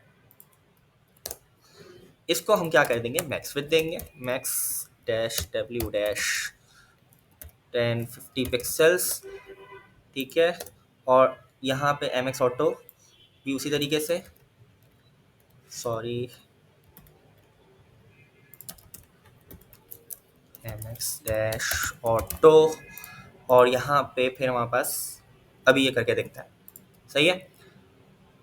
इसको हम क्या कर देंगे, मैक्स विथ देंगे, max dash W dash 1050 pixels, ठीक है। और यहाँ पे MX ऑटो भी उसी तरीके से, सॉरी MX डैश ऑटो, और यहाँ पे फिर हमारे पास अभी ये करके देखता है, सही है।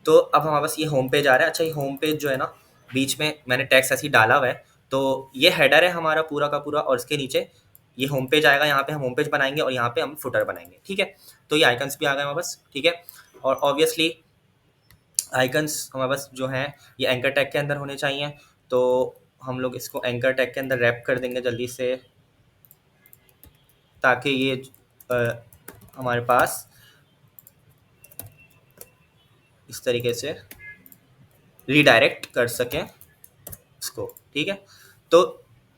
तो अब हमारे पास ये होम पेज आ रहा है। अच्छा, ये होम पेज जो है ना, बीच में मैंने टैक्स ऐसे ही डाला हुआ है, तो ये हेडर है हमारा पूरा का पूरा, और इसके नीचे ये होम पेज आएगा, यहाँ पे हम होम पेज बनाएंगे और यहाँ पे हम फुटर बनाएंगे, ठीक है। तो ये आइकन्स भी आ गए हमारे पास, ठीक है। और ऑब्वियसली आइकन्स हमारे पास जो हैं ये एंकर टैग के अंदर होने चाहिए, तो हम लोग इसको एंकर टैग के अंदर रैप कर देंगे जल्दी से, ताकि ये हमारे पास इस तरीके से रीडायरेक्ट कर सकें इसको, ठीक है। तो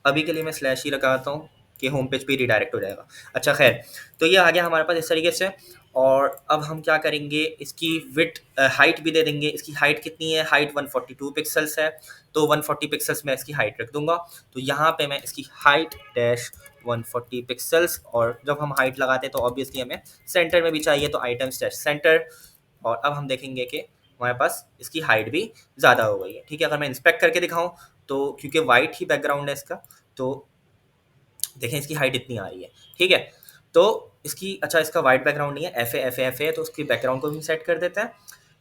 अभी के लिए मैं स्लैश ही लगाता हूँ कि होम पेज पे रीडायरेक्ट हो जाएगा। अच्छा खैर, तो ये आ गया हमारे पास इस तरीके से। और अब हम क्या करेंगे, इसकी विड्थ हाइट भी दे देंगे। इसकी हाइट कितनी है, हाइट 142 पिक्सल्स है, तो 140 पिक्सल्स मैं इसकी हाइट रख दूंगा। तो यहाँ पे मैं इसकी हाइट डैश 140 पिक्सल्स, और जब हम हाइट लगाते हैं तो ऑब्वियसली हमें सेंटर में भी चाहिए, तो आइटम्स डैश सेंटर। और अब हम देखेंगे कि हमारे पास इसकी हाइट भी ज़्यादा हो गई है। ठीक है, अगर मैं इंस्पेक्ट करके दिखाऊं तो क्योंकि वाइट ही बैकग्राउंड है इसका, तो देखें इसकी हाइट इतनी आ रही है। ठीक है, तो इसकी अच्छा इसका वाइट बैकग्राउंड नहीं है, एफ ए है, तो उसकी बैकग्राउंड को भी सेट कर देते हैं।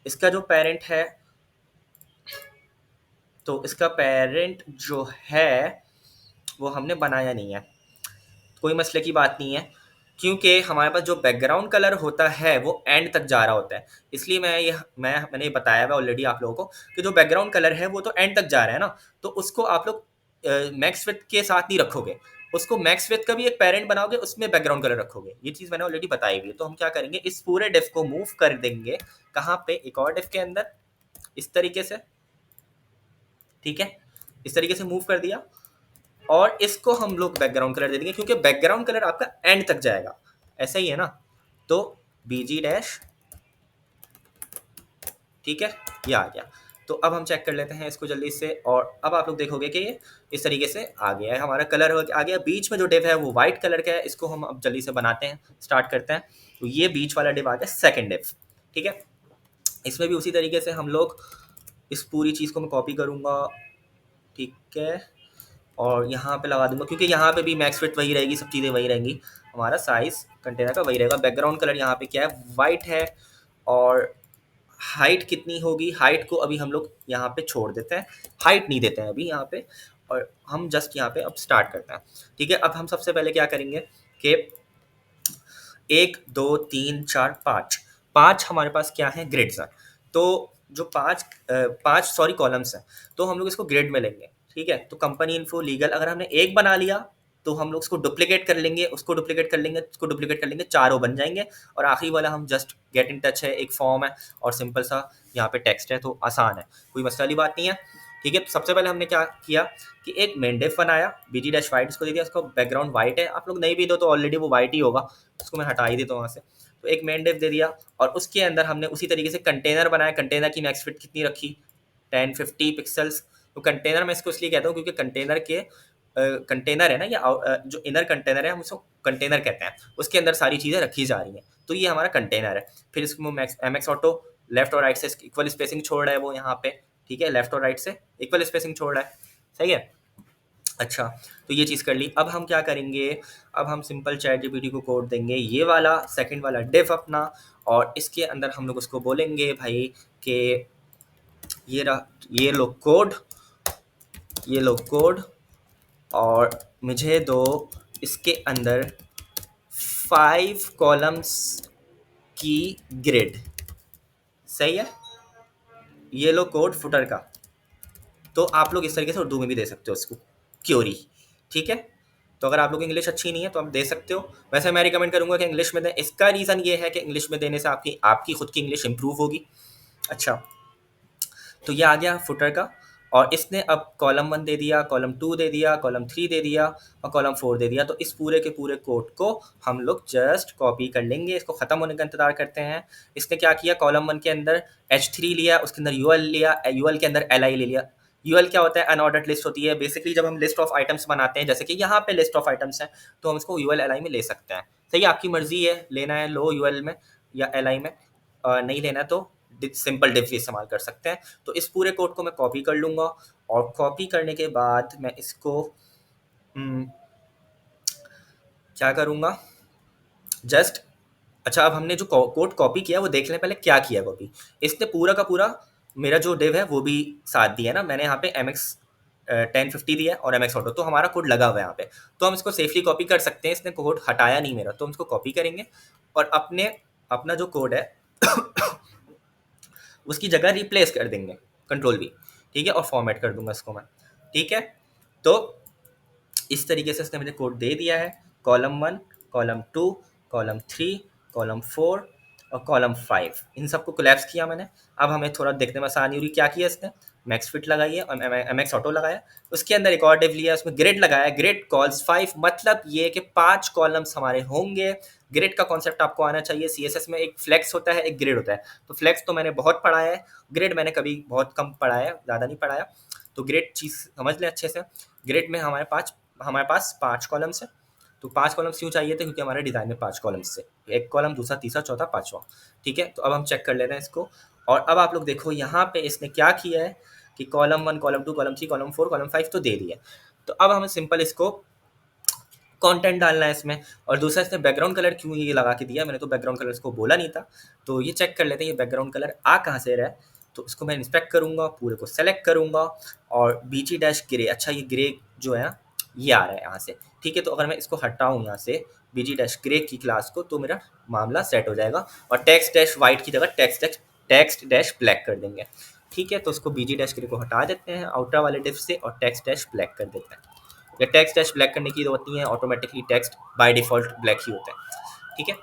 इसका जो पेरेंट है, तो इसका पेरेंट जो है वो हमने बनाया नहीं है, कोई मसले की बात नहीं है, क्योंकि हमारे पास जो बैकग्राउंड कलर होता है वो एंड तक जा रहा होता है। इसलिए मैंने बताया हुआ ऑलरेडी आप लोगों को कि जो बैकग्राउंड कलर है वो तो एंड तक जा रहा है ना, तो उसको आप लोग मैक्स विड्थ के साथ नहीं रखोगे, उसको मैक्स विड्थ का भी एक पेरेंट बनाओगे, उसमें बैकग्राउंड कलर रखोगे। ये चीज़ मैंने ऑलरेडी बताई हुई है। तो हम क्या करेंगे, इस पूरे डिफ को मूव कर देंगे कहाँ पे, एक और डिफ के अंदर, इस तरीके से। ठीक है, इस तरीके से मूव कर दिया, और इसको हम लोग बैकग्राउंड कलर दे देंगे, क्योंकि बैकग्राउंड कलर आपका एंड तक जाएगा, ऐसा ही है ना। तो बीजी डैश, ठीक है, ये आ गया। तो अब हम चेक कर लेते हैं इसको जल्दी से, और अब आप लोग देखोगे कि ये इस तरीके से आ गया है, हमारा कलर आ गया। बीच में जो डिव है वो वाइट कलर का है, इसको हम अब जल्दी से बनाते हैं, स्टार्ट करते हैं। तो ये बीच वाला डिव आ गया, सेकेंड डिव। ठीक है, इसमें भी उसी तरीके से हम लोग इस पूरी चीज़ को मैं कॉपी करूँगा। ठीक है, और यहाँ पे लगा दूंगा, क्योंकि यहाँ पे भी मैक्स फिट वही रहेगी, सब चीज़ें वही रहेंगी, हमारा साइज कंटेनर का वही रहेगा। बैकग्राउंड कलर यहाँ पे क्या है, वाइट है, और हाइट कितनी होगी, हाइट को अभी हम लोग यहाँ पे छोड़ देते हैं, हाइट नहीं देते हैं अभी यहाँ पे, और हम जस्ट यहाँ पे अब स्टार्ट करते हैं। ठीक है, अब हम सबसे पहले क्या करेंगे कि 1 2 3 4 5 5 हमारे पास क्या है, ग्रिड्स हैं। तो जो पांच सॉरी कॉलम्स हैं, तो हम लोग इसको ग्रिड में लेंगे। ठीक है, तो कंपनी इन्फो लीगल, अगर हमने एक बना लिया तो हम लोग उसको डुप्लीकेट कर लेंगे, उसको डुप्लीकेट कर लेंगे, उसको डुप्लीकेट कर लेंगे, चारों बन जाएंगे। और आखिरी वाला हम जस्ट गेट इन टच है, एक फॉर्म है और सिंपल सा यहाँ पे टेक्स्ट है, तो आसान है, कोई मसले वाली बात नहीं है। ठीक है, तो सबसे पहले हमने क्या किया कि एक मेन डिफ बनाया, बीजी डैश वाइट इसको दे दिया, उसका बैकग्राउंड वाइट है, आप लोग नहीं भी दो तो ऑलरेडी वो वाइट ही होगा, उसको मैं हटा ही देता हूँ वहाँ से। तो एक मेन डिफ दे दिया, और उसके अंदर हमने उसी तरीके से कंटेनर बनाया। कंटेनर की मैक्स फिट कितनी रखी, 1050 पिक्सल्स। तो कंटेनर मैं इसको इसलिए कहता हूँ क्योंकि कंटेनर के कंटेनर है ना, या जो इनर कंटेनर है हम उसको कंटेनर कहते हैं, उसके अंदर सारी चीज़ें रखी जा रही हैं, तो ये हमारा कंटेनर है। फिर इसको max M X auto left और राइट से इक्वल स्पेसिंग छोड़ रहा है वो यहाँ पे। ठीक है, लेफ्ट और राइट से इक्वल स्पेसिंग छोड़ रहा है, सही है। अच्छा, तो ये चीज़ कर ली। अब हम क्या करेंगे, अब हम सिंपल चैट जीपीटी को कोड देंगे, ये वाला सेकंड वाला डिफ अपना, और इसके अंदर हम लोग उसको बोलेंगे भाई कि ये रहा, ये लो कोड, और मुझे दो इसके अंदर 5 कॉलम्स की ग्रिड, सही है। ये लो कोड फुटर का, तो आप लोग इस तरीके से उर्दू में भी दे सकते हो इसको, क्योरी। ठीक है, तो अगर आप लोग इंग्लिश अच्छी नहीं है तो आप दे सकते हो, वैसे मैं रिकमेंड करूंगा कि इंग्लिश में दें। इसका रीज़न ये है कि इंग्लिश में देने से आपकी आपकी खुद की इंग्लिश इंप्रूव होगी। अच्छा, तो ये आ गया फुटर का, और इसने अब कॉलम 1 दे दिया, कॉलम 2 दे दिया, कॉलम 3 दे दिया, और कॉलम 4 दे दिया। तो इस पूरे के पूरे कोड को हम लोग जस्ट कॉपी कर लेंगे, इसको ख़त्म होने का इंतजार करते हैं। इसने क्या किया, कॉलम 1 के अंदर H3 लिया, उसके अंदर यूएल लिया, यूएल के अंदर LI ले लिया। यूएल क्या होता है, अनऑर्डर्ड लिस्ट होती है। बेसिकली जब हम लिस्ट ऑफ आइटम्स बनाते हैं, जैसे कि यहाँ पे लिस्ट ऑफ आइटम्स हैं, तो हम इसको यूएल LI में ले सकते हैं। सही है, आपकी मर्जी है, लेना है लो यूएल में या LI में, नहीं लेना है तो सिंपल डिफ भी इस्तेमाल कर सकते हैं। तो इस पूरे कोड को मैं कॉपी कर लूँगा, और कॉपी करने के बाद मैं इसको क्या करूँगा, जस्ट अच्छा, अब हमने जो कोड कॉपी किया वो देख लें पहले क्या किया कॉपी। इसने पूरा का पूरा मेरा जो डिव है वो भी साथ दिया ना, मैंने यहाँ पे एम एक्स 1050 दिया और एम एक्स ऑटो, तो हमारा कोड लगा हुआ है यहाँ पे, तो हम इसको सेफली कॉपी कर सकते हैं। इसने कोड हटाया नहीं मेरा, तो हम इसको कॉपी करेंगे और अपना जो कोड है उसकी जगह रिप्लेस कर देंगे, कंट्रोल वी। ठीक है, और फॉर्मेट कर दूंगा इसको मैं। ठीक है, तो इस तरीके से इसने मुझे कोड दे दिया है, कॉलम 1, कॉलम 2, कॉलम 3, कॉलम 4 और कॉलम 5, इन सबको कोलैप्स किया मैंने। अब हमें थोड़ा देखने में आसानी हो रही, क्या किया इसने, मैक्स फिट लगाई है और एम एक्स ऑटो लगाया। उसके अंदर एक और डिव लिया, उसमें ग्रिड लगाया, ग्रिड कॉल्स 5, मतलब ये कि 5 कॉलम्स हमारे होंगे। ग्रिड का कॉन्सेप्ट आपको आना चाहिए। सीएसएस में एक फ्लेक्स होता है, एक ग्रिड होता है। तो फ्लेक्स तो मैंने बहुत पढ़ा है, ग्रिड मैंने कभी बहुत कम पढ़ा है, ज़्यादा नहीं पढ़ाया। तो ग्रिड चीज़ समझ लें अच्छे से। ग्रिड में हमारे पास 5 कॉलम्स है। तो 5 कॉलम्स क्यों चाहिए थे? क्योंकि हमारे डिज़ाइन में 5 कॉलम्स थे, एक कॉलम, दूसरा, तीसरा, चौथा, पाँचवा। ठीक है, तो अब हम चेक कर लेते हैं इसको। और अब आप लोग देखो यहाँ पे इसने क्या किया है कि column 1, column 2, column 3, column 4, column 5 तो दे दिया। तो अब हमें सिंपल इसको कंटेंट डालना है इसमें। और दूसरा, इसने बैकग्राउंड कलर क्यों ये लगा के दिया? मैंने तो बैकग्राउंड कलर इसको बोला नहीं था। तो ये चेक कर लेते हैं ये बैकग्राउंड कलर आ कहाँ से रहा है। तो इसको मैं इंस्पेक्ट करूँगा, पूरे को सेलेक्ट करूँगा और बीजी डैश ग्रे, अच्छा ये ग्रे जो है ना ये आ रहा है यहाँ से। ठीक है, तो अगर मैं इसको हटाऊँ यहाँ से बीजी डैश ग्रे की क्लास को, तो मेरा मामला सेट हो जाएगा। और टेक्स्ट डैश वाइट की जगह टेक्स्ट डैश ब्लैक कर देंगे। ठीक है, तो उसको बीजी डैश ग्रे को हटा देते हैं आउटर वाले डिफ से और टेक्स्ट डैश ब्लैक कर देते हैं। या टेक्स्ट डैश ब्लैक करने की जरूरत नहीं है, automatically text by default black ही होता है। ठीक है,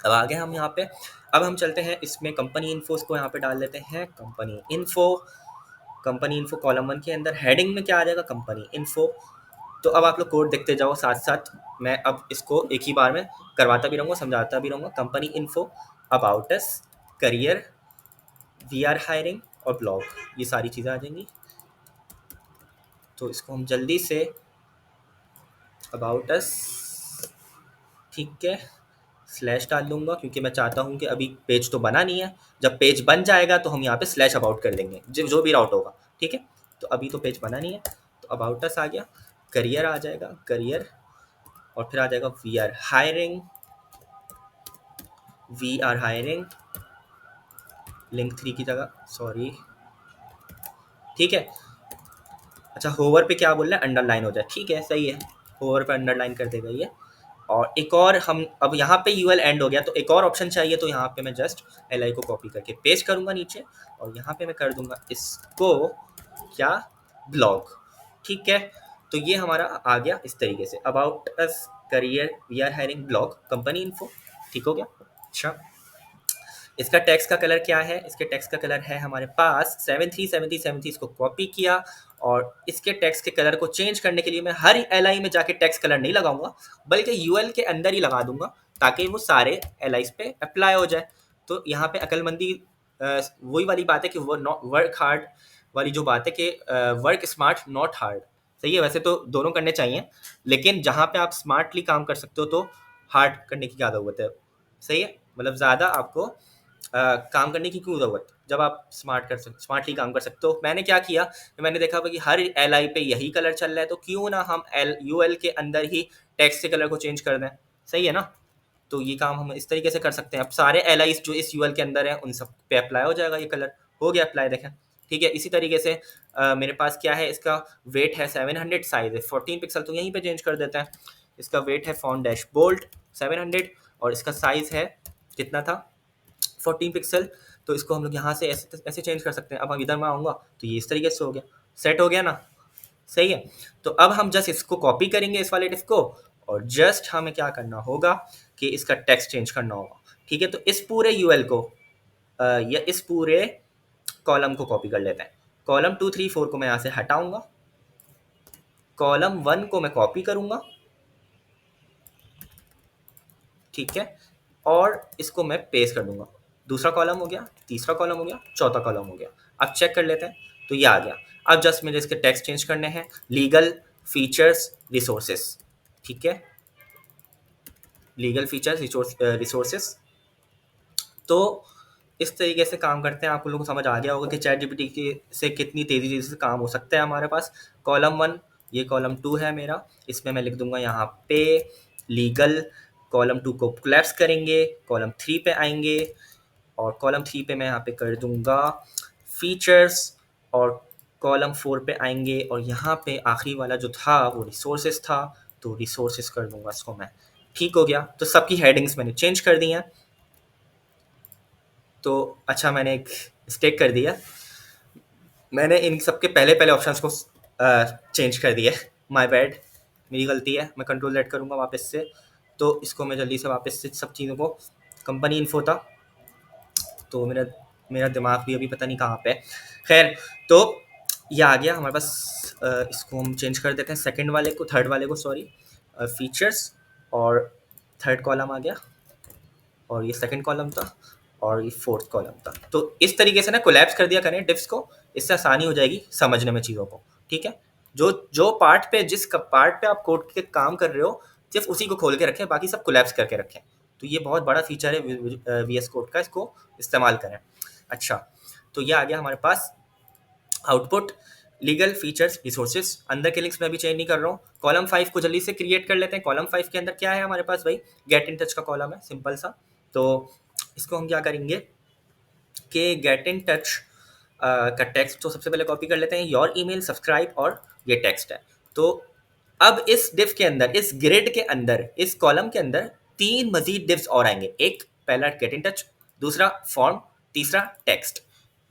अब आगे हम यहाँ पे, अब हम चलते हैं इसमें कंपनी इन्फो को यहाँ पे डाल लेते हैं। कंपनी इन्फो कॉलम 1 के अंदर हेडिंग में क्या आ जाएगा? Company info. तो अब आप लोग कोड देखते जाओ साथ साथ, मैं अब इसको एक ही बार में करवाता भी रहूँगा, समझाता भी रहूँगा। Company info, about us, career, we are hiring और ब्लॉग, ये सारी चीज़ें आ जाएंगी। तो इसको हम जल्दी से अबाउट अस, ठीक है, स्लैश डाल दूंगा क्योंकि मैं चाहता हूँ कि अभी पेज तो बना नहीं है। जब पेज बन जाएगा तो हम यहाँ पे स्लैश अबाउट कर देंगे, जो भी राउट होगा। ठीक है, तो अभी तो पेज बना नहीं है। तो अबाउट अस आ गया, करियर आ जाएगा, करियर, और फिर आ जाएगा वी आर हायरिंग, लिंक 3 की जगह, सॉरी। ठीक है, अच्छा होवर पे क्या बोल रहे हैं? अंडरलाइन हो जाए, ठीक है, सही है, होवर पे अंडरलाइन कर देगा ये। और एक और हम, अब यहाँ पे यूएल एंड हो गया तो एक और ऑप्शन चाहिए। तो यहाँ पे मैं जस्ट एल आई को कॉपी करके पेस्ट करूँगा नीचे, और यहाँ पे मैं कर दूंगा इसको क्या, ब्लॉग। ठीक है, तो ये हमारा आ गया इस तरीके से, about us, career, we are hiring, blog, company info. ठीक हो गया। अच्छा, इसका टेक्स्ट का कलर क्या है? इसके टेक्स्ट का कलर है हमारे पास 737373, इसको कॉपी किया। और इसके टेक्स्ट के कलर को चेंज करने के लिए मैं हर एल आई में जाके टेक्स्ट कलर नहीं लगाऊंगा, बल्कि यूएल के अंदर ही लगा दूंगा, ताकि वो सारे एल आईज पे अप्लाई हो जाए। तो यहाँ पे अक्लमंदी, वही वाली बात है कि वो वर्क हार्ड वाली जो बात है कि वर्क स्मार्ट नॉट हार्ड। सही है, वैसे तो दोनों करने चाहिए, लेकिन जहाँ पे आप स्मार्टली काम कर सकते हो तो हार्ड करने की क्या ज़रूरत है? सही है, मतलब ज़्यादा आपको काम करने की क्यों ज़रूरत, जब आप स्मार्टली काम कर सकते हो। मैंने क्या किया, मैंने देखा कि हर एल आई पे यही कलर चल रहा है, तो क्यों ना हम यू एल के अंदर ही टेक्स्ट के कलर को चेंज कर दें। सही है ना, तो ये काम हम इस तरीके से कर सकते हैं। अब सारे एल आई जो इस यू एल के अंदर हैं उन सब पे अप्लाई हो जाएगा, ये कलर हो गया अप्लाई, देखें। ठीक है, इसी तरीके से मेरे पास क्या है, इसका वेट है 700, साइज है 14 पिक्सल, तो यहीं पे चेंज कर देते हैं। इसका वेट है फॉन्ट डैश बोल्ड 700, और इसका साइज है कितना था, 14 पिक्सल। तो इसको हम लोग यहाँ से ऐसे ऐसे चेंज कर सकते हैं। अब हम इधर में आऊँगा तो ये इस तरीके से हो गया, सेट हो गया ना। सही है, तो अब हम जस्ट इसको कॉपी करेंगे इस वाले डिफ को, और जस्ट हमें क्या करना होगा कि इसका टेक्स्ट चेंज करना होगा। ठीक है, तो इस पूरे यूएल को या इस पूरे कॉलम को कॉपी कर लेते हैं। कॉलम 2, 3, 4 को मैं यहाँ से हटाऊंगा, कॉलम 1 को मैं कॉपी करूंगा, ठीक है, और इसको मैं पेस्ट कर दूंगा। दूसरा कॉलम हो गया, तीसरा कॉलम हो गया, चौथा कॉलम हो गया। अब चेक कर लेते हैं, तो ये आ गया। अब जस्ट मुझे इसके टेक्स्ट चेंज करने हैं, लीगल फीचर्स रिसोर्सेस। ठीक है, लीगल फीचर्स रिसोर्सेस। तो इस तरीके से काम करते हैं। आप लोगों को समझ आ गया होगा कि चैट जीपीटी से कितनी तेज़ी से काम हो सकता है हमारे पास। कॉलम 1, ये कॉलम 2 है मेरा, इसमें मैं लिख दूंगा यहाँ पे लीगल। कॉलम 2 को कोलैप्स करेंगे, कॉलम 3 पे आएंगे, और कॉलम 3 पे मैं यहाँ पे कर दूंगा फीचर्स, और कॉलम 4 पे आएंगे, और यहाँ पे आखिरी वाला जो था वो रिसोर्सेज था, तो रिसोर्सेज कर दूंगा इसको मैं। ठीक हो गया, तो सबकी हेडिंग्स मैंने चेंज कर दी हैं। तो अच्छा, मैंने एक मिस्टेक कर दिया, मैंने इन सबके पहले पहले ऑप्शंस को चेंज कर दिया। माय बैड, मेरी गलती है। मैं कंट्रोल Z करूँगा वापस से, तो इसको मैं जल्दी से वापस से सब चीज़ों को, कंपनी इन्फो था तो मेरा मेरा दिमाग भी अभी पता नहीं कहाँ पे है। खैर, तो ये आ गया हमारे पास। इसको हम चेंज कर देते हैं सेकंड वाले को, थर्ड वाले को सॉरी, फीचर्स, और थर्ड कॉलम आ गया, और ये सेकंड कॉलम था, और ये फोर्थ कॉलम था। तो इस तरीके से ना कोलैप्स कर दिया करें डिफ्स को, इससे आसानी हो जाएगी समझने में चीज़ों को। ठीक है, जो जो पार्ट पे, जिस पार्ट पे आप कोड के काम कर रहे हो, सिर्फ उसी को खोल के रखें, बाकी सब कोलैप्स करके रखें। तो ये बहुत बड़ा फीचर है वी एस कोड का, इसको इस्तेमाल करें। अच्छा, तो ये आ गया हमारे पास आउटपुट, लीगल फीचर्स, रिसोर्सेज। अंदर के लिंक्स मैं भी चेंज नहीं कर रहा हूँ। कॉलम 5 को जल्दी से क्रिएट कर लेते हैं। कॉलम 5 के अंदर क्या है हमारे पास भाई, गेट इन टच का कॉलम है, सिंपल सा। तो इसको हम क्या करेंगे कि गेट इन टच का टेक्स्ट तो सबसे पहले कॉपी कर लेते हैं, योर ईमेल, सब्सक्राइब, और ये टेक्स्ट है। तो अब इस डिव के अंदर, इस ग्रिड के अंदर, इस कॉलम के अंदर 3 मजीद डिव्स और आएंगे। एक पहला गेट इन टच, दूसरा फॉर्म, तीसरा टेक्स्ट।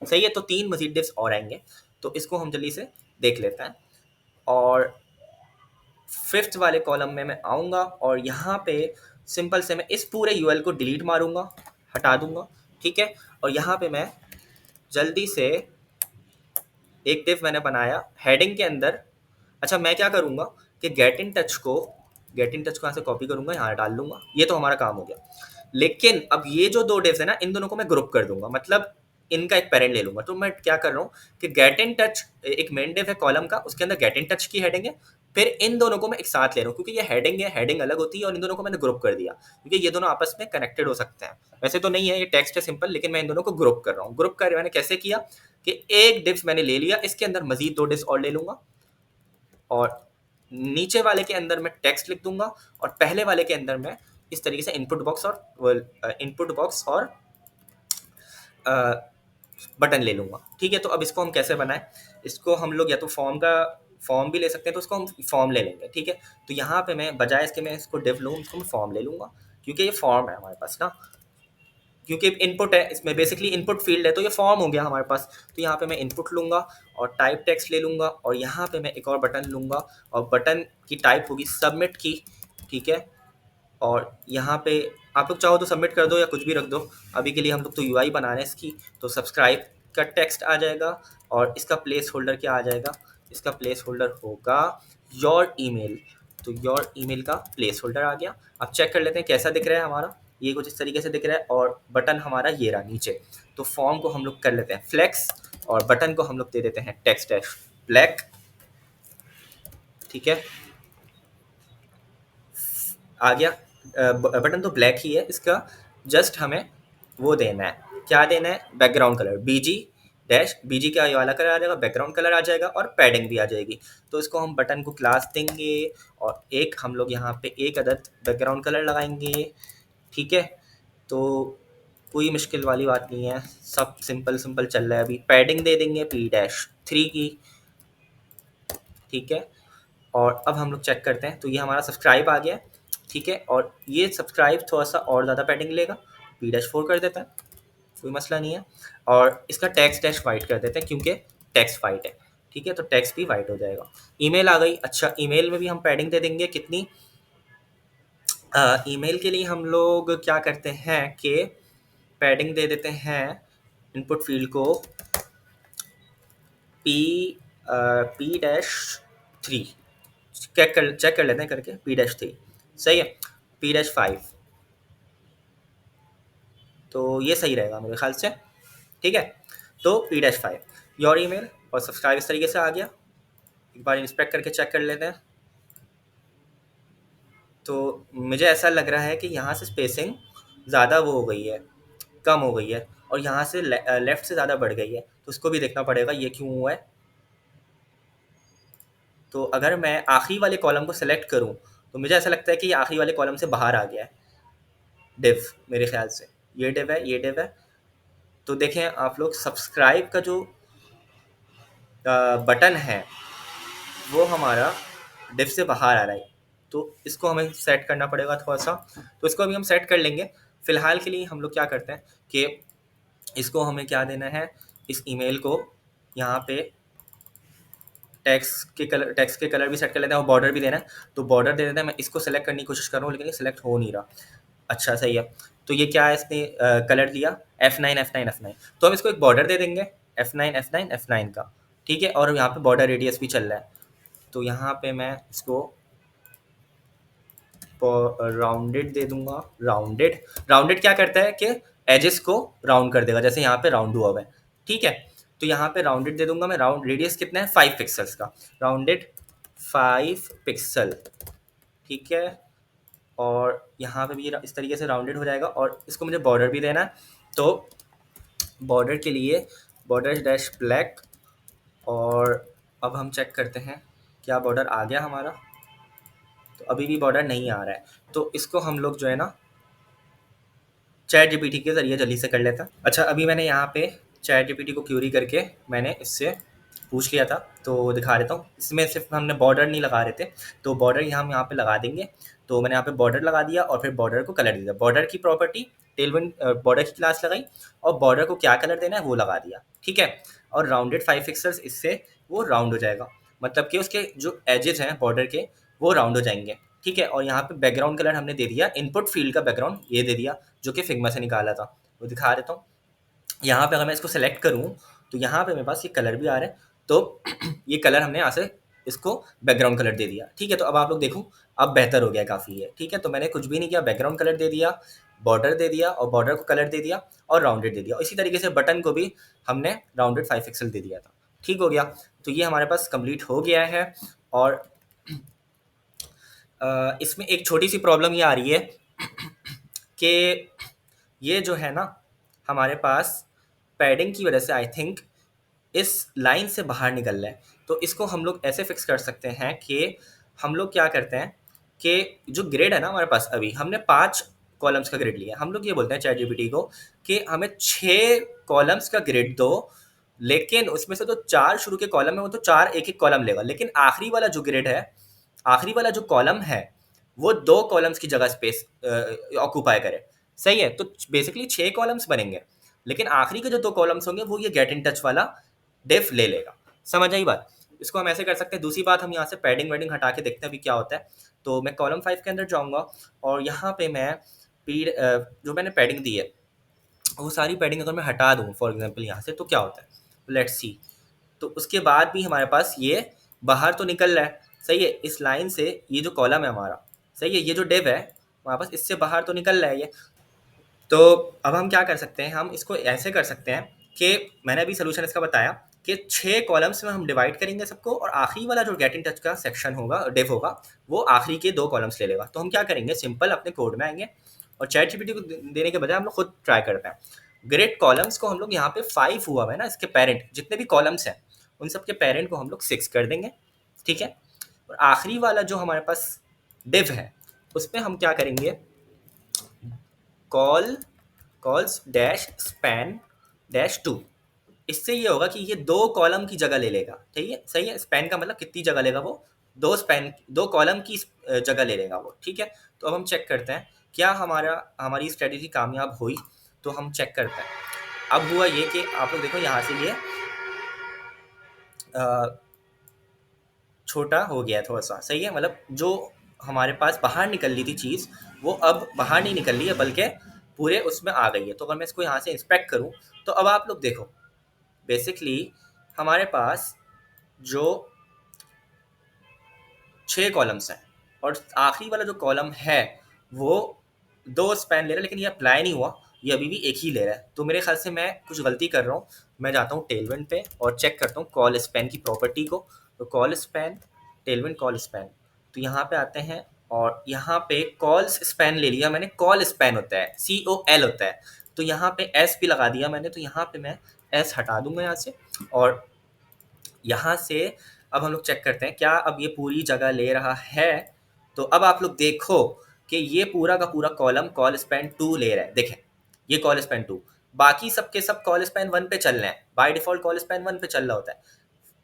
सही है, तो 3 मजीद डिव्स और आएंगे। तो इसको हम जल्दी से देख लेते हैं। और फिफ्थ वाले कॉलम में मैं आऊँगा, और यहाँ पे सिंपल से मैं इस पूरे यूएल को डिलीट मारूंगा, हटा दूंगा। ठीक है, और यहाँ पे मैं जल्दी से एक डिव मैंने बनाया हेडिंग के अंदर। अच्छा, मैं क्या करूँगा कि गेट इन टच को यहाँ से कॉपी करूँगा, यहाँ डाल लूँगा। ये तो हमारा काम हो गया। लेकिन अब ये जो 2 डिव्स है ना, इन दोनों को मैं ग्रुप कर दूंगा, मतलब इनका एक पेरेंट ले लूंगा। तो मैं क्या कर रहा हूँ कि गेट इन टच एक मेन डिव है कॉलम का, उसके अंदर गेट इन टच की हेडिंग है। फिर इन दोनों को मैं एक साथ ले रहा हूँ, क्योंकि ये हेडिंग है, हेडिंग अलग होती है, और इन दोनों को मैंने ग्रुप कर दिया, क्योंकि ये दोनों आपस में कनेक्टेड हो सकते हैं। वैसे तो नहीं है, ये टेक्स्ट है सिंपल, लेकिन मैं इन दोनों को ग्रुप कर रहा हूँ। ग्रुप कर मैंने कैसे किया कि एक डिव मैंने ले लिया, इसके अंदर मजीद 2 डिव्स और ले लूंगा, और नीचे वाले के अंदर मैं टेक्स्ट लिख दूंगा, और पहले वाले के अंदर मैं इस तरीके से इनपुट बॉक्स और बटन ले लूंगा। ठीक है, तो अब इसको हम कैसे बनाएं, इसको हम लोग या तो फॉर्म भी ले सकते हैं, तो उसको हम फॉर्म ले लेंगे। ठीक है, तो यहाँ पे मैं बजाय इसके मैं इसको डिव लूँ, इसको मैं फॉर्म ले लूंगा, क्योंकि ये फॉर्म है हमारे पास ना, क्योंकि इनपुट है इसमें, बेसिकली इनपुट फील्ड है, तो ये फॉर्म हो गया हमारे पास। तो यहाँ पे मैं इनपुट लूंगा और टाइप टेक्स्ट ले लूंगा, और यहाँ पे मैं एक और बटन लूंगा, और बटन की टाइप होगी सबमिट की। ठीक है, और यहाँ पे आप लोग चाहो तो सबमिट कर दो या कुछ भी रख दो। अभी के लिए हम लोग तो यूआई बना रहे हैं इसकी। तो सब्सक्राइब का टेक्स्ट आ जाएगा, और इसका प्लेस होल्डर क्या आ जाएगा, इसका प्लेस होल्डर होगा योर ईमेल। तो योर ईमेल का प्लेस होल्डर आ गया। अब चेक कर लेते हैं कैसा दिख रहा है हमारा। ये कुछ इस तरीके से दिख रहा है, और बटन हमारा ये रहा नीचे। तो फॉर्म को हम लोग कर लेते हैं फ्लेक्स, और बटन को हम लोग दे देते हैं टेक्स्ट डैश ब्लैक। ठीक है, आ गया। बटन तो ब्लैक ही है, इसका जस्ट हमें वो देना है, क्या देना है, बैकग्राउंड कलर, बीजी डैश, बीजी का ये वाला कलर आ जाएगा, बैकग्राउंड कलर आ जाएगा, और पैडिंग भी आ जाएगी। तो इसको हम बटन को क्लास देंगे, और एक हम लोग यहाँ पे एक अदद बैकग्राउंड कलर लगाएंगे। ठीक है, तो कोई मुश्किल वाली बात नहीं है, सब सिंपल सिंपल चल रहा है। अभी पैडिंग दे देंगे P-3 की। ठीक है, और अब हम लोग चेक करते हैं, तो ये हमारा सब्सक्राइब आ गया। ठीक है, और ये सब्सक्राइब थोड़ा सा और ज़्यादा पैडिंग लेगा, P-4 कर देता है, कोई मसला नहीं है। और इसका टेक्स्ट डैश वाइट कर देते हैं, क्योंकि टेक्स्ट वाइट है। ठीक है, तो टेक्स्ट भी वाइट हो जाएगा। ईमेल आ गई। अच्छा, ईमेल में भी हम पैडिंग दे देंगे कितनी, ईमेल के लिए हम लोग क्या करते हैं कि पैडिंग दे देते हैं इनपुट फील्ड को P-3। चेक कर लेते हैं करके, P-3 सही है, P-5 तो ये सही रहेगा मेरे ख्याल से। ठीक है, तो P-5 योर ईमेल और सब्सक्राइब इस तरीके से आ गया। एक बार इंस्पेक्ट करके चेक कर लेते हैं। तो मुझे ऐसा लग रहा है कि यहाँ से स्पेसिंग ज़्यादा वो हो गई है, कम हो गई है, और यहाँ से लेफ़्ट से ज़्यादा बढ़ गई है, तो उसको भी देखना पड़ेगा ये क्यों हुआ है। तो अगर मैं आखिरी वाले कॉलम को सेलेक्ट करूँ, तो मुझे ऐसा लगता है कि ये आखिरी वाले कॉलम से बाहर आ गया है डिव, मेरे ख्याल से ये डिव है, ये डिव है। तो देखें आप लोग, सब्सक्राइब का जो बटन है वो हमारा डिव से बाहर आ रहा है, तो इसको हमें सेट करना पड़ेगा थोड़ा सा। तो इसको अभी हम सेट कर लेंगे। फ़िलहाल के लिए हम लोग क्या करते हैं कि इसको हमें क्या देना है, इस ईमेल को यहाँ पे टेक्स्ट के कलर भी सेट कर लेते हैं, और बॉर्डर भी देना है, तो बॉर्डर दे देते हैं। मैं इसको सेलेक्ट करने की कोशिश कर रहा हूँ, लेकिन ये सेलेक्ट हो नहीं रहा। अच्छा, सही है, तो ये क्या है, इसने कलर लिया F9 F9 F9, तो हम इसको एक बॉर्डर दे देंगे F9 F9 F9 का, ठीक है। और यहाँ पे बॉर्डर रेडियस भी चल रहा है, तो यहाँ पे मैं इसको राउंडेड दे दूंगा। राउंडेड, राउंडेड क्या करता है कि एजेस को राउंड कर देगा, जैसे यहाँ पे राउंड हुआ हुआ है, ठीक है। तो यहाँ पे राउंडेड दे दूंगा मैं। राउंड रेडियस कितना है, 5 पिक्सल्स का, राउंडेड 5 पिक्सल, ठीक है। और यहाँ पे भी ये इस तरीके से राउंडेड हो जाएगा, और इसको मुझे बॉर्डर भी देना है, तो बॉर्डर के लिए बॉर्डर डैश ब्लैक। और अब हम चेक करते हैं क्या बॉर्डर आ गया हमारा, तो अभी भी बॉर्डर नहीं आ रहा है, तो इसको हम लोग जो है ना चैट जीपीटी के ज़रिए जल्दी से कर लेता। अच्छा, अभी मैंने यहाँ पे चैट जीपीटी को क्यूरी करके मैंने इससे पूछ लिया था, तो दिखा देता हूँ। इसमें सिर्फ हमने बॉर्डर नहीं लगा रहे थे, तो बॉर्डर हम यहाँ पे लगा देंगे। तो मैंने यहाँ पे बॉर्डर लगा दिया और फिर बॉर्डर को कलर दिया। बॉर्डर की प्रॉपर्टी टेलविन बॉर्डर की क्लास लगाई, और बॉर्डर को क्या कलर देना है वो लगा दिया, ठीक है। और राउंडेड 5 पिक्सल्स, इससे वो राउंड हो जाएगा, मतलब कि उसके जो एजेस हैं बॉर्डर के वो राउंड हो जाएंगे, ठीक है। और यहाँ पे बैकग्राउंड कलर हमने दे दिया, इनपुट फील्ड का बैकग्राउंड ये दे दिया, जो कि फिग्मा से निकाला था, वो दिखा देता हूँ। यहाँ पे अगर मैं इसको सेलेक्ट करूँ, तो यहाँ पे मेरे पास ये कलर भी आ रहा है, तो ये कलर हमने यहाँ से इसको बैकग्राउंड कलर दे दिया, ठीक है। तो अब आप लोग देखो, अब बेहतर हो गया काफ़ी है, ठीक है। तो मैंने कुछ भी नहीं किया, बैकग्राउंड कलर दे दिया, बॉर्डर दे दिया, और बॉर्डर को कलर दे दिया, और राउंडेड दे दिया। इसी तरीके से बटन को भी हमने राउंडेड 5 पिक्सल दे दिया था, ठीक हो गया। तो ये हमारे पास कंप्लीट हो गया है। और इसमें एक छोटी सी प्रॉब्लम ये आ रही है कि ये जो है ना हमारे पास पैडिंग की वजह से आई थिंक इस लाइन से बाहर निकल रहा है। तो इसको हम लोग ऐसे फिक्स कर सकते हैं कि हम लोग क्या करते हैं कि जो ग्रिड है ना हमारे पास, अभी हमने 5 कॉलम्स का ग्रिड लिया है। हम लोग ये बोलते हैं चैट जीपीटी को कि हमें 6 कॉलम्स का ग्रिड दो, लेकिन उसमें से तो 4 शुरू के कॉलम है, वो तो 4 एक-एक कॉलम लेगा, लेकिन आखिरी वाला जो ग्रिड है, आखिरी वाला जो कॉलम है, वो 2 कॉलम्स की जगह स्पेस ऑक्यूपाई करे। सही है? तो बेसिकली 6 कॉलम्स बनेंगे, लेकिन आखिरी के जो 2 कॉलम्स होंगे वो ये गेट इन टच वाला डिफ ले लेगा। समझ आई बात? इसको हम ऐसे कर सकते हैं। दूसरी बात, हम यहाँ से पैडिंग वैडिंग हटा के देखते हैं अभी क्या होता है। तो मैं कॉलम 5 के अंदर जाऊँगा, और यहाँ पे मैं जो मैंने पैडिंग दी है, वो सारी पैडिंग अगर मैं हटा दूँ फॉर एग्जांपल यहाँ से, तो क्या होता है? Let's see. तो उसके बाद भी हमारे पास ये बाहर तो निकल रहा है, सही है। इस लाइन से ये जो कॉलम है हमारा, सही है, ये जो डिव है हमारे पास, इससे बाहर तो निकल रहा है ये। तो अब हम क्या कर सकते हैं, हम इसको ऐसे कर सकते हैं कि मैंने अभी सोल्यूशन इसका बताया कि 6 कॉलम्स में हम डिवाइड करेंगे सबको, और आखिरी वाला जो गेट इन टच का सेक्शन होगा, डिव होगा, वो आखिरी के 2 कॉलम्स ले लेगा। तो हम क्या करेंगे, सिंपल अपने कोड में आएंगे, और चैट जीपीटी को देने के बजाय हम लोग खुद ट्राई करते हैं। ग्रेड कॉलम्स को हम लोग यहाँ पे 5 हुआ है ना, इसके पेरेंट जितने भी कॉलम्स हैं उन सब के पेरेंट को हम लोग 6 कर देंगे, ठीक है। और आखिरी वाला जो हमारे पास डिव है, उसमें हम क्या करेंगे, call calls dash span dash 2। इससे ये होगा कि ये 2 कॉलम की जगह ले लेगा, ठीक है। सही है, स्पैन का मतलब कितनी जगह लेगा वो, 2 कॉलम की जगह ले लेगा वो, ठीक है। तो अब हम चेक करते हैं क्या हमारी स्ट्रेटेजी कामयाब हुई। तो हम चेक करते हैं। अब हुआ ये कि आप लोग देखो, यहाँ से ये छोटा हो गया थोड़ा सा, सही है। मतलब जो हमारे पास बाहर निकल रही थी चीज़, वो अब बाहर नहीं निकल रही है, बल्कि पूरे उसमें आ गई है। तो अगर मैं इसको यहाँ से इंस्पेक्ट करूँ, तो अब आप लोग देखो, बेसिकली हमारे पास जो 6 कॉलम्स हैं, और आखिरी वाला जो कॉलम है वो 2 स्पैन ले रहा है, लेकिन ये अप्लाई नहीं हुआ, ये अभी भी एक ही ले रहा है। तो मेरे ख्याल से मैं कुछ गलती कर रहा हूँ। मैं जाता हूँ टेलविंड पे और चेक करता हूँ कॉल स्पैन की प्रॉपर्टी को। तो call span, Tailwind call span, तो यहाँ पे आते हैं, और यहाँ पे कॉल्स स्पैन ले लिया मैंने। कॉल स्पैन होता है COL होता है, तो यहाँ पे S भी लगा दिया मैंने। तो यहाँ पे मैं S हटा दूंगा यहाँ से, और यहाँ से अब हम लोग चेक करते हैं क्या अब ये पूरी जगह ले रहा है। तो अब आप लोग देखो कि ये पूरा का पूरा कॉलम कॉल स्पैन 2 ले रहा है। देखें, ये कॉल स्पैन 2, बाकी सबके सब कॉल स्पैन 1 पे चल रहे हैं। बाय डिफॉल्ट कॉल स्पैन 1 पे चल रहा होता है,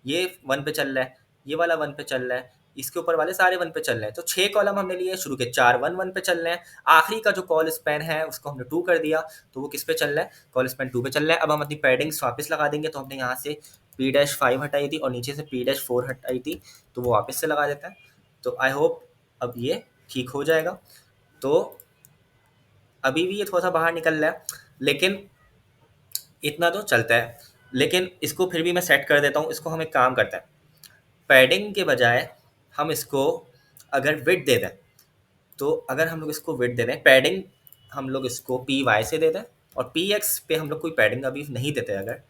ये 1 पे चल रहा है, ये वाला 1 पे चल रहा है, इसके ऊपर वाले सारे 1 पे चल रहे हैं। तो 6 कॉलम हमने लिए, शुरू के 4 1 पे चल रहे हैं, आखिरी का जो कॉल स्पैन है उसको हमने 2 कर दिया, तो वो किस पे चल रहा है, कॉल स्पैन 2 पे चल रहा है। अब हम अपनी पैडिंग्स वापस लगा देंगे। तो हमने यहाँ से P-5 हटाई थी और नीचे से P-4 हटाई थी, तो वो वापस से लगा देता है। तो आई होप अब ये ठीक हो जाएगा। तो अभी भी ये थोड़ा सा बाहर निकल रहा है, लेकिन इतना तो चलता है। लेकिन इसको फिर भी मैं सेट कर देता हूँ। इसको हम एक काम करते हैं, पैडिंग के बजाय हम इसको अगर विड्थ दे दें, तो अगर हम लोग इसको विड्थ दे दें, पैडिंग हम लोग इसको पी वाई से दे दें, और पी एक्स पे हम लोग कोई पैडिंग अभी नहीं देते अगर,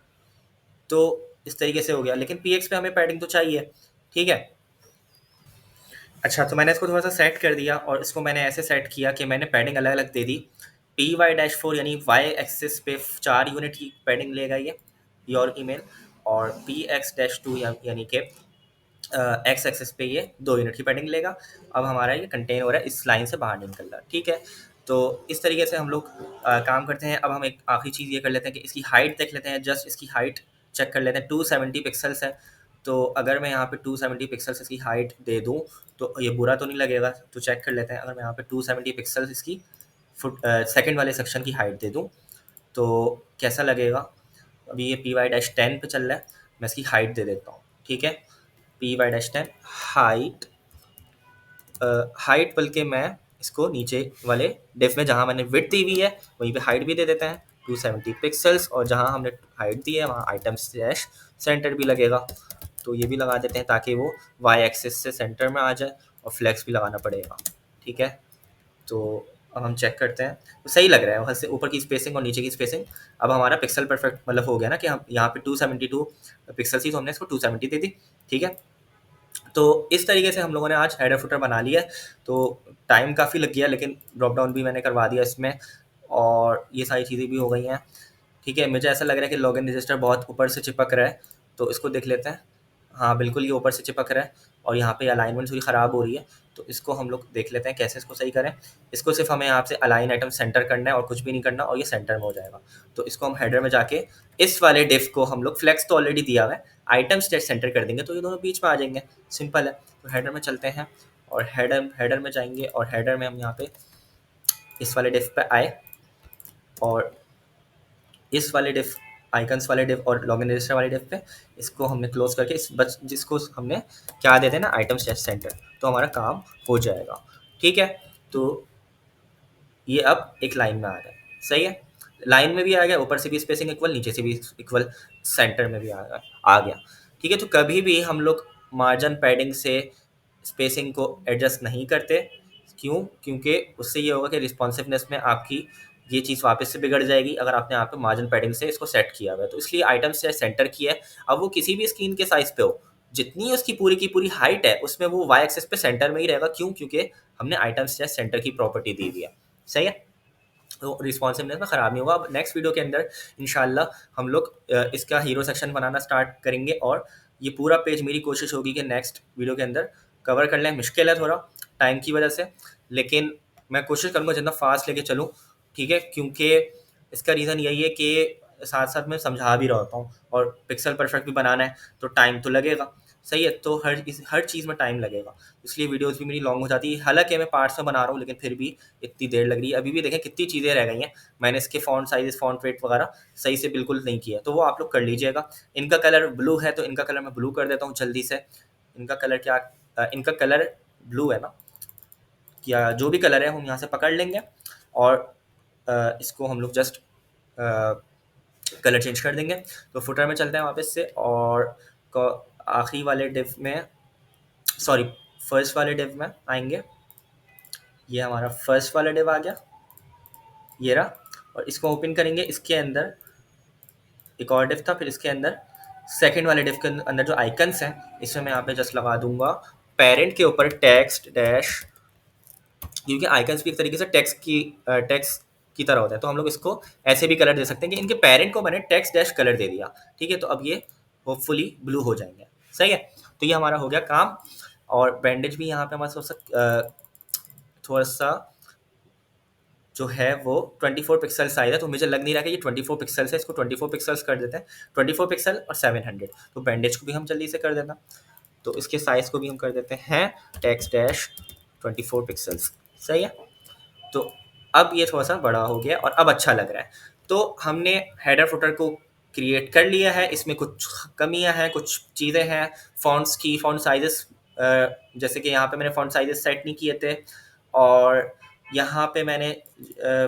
तो इस तरीके से हो गया। लेकिन पी एक्स पे हमें पैडिंग तो चाहिए, ठीक है। अच्छा, तो मैंने इसको थोड़ा सा सेट कर दिया, और इसको मैंने ऐसे सेट किया कि मैंने पैडिंग अलग अलग दे दी। पी वाई डैश फोर यानी वाई एक्सिस पे 4 यूनिट की पैडिंग लेगा ये योर ईमेल, और पी एक्स डैश टू यानी कि एक्स एक्सिस पे ये 2 यूनिट की पैडिंग लेगा। अब हमारा ये कंटेन हो रहा है, इस लाइन से बाहर नहीं निकल रहा, ठीक है। तो इस तरीके से हम लोग काम करते हैं। अब हम एक आखिरी चीज़ ये कर लेते हैं कि इसकी हाइट देख लेते हैं, जस्ट इसकी हाइट चेक कर लेते हैं। 270 पिक्सल्स है, तो अगर मैं यहाँ पे 270 पिक्सल्स इसकी हाइट दे दूँ तो ये बुरा तो नहीं लगेगा, तो चेक कर लेते हैं। अगर मैं यहाँ पे 270 पिक्सल्स इसकी फुट सेकेंड वाले सेक्शन की हाइट दे दूँ तो कैसा लगेगा। अभी ये पी वाई डैश 10 पे चल रहा है, मैं इसकी हाइट दे देता हूँ, ठीक है। P Y dash 10 height, height बल्कि मैं इसको नीचे वाले डिफ में जहाँ मैंने विड्थ दी हुई है वहीं पे हाइट भी दे देते हैं 270 पिक्सल्स, और जहाँ हमने हाइट दी है वहाँ आइटम स्लैश सेंटर भी लगेगा, तो ये भी लगा देते हैं ताकि वो वाई एक्सिस से सेंटर में आ जाए, और फ्लेक्स भी लगाना पड़ेगा, ठीक है। तो अब हम चेक करते हैं, तो सही लग रहा है वहाँ से ऊपर की स्पेसिंग और नीचे की स्पेसिंग। अब हमारा पिक्सल परफेक्ट मतलब हो गया ना, कि हम यहाँ पे 272 पिक्सल थी तो हमने इसको 270 दे दी, ठीक है। तो इस तरीके से हम लोगों ने आज हेडर फुटर बना लिया है। तो टाइम काफ़ी लग गया, लेकिन ड्रॉप डाउन भी मैंने करवा दिया इसमें, और ये सारी चीज़ें भी हो गई हैं, ठीक है। मुझे ऐसा लग रहा है कि लॉगिन रजिस्टर बहुत ऊपर से चिपक रहा है, तो इसको देख लेते हैं। हाँ, बिल्कुल ये ऊपर से चिपक रहा है, और यहाँ पे अलाइनमेंट थोड़ी ख़राब हो रही है, तो इसको हम लोग देख लेते हैं कैसे इसको सही करें। इसको सिर्फ हमें यहाँ से अलाइन आइटम सेंटर करना है और कुछ भी नहीं करना, और ये सेंटर में हो जाएगा। तो इसको हम हेडर में जाके इस वाले डिफ को हम लोग फ्लेक्स तो ऑलरेडी दिया हुआ है, आइटम स्टेट सेंटर कर देंगे, तो ये दोनों बीच में आ जाएंगे, सिंपल है। तो हेडर में चलते हैं, और हेडर में जाएंगे, और हेडर में हम यहाँ पे इस वाले डिफ पे आए, और इस वाले डिफ आइकन्स वाले डिफ और लॉगिन रजिस्टर वाले डिफ पे इसको हमने क्लोज करके इस बच जिसको हमने क्या देते हैं ना, आइटम स्टेट सेंटर, तो हमारा काम हो जाएगा, ठीक है। तो ये अब एक लाइन में आ गया, सही है। लाइन में भी आ गया, ऊपर से भी स्पेसिंग इक्वल, नीचे से भी इक्वल, सेंटर में भी आ गया, ठीक है। तो कभी भी हम लोग मार्जिन पैडिंग से स्पेसिंग को एडजस्ट नहीं करते, क्यों? क्योंकि उससे ये होगा कि रिस्पॉन्सिवनेस में आपकी ये चीज़ वापस से बिगड़ जाएगी अगर आपने यहाँ पे मार्जिन पैडिंग से इसको सेट किया हुआ है। तो इसलिए आइटम से सेंटर किया है। अब वो किसी भी स्क्रीन के साइज़ पे हो, जितनी उसकी पूरी की पूरी हाइट है उसमें वो वाई एक्सिस पे सेंटर में ही रहेगा, क्यों? क्योंकि हमने आइटम से सेंटर की प्रॉपर्टी दी हुई है, सही है। तो रिस्पॉन्सिवनेस में ख़राब नहीं होगा। अब नेक्स्ट वीडियो के अंदर इंशाल्लाह हम लोग इसका हीरो सेक्शन बनाना स्टार्ट करेंगे, और ये पूरा पेज मेरी कोशिश होगी कि नेक्स्ट वीडियो के अंदर कवर कर लें। मुश्किल है थोड़ा टाइम की वजह से, लेकिन मैं कोशिश करूँगा जितना फास्ट लेके चलूँ, ठीक है। क्योंकि इसका रीज़न यही है कि साथ साथ मैं समझा भी रहा होता हूँ, और पिक्सल परफेक्ट भी बनाना है तो टाइम तो लगेगा, सही है। तो हर चीज़ में टाइम लगेगा, इसलिए वीडियोस भी मेरी लॉन्ग हो जाती है। हालांकि मैं पार्ट्स में बना रहा हूँ, लेकिन फिर भी इतनी देर लग रही है। अभी भी देखें कितनी चीज़ें रह गई हैं, मैंने इसके फ़ॉन्ट साइज़ फ़ॉन्ट वेट वगैरह सही से बिल्कुल नहीं किया, तो वो आप लोग कर लीजिएगा। इनका कलर ब्लू है, तो इनका कलर मैं ब्लू कर देता हूँ जल्दी से। इनका कलर क्या, इनका कलर ब्लू है ना, या जो भी कलर है हम यहाँ से पकड़ लेंगे, और इसको हम लोग जस्ट कलर चेंज कर देंगे। तो फुटर में चलते हैं वापस से, और आखिरी वाले डिव में, सॉरी फर्स्ट वाले डिव में आएंगे। ये हमारा फर्स्ट वाला डिव आ गया, ये रहा, और इसको ओपन करेंगे। इसके अंदर एक और डिव था, फिर इसके अंदर सेकंड वाले डिव के अंदर जो आइकन्स हैं, इसमें मैं यहाँ पे जस्ट लगा दूंगा पेरेंट के ऊपर टेक्स्ट डैश, क्योंकि आइकन्स भी एक तरीके से टेक्स्ट की तरह होता है, तो हम लोग इसको ऐसे भी कलर दे सकते हैं कि इनके पेरेंट को मैंने टेक्स्ट डैश कलर दे दिया, ठीक है। तो अब ये होपफुली ब्लू हो जाएंगे, सही है। तो ये हमारा हो गया काम, और बैंडेज भी यहाँ पे हमारा थोड़ा सा जो है वो 24 पिक्सल साइज है, तो मुझे लग नहीं रहा कि ये 24 पिक्सल्स है। इसको 24 पिक्सल्स कर देते हैं, 24 पिक्सल और 700। तो बैंडेज को भी हम जल्दी से कर देना, तो इसके साइज़ को भी हम कर देते हैं टेक्स्ट डैश 24 पिक्सल्स, सही है। तो अब ये थोड़ा सा बड़ा हो गया और अब अच्छा लग रहा है। तो हमने हेडर फुटर को क्रिएट कर लिया है। इसमें कुछ कमियां हैं, कुछ चीज़ें हैं फ़ॉन्ट्स की, फ़ॉन्ट साइजेस, जैसे कि यहाँ पे मैंने फ़ॉन्ट साइजेस सेट नहीं किए थे, और यहाँ पे मैंने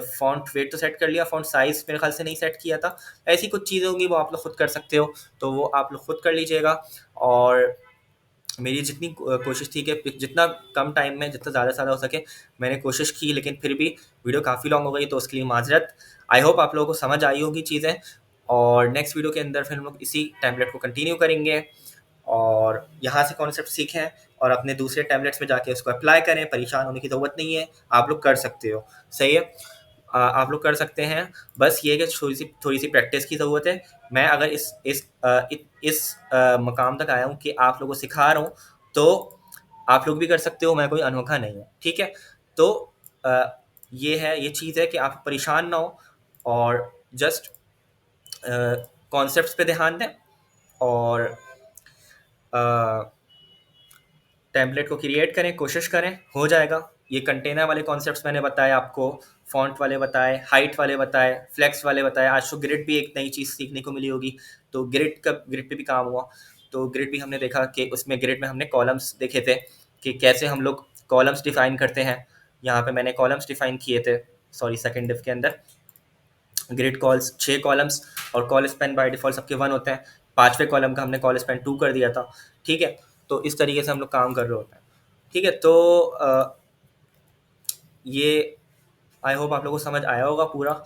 फ़ॉन्ट वेट तो सेट कर लिया, फ़ॉन्ट साइज़ मेरे ख़्याल से नहीं सेट किया था। ऐसी कुछ चीज़ें होंगी वो आप लोग खुद कर सकते हो, तो वो आप लोग खुद कर लीजिएगा। और मेरी जितनी कोशिश थी कि जितना कम टाइम में जितना ज़्यादा से ज़्यादा हो सके मैंने कोशिश की, लेकिन फिर भी वीडियो काफ़ी लॉन्ग हो गई, तो उसके लिए माज़रत। आई होप आप लोगों को समझ आई होगी चीज़ें, और नेक्स्ट वीडियो के अंदर फिर हम लोग इसी टेम्पलेट को कंटिन्यू करेंगे और यहाँ से कॉन्सेप्ट सीखें और अपने दूसरे टैबलेट्स में जाके उसको अप्लाई करें। परेशान होने की ज़रूरत नहीं है, आप लोग कर सकते हो। सही है, आप लोग कर सकते हैं। बस ये है कि थोड़ी सी प्रैक्टिस की ज़रूरत है। मैं अगर इस मकाम तक आया हूँ कि आप लोगों को सिखा रहा हूँ, तो आप लोग भी कर सकते हो, मैं कोई अनोखा नहीं हूँ, ठीक है। तो ये चीज़ है कि आप परेशान ना हो और जस्ट कॉन्सेप्ट्स पे ध्यान दें और टेम्पलेट को क्रिएट करें, कोशिश करें, हो जाएगा। ये कंटेनर वाले कॉन्सेप्ट्स मैंने बताए आपको, फ़ॉन्ट वाले बताए, हाइट वाले बताए, फ्लेक्स वाले बताए। आज तो ग्रिड भी एक नई चीज़ सीखने को मिली होगी, तो ग्रिड पे भी काम हुआ। तो ग्रिड भी हमने देखा कि उसमें ग्रिड में हमने कॉलम्स देखे थे कि कैसे हम लोग कॉलम्स डिफ़ाइन करते हैं। यहाँ पे मैंने कॉलम्स डिफ़ाइन किए थे, सॉरी सेकंड डिफ के अंदर। ग्रिड कॉल्स 6 कॉलम्स और कॉल स्पैन बाय डिफ़ॉल्ट सबके 1 होते हैं। 5वें कॉलम का हमने कॉल स्पैन 2 कर दिया था, ठीक है। तो इस तरीके से हम लोग काम कर रहे होते हैं, ठीक है। तो ये आई होप आप लोगों को समझ आया होगा पूरा।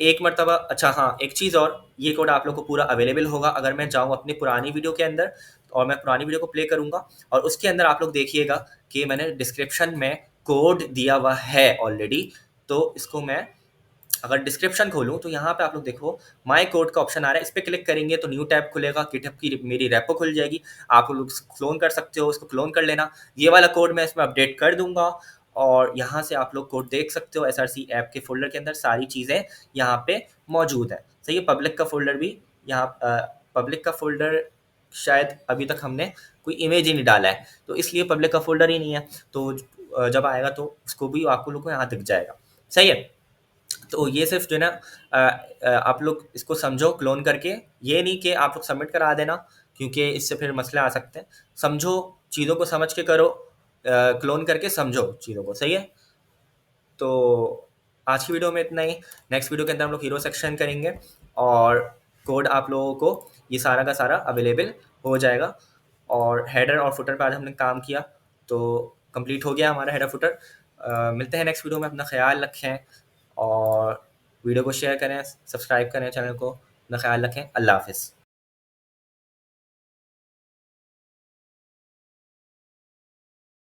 एक मर्तबा अच्छा हाँ, एक चीज़ और, ये कोड आप लोग को पूरा अवेलेबल होगा अगर मैं जाऊँ अपनी पुरानी वीडियो के अंदर और मैं पुरानी वीडियो को प्ले करूँगा और उसके अंदर आप लोग देखिएगा कि मैंने डिस्क्रिप्शन में कोड दिया हुआ है ऑलरेडी। तो इसको मैं अगर डिस्क्रिप्शन खोलूँ तो यहाँ पे आप लोग देखो माय कोड का ऑप्शन आ रहा है, इस पे क्लिक करेंगे तो न्यू टैब खुलेगा, गिटहब की मेरी रेपो खुल जाएगी। आप लोग क्लोन कर सकते हो, उसको क्लोन कर लेना। ये वाला कोड मैं इसमें अपडेट कर दूंगा और यहाँ से आप लोग कोड देख सकते हो। एसआरसी ऐप के फोल्डर के अंदर सारी चीज़ें यहाँ पे मौजूद है। सही है, पब्लिक का फोल्डर भी यहाँ, पब्लिक का फोल्डर शायद अभी तक हमने कोई इमेज ही नहीं डाला है, तो इसलिए पब्लिक का फोल्डर ही नहीं है। तो जब आएगा तो उसको भी आपको लोग को यहाँ दिख जाएगा। सही है, तो ये सिर्फ जो है ना, आप लोग इसको समझो क्लोन करके। ये नहीं कि आप लोग सबमिट करा देना, क्योंकि इससे फिर मसले आ सकते हैं। समझो, चीज़ों को समझ के करो, क्लोन करके समझो चीज़ों को। सही है, तो आज की वीडियो में इतना ही। नेक्स्ट वीडियो के अंदर हम लोग हीरो सेक्शन करेंगे और कोड आप लोगों को ये सारा का सारा अवेलेबल हो जाएगा। और हेडर और फुटर पर आज हमने काम किया, तो कंप्लीट हो गया हमारा हेडर फुटर। मिलते हैं नेक्स्ट वीडियो में। अपना ख्याल रखें और वीडियो को शेयर करें, सब्सक्राइब करें चैनल को। अपना ख्याल रखें। अल्लाह हाफ़िज़।